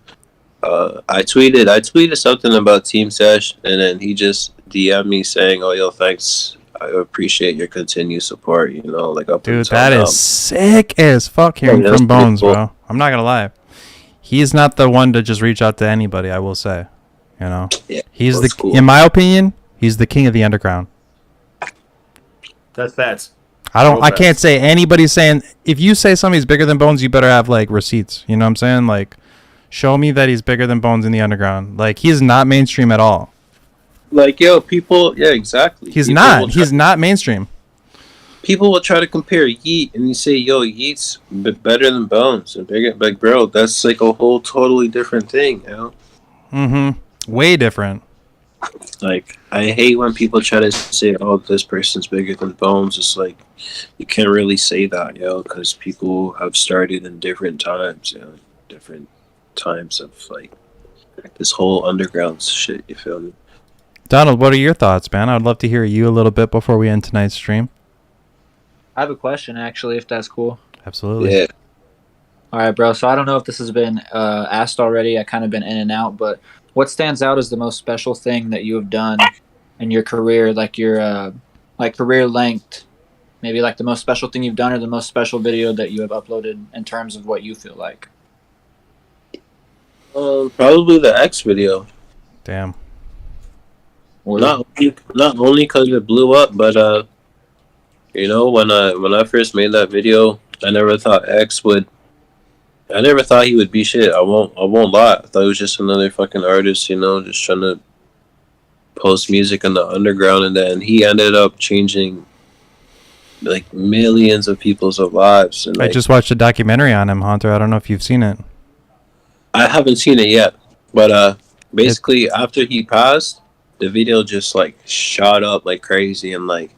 I tweeted something about Team Sesh, and then he just DM'd me saying, "Oh, yo, thanks. I appreciate your continued support." You know, like up Dude, until that now. is sick as fuck hearing Yeah, that's from pretty Bones, cool. bro. I'm not gonna lie. He's not the one to just reach out to anybody, I will say. You know? Yeah, He's that's the cool. in my opinion, he's the king of the underground. That's facts. I can't say anybody's saying if you say somebody's bigger than Bones, you better have like receipts. You know what I'm saying? Like show me that he's bigger than Bones in the underground. Like he's not mainstream at all. Like, yo, people, yeah, exactly. He's People not. will try- He's not mainstream. People will try to compare Yeet, and you say, "Yo, Yeet's better than Bones," and bigger. Like, bro, that's like a whole totally different thing, you know. Mm-hmm. Way different. Like, I hate when people try to say, "Oh, this person's bigger than Bones." It's like you can't really say that, yo, because people have started in different times, you know, different times of like this whole underground shit. You feel me? Donald, what are your thoughts, man? I'd love to hear you a little bit before we end tonight's stream. I have a question, actually, if that's cool. Absolutely. Yeah. All right, bro. So I don't know if this has been asked already. I kind of been in and out, but what stands out as the most special thing that you have done in your career, like your like career length? Maybe like the most special thing you've done, or the most special video that you have uploaded in terms of what you feel like. Probably the X video. Damn. Not only because it blew up, but you know, when I first made that video, I never thought I never thought he would be shit. I won't lie. I thought he was just another fucking artist, you know, just trying to post music in the underground, and then he ended up changing like millions of people's lives. And I like, just watched a documentary on him, Hauntxr. I don't know if you've seen it. I haven't seen it yet, but basically after he passed, the video just like shot up like crazy, and like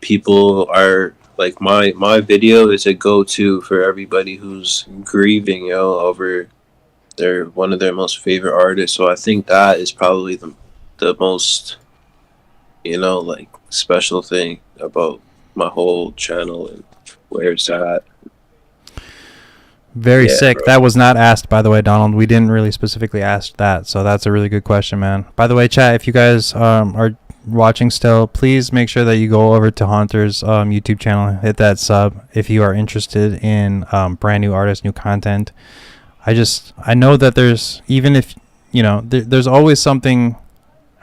people are like my video is a go-to for everybody who's grieving, you know, over one of their most favorite artists. So I think that is probably the most, you know, like special thing about my whole channel and where it's at. Very Yeah, sick. bro. That was not asked, by the way, Donald. We didn't really specifically ask that, so that's a really good question, man. By the way, chat, if you guys are watching still, please make sure that you go over to Hauntxr's YouTube channel, hit that sub if you are interested in brand new artists, new content. I know that there's, even if, you know, there's always something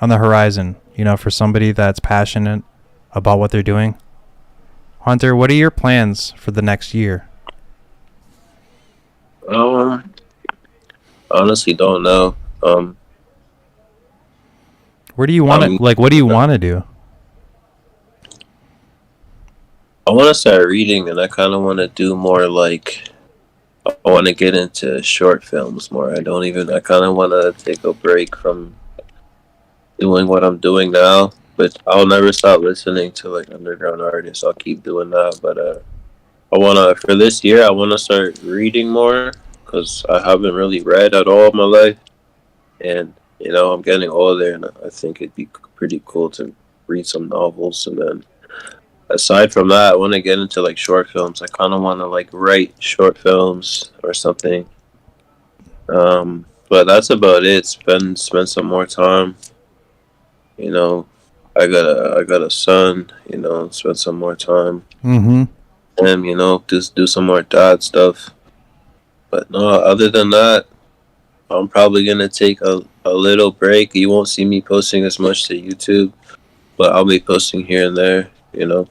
on the horizon, you know, for somebody that's passionate about what they're doing. Hauntxr, what are your plans for the next year? Honestly don't know. Where do you want to, like, what do you want to do? I want to start reading, and I kind of want to do more like, I want to get into short films more. I kind of want to take a break from doing what I'm doing now, but I'll never stop listening to like underground artists. I'll keep doing that, but for this year, I want to start reading more, because I haven't really read at all in my life, and you know, I'm getting older, and I think it'd be pretty cool to read some novels. And then aside from that, I want to get into like short films. I kind of want to like write short films or something. But that's about it. Spend some more time. You know, I got a son. You know, spend some more time. Mm-hmm. And you know, just do some more dad stuff. But no, other than that, I'm probably gonna take a little break. You won't see me posting as much to YouTube, but I'll be posting here and there, you know.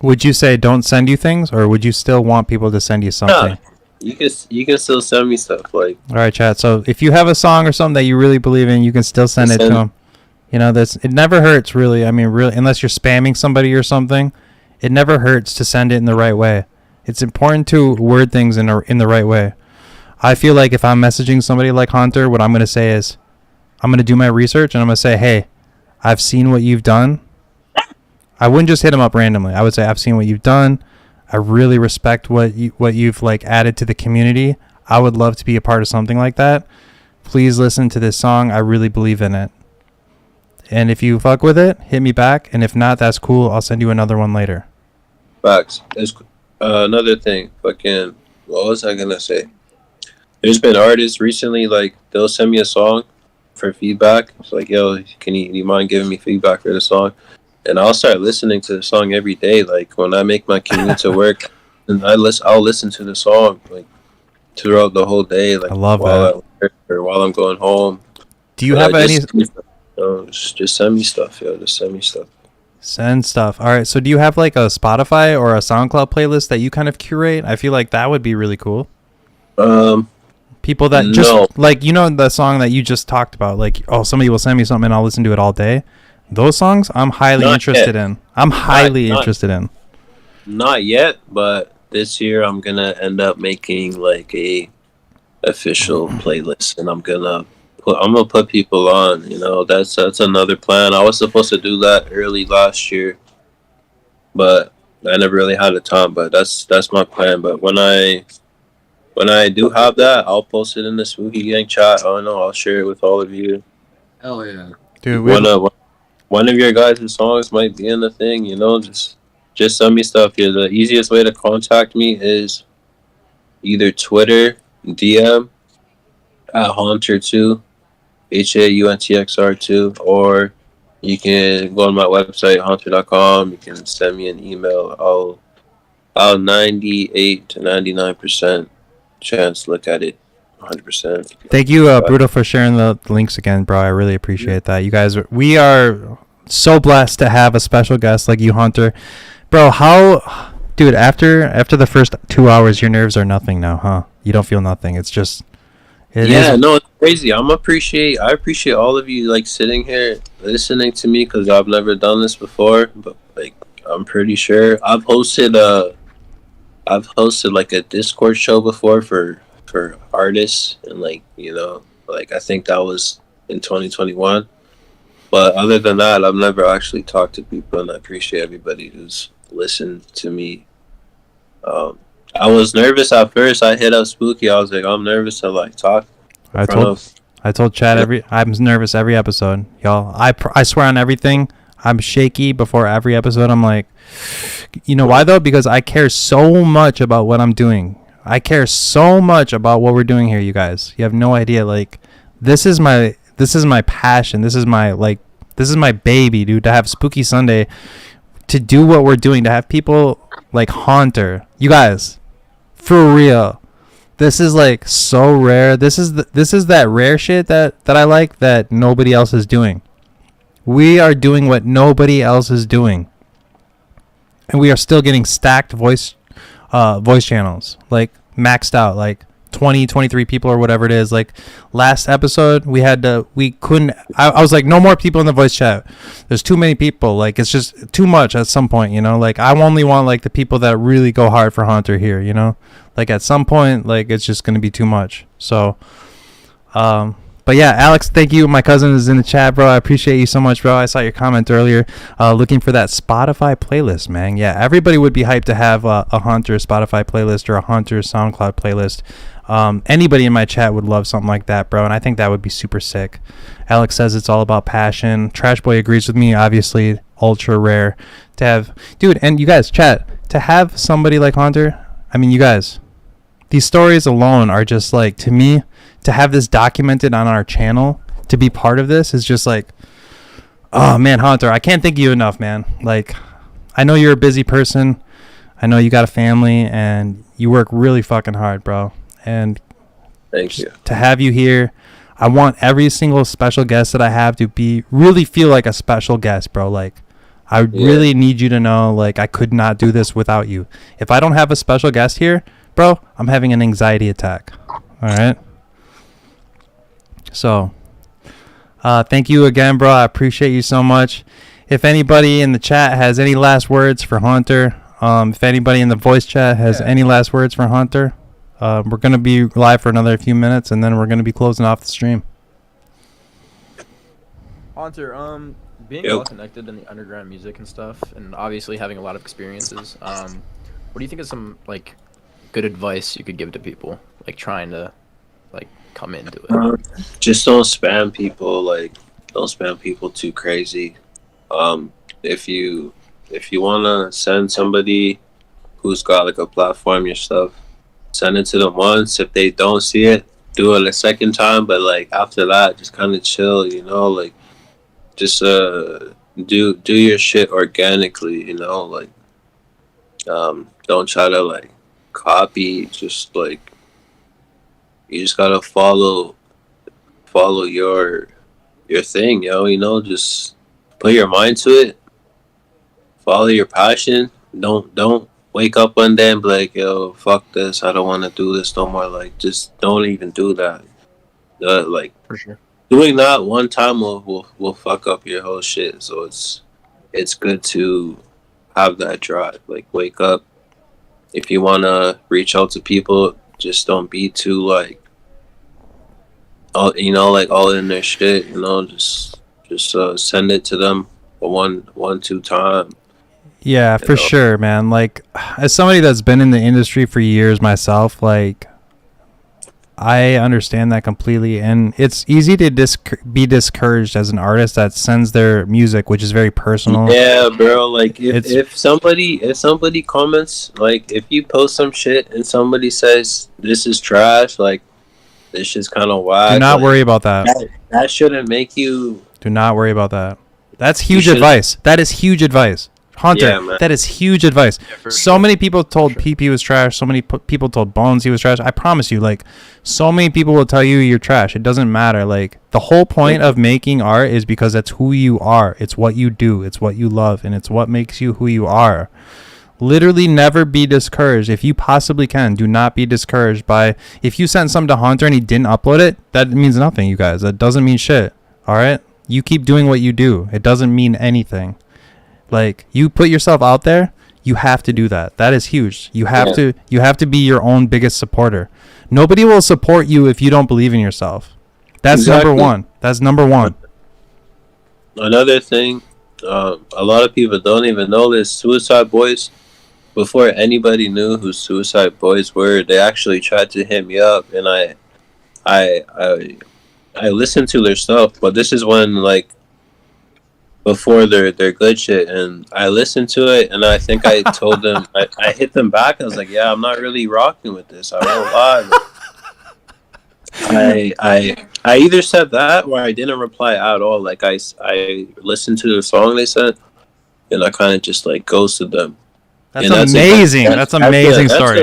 Would you say don't send you things, or would you still want people to send you something? You can still send me stuff, like. All right, chat. So if you have a song or something that you really believe in, you can still send it to them. You know, it never hurts, really. I mean, really, unless you're spamming somebody or something, it never hurts to send it in the right way. It's important to word things in the right way. I feel like if I'm messaging somebody like Hauntxr, what I'm going to say is, I'm going to do my research, and I'm going to say, hey, I've seen what you've done. I wouldn't just hit him up randomly. I would say, I've seen what you've done. I really respect what you've like added to the community. I would love to be a part of something like that. Please listen to this song. I really believe in it. And if you fuck with it, hit me back. And if not, that's cool. I'll send you another one later. Facts. There's another thing. Fucking, what was I gonna say? There's been artists recently, like, they'll send me a song for feedback. It's like, yo, can you mind giving me feedback for the song? And I'll start listening to the song every day. Like, when I make my commute to work, and I'll listen to the song, like, throughout the whole day. Like, I love while that. at work or while I'm going home. Do you But have any... just send me stuff, yo. Just send me stuff. Send stuff. All right. So do you have like a Spotify or a SoundCloud playlist that you kind of curate? I feel like that would be really cool. People that just like, you know, the song that you just talked about, like, oh, somebody will send me something and I'll listen to it all day. Those songs I'm highly interested in. I'm highly interested in. Not yet, but this year I'm gonna end up making like a official playlist, and I'm gonna put people on. You know, that's another plan. I was supposed to do that early last year, but I never really had the time. But that's my plan. But when I do have that, I'll post it in the Spooky Gang chat. I don't know. I'll share it with all of you. Hell yeah, dude. One of your guys' songs might be in the thing. You know, just send me stuff. Yeah, the easiest way to contact me is either Twitter DM at Hauntxr2, HAUNTXR2, or you can go on my website hauntxr.com. You can send me an email. I'll 98 to 99% chance look at it. 100%. Thank you, Bruto, for sharing the links again, bro. I really appreciate that. You guys, we are so blessed to have a special guest like you, Hauntxr. Bro, dude, after the first 2 hours, your nerves are nothing now, huh? You don't feel nothing. It's just, no, it's crazy. I appreciate all of you like sitting here listening to me, because I've never done this before, but like I'm pretty sure I've hosted like a Discord show before for artists, and like, you know, like I think that was in 2021. But other than that, I've never actually talked to people, and I appreciate everybody who's listened to me. I was nervous at first. I hit up Spooky. I was like, I'm nervous to like talk. I told Chad I'm nervous every episode, y'all. I swear on everything. I'm shaky before every episode. I'm like, you know why though? Because I care so much about what I'm doing. I care so much about what we're doing here, you guys. You have no idea. Like, this is my passion. This is my baby, dude. To have Spooky Sunday, to do what we're doing, to have people like Hauntxr, you guys, for real. This is like so rare. This is that rare shit that I like that nobody else is doing. We are doing what nobody else is doing, and we are still getting stacked voice channels, like maxed out, like 20, 23 people or whatever it is. Like last episode, I was like, no more people in the voice chat. There's too many people. Like, it's just too much at some point, you know? Like, I only want like the people that really go hard for Hauntxr here, you know? Like at some point, like it's just going to be too much. So, but yeah, Alex, thank you. My cousin is in the chat, bro. I appreciate you so much, bro. I saw your comment earlier, looking for that Spotify playlist, man. Yeah, everybody would be hyped to have a Hauntxr Spotify playlist or a Hauntxr SoundCloud playlist. Anybody in my chat would love something like that, bro, and I think that would be super sick. Alex says it's all about passion. Trash Boy agrees with me. Obviously, ultra rare to have, dude. And you guys, chat, to have somebody like Hauntxr. I mean, you guys, these stories alone are just like, to me, to have this documented on our channel, to be part of this is just like, oh man, Hauntxr, I can't thank you enough, man. Like, I know you're a busy person. I know you got a family and you work really fucking hard, bro. And thank you. To have you here, I want every single special guest that I have to really feel like a special guest, bro. Like, I really need you to know, like, I could not do this without you. If I don't have a special guest here, bro, I'm having an anxiety attack. All right. So, thank you again, bro. I appreciate you so much. If anybody in the chat has any last words for Hauntxr, if anybody in the voice chat has any last words for Hauntxr, we're going to be live for another few minutes, and then we're going to be closing off the stream. Being well connected in the underground music and stuff, and obviously having a lot of experiences, What do you think is some like good advice you could give to people like trying to like come into it? Just don't spam people. Like, don't spam people too crazy. If you wanna send somebody who's got like a platform your stuff, send it to them once. If they don't see it, do it a second time. But like after that, just kind of chill. You know, like just do your shit organically. You know, like don't try to like copy. Just like you just gotta follow your thing, yo. You know, just put your mind to it. Follow your passion. Don't wake up one day and be like, yo, fuck this. I don't want to do this no more. Like, just don't even do that. Like, for sure. Doing that one time will fuck up your whole shit. So it's good to have that drive. Like, wake up. If you wanna reach out to people, just don't be too like, all all in their shit. You know, just send it to them one two time. Yeah, for sure, man. Like, as somebody that's been in the industry for years myself, like, I understand that completely, and it's easy to be discouraged as an artist that sends their music, which is very personal. Yeah, bro. Like, if somebody comments, like, if you post some shit and somebody says this is trash, like, this shit's kind of whack. Do not like, worry about that. That shouldn't make you. Do not worry about that. That's huge advice. That is huge advice. Hauntxr, Yeah, that is huge advice. So many people told PP was trash. So many people told Bones he was trash. I promise you, like, so many people will tell you you're trash. It doesn't matter. Like, the whole point of making art is because that's who you are. It's what you do. It's what you love. And it's what makes you who you are. Literally never be discouraged. If you possibly can, do not be discouraged by, if you sent something to Hauntxr and he didn't upload it, that means nothing, you guys. That doesn't mean shit. All right? You keep doing what you do. It doesn't mean anything. Like, you put yourself out there, you have to do that. That is huge. You have to be your own biggest supporter. Nobody will support you if you don't believe in yourself. That's number one. That's number one. Another thing, a lot of people don't even know this. Suicide Boys, before anybody knew who Suicide Boys were, they actually tried to hit me up, and I listened to their stuff. But this is when, like, before their good shit, and I listened to it, and I think I told them, I hit them back. I was like, yeah, I'm not really rocking with this. I won't lie. I either said that or I didn't reply at all. Like, I listened to the song they said, and I kind of just like ghosted them. That's amazing. That's amazing story.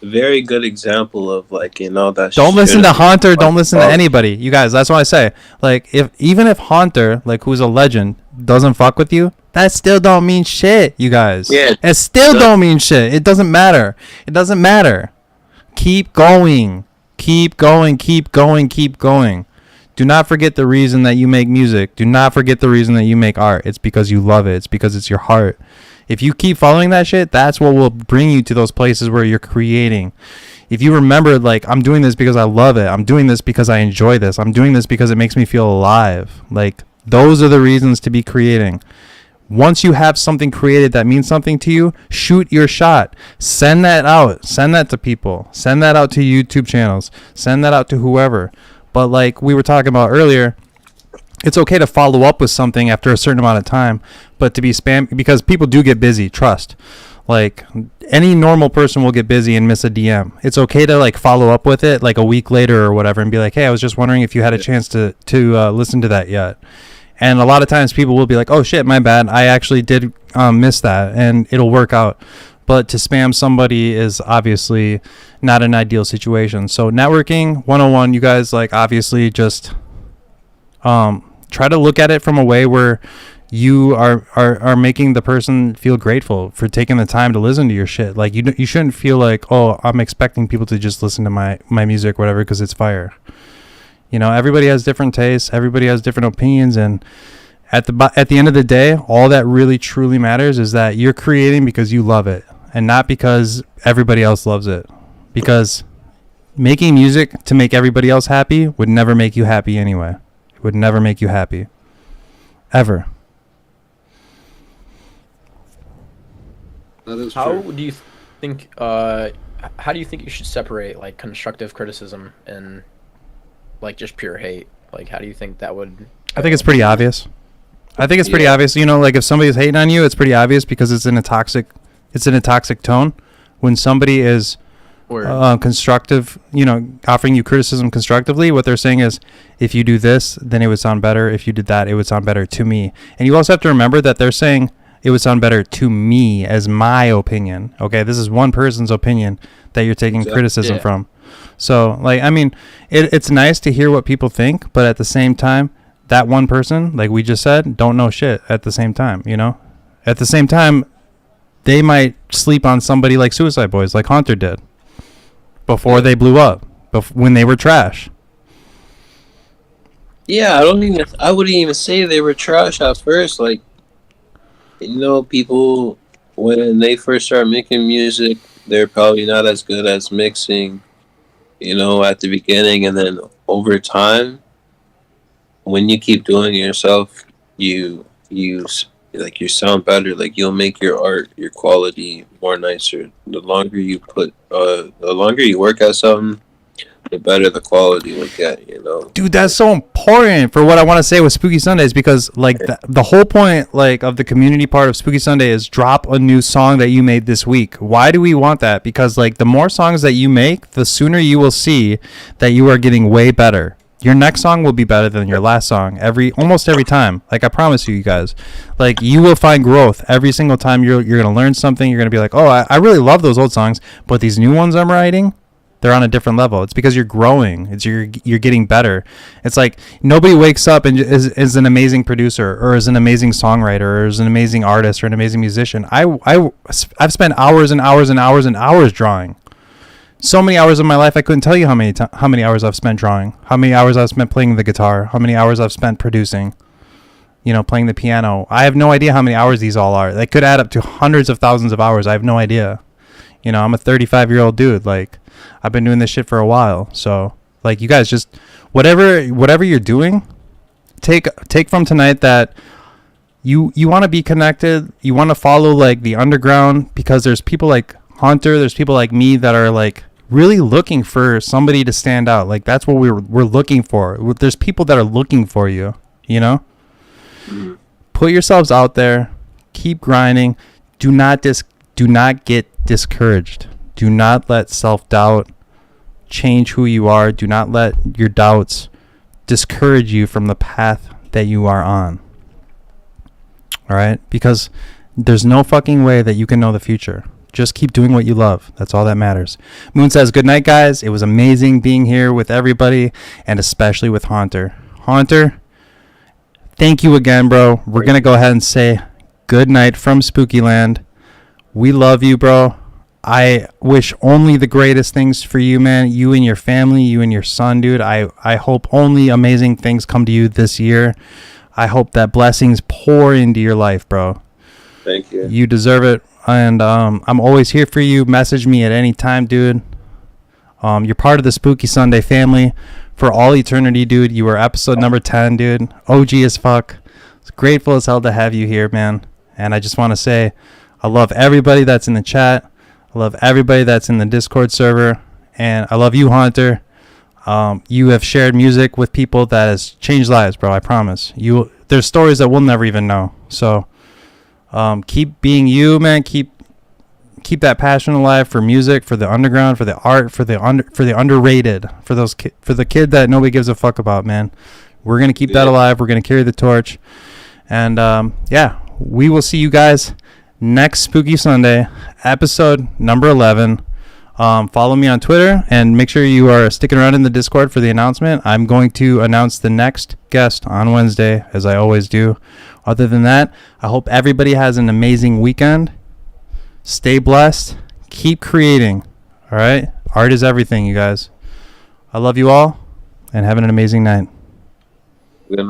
A very good example of, like, you know, that. Don't listen to Hauntxr. Don't listen to anybody. You guys, that's what I say. Like, even if Hauntxr, like, who's a legend, doesn't fuck with you, that still don't mean shit, you guys. Yeah. It still don't mean shit. It doesn't matter. It doesn't matter. Keep going. Keep going. Keep going. Keep going. Do not forget the reason that you make music. Do not forget the reason that you make art. It's because you love it. It's because it's your heart. If you keep following that shit, that's what will bring you to those places where you're creating. If you remember, like, I'm doing this because I love it. I'm doing this because I enjoy this. I'm doing this because it makes me feel alive. Like, those are the reasons to be creating. Once you have something created that means something to you, shoot your shot. Send that out. Send that to people. Send that out to YouTube channels. Send that out to whoever. But like we were talking about earlier, it's okay to follow up with something after a certain amount of time, but to be spam, because people do get busy, trust. Like, any normal person will get busy and miss a DM. It's okay to, like, follow up with it like a week later or whatever and be like, hey, I was just wondering if you had a chance to listen to that yet. And a lot of times people will be like, oh shit, my bad, I actually did miss that, and it'll work out. But to spam somebody is obviously not an ideal situation. So networking 101, you guys, like, obviously just try to look at it from a way where you are making the person feel grateful for taking the time to listen to your shit. Like, you shouldn't feel like, oh, I'm expecting people to just listen to my music, whatever, because it's fire. You know, everybody has different tastes, everybody has different opinions, and at the end of the day, all that really truly matters is that you're creating because you love it, and not because everybody else loves it. Because making music to make everybody else happy would never make you happy anyway. It would never make you happy. Ever. That is How true. do you think how do you think you should separate like constructive criticism and like just pure hate? Like how do you think that would I think it's pretty obvious. I think it's pretty obvious. You know, like if somebody's hating on you, it's pretty obvious because it's in a toxic tone. When somebody is constructive, you know, offering you criticism constructively, what they're saying is, if you do this, then it would sound better. If you did that, it would sound better to me. And you also have to remember that they're saying it would sound better to me as my opinion. Okay, this is one person's opinion that you're taking criticism from. So, like, I mean, it's nice to hear what people think, but at the same time, that one person, like we just said, don't know shit at the same time, you know? At the same time, they might sleep on somebody like Suicide Boys, like Hauntxr did, before they blew up, when they were trash. Yeah, I wouldn't even say they were trash at first. Like, you know, people, when they first start making music, they're probably not as good as mixing, you know, at the beginning. And then over time, when you keep doing it yourself, you like you sound better. Like you'll make your art, your quality more nicer. The longer you work at something, the better the quality will get, you know. Dude, that's so important for what I want to say with Spooky Sundays, because like the whole point like of the community part of Spooky Sunday is drop a new song that you made this week. Why do we want that? Because like the more songs that you make, the sooner you will see that you are getting way better. Your next song will be better than your last song almost every time. Like I promise you guys, like you will find growth every single time. You're gonna learn something. You're gonna be like, oh, I really love those old songs, but these new ones I'm writing, they're on a different level. It's because you're growing. You're getting better. It's like nobody wakes up and is an amazing producer or is an amazing songwriter or is an amazing artist or an amazing musician. I've spent hours and hours and hours and hours drawing. So many hours of my life, I couldn't tell you how many hours I've spent drawing, how many hours I've spent playing the guitar, how many hours I've spent producing, you know, playing the piano. I have no idea how many hours these all are. They could add up to hundreds of thousands of hours. I have no idea. You know, I'm a 35-year-old dude. Like, I've been doing this shit for a while. So, like, you guys just, whatever you're doing, take from tonight that you want to be connected. You want to follow, like, the underground, because there's people like Hauntxr, there's people like me that are, like, really looking for somebody to stand out. Like, that's what we're looking for. There's people that are looking for you, you know? Put yourselves out there. Keep grinding. Do not get discouraged. Do not let self-doubt change who you are. Do not let your doubts discourage you from the path that you are on. All right? Because there's no fucking way that you can know the future. Just keep doing what you love. That's all that matters. Moon says, good night, guys. It was amazing being here with everybody, and especially with Hauntxr. Hauntxr, thank you again, bro. We're going to go ahead and say good night from Spooky Land. We love you, bro. I wish only the greatest things for you, man. You and your family, you and your son, dude. I hope only amazing things come to you this year. I hope that blessings pour into your life, bro. Thank you. You deserve it. And I'm always here for you. Message me at any time, dude. You're part of the Spooky Sunday family for all eternity, dude. You were episode number 10, dude. OG as fuck. It's grateful as hell to have you here, man. And I just want to say I love everybody that's in the chat. I love everybody that's in the Discord server. And I love you, Hauntxr. You have shared music with people that has changed lives, bro. I promise. There's stories that we'll never even know. So keep being you, man. Keep that passion alive for music, for the underground, for the art, for the underrated, for the kid that nobody gives a fuck about, man. We're gonna keep that alive. We're gonna carry the torch, and yeah, we will see you guys next Spooky Sunday, episode number 11. Follow me on Twitter and make sure you are sticking around in the Discord for the announcement. I'm going to announce the next guest on Wednesday, as I always do. Other than that, I hope everybody has an amazing weekend. Stay blessed. Keep creating. All right? Art is everything, you guys. I love you all, and have an amazing night. Good night.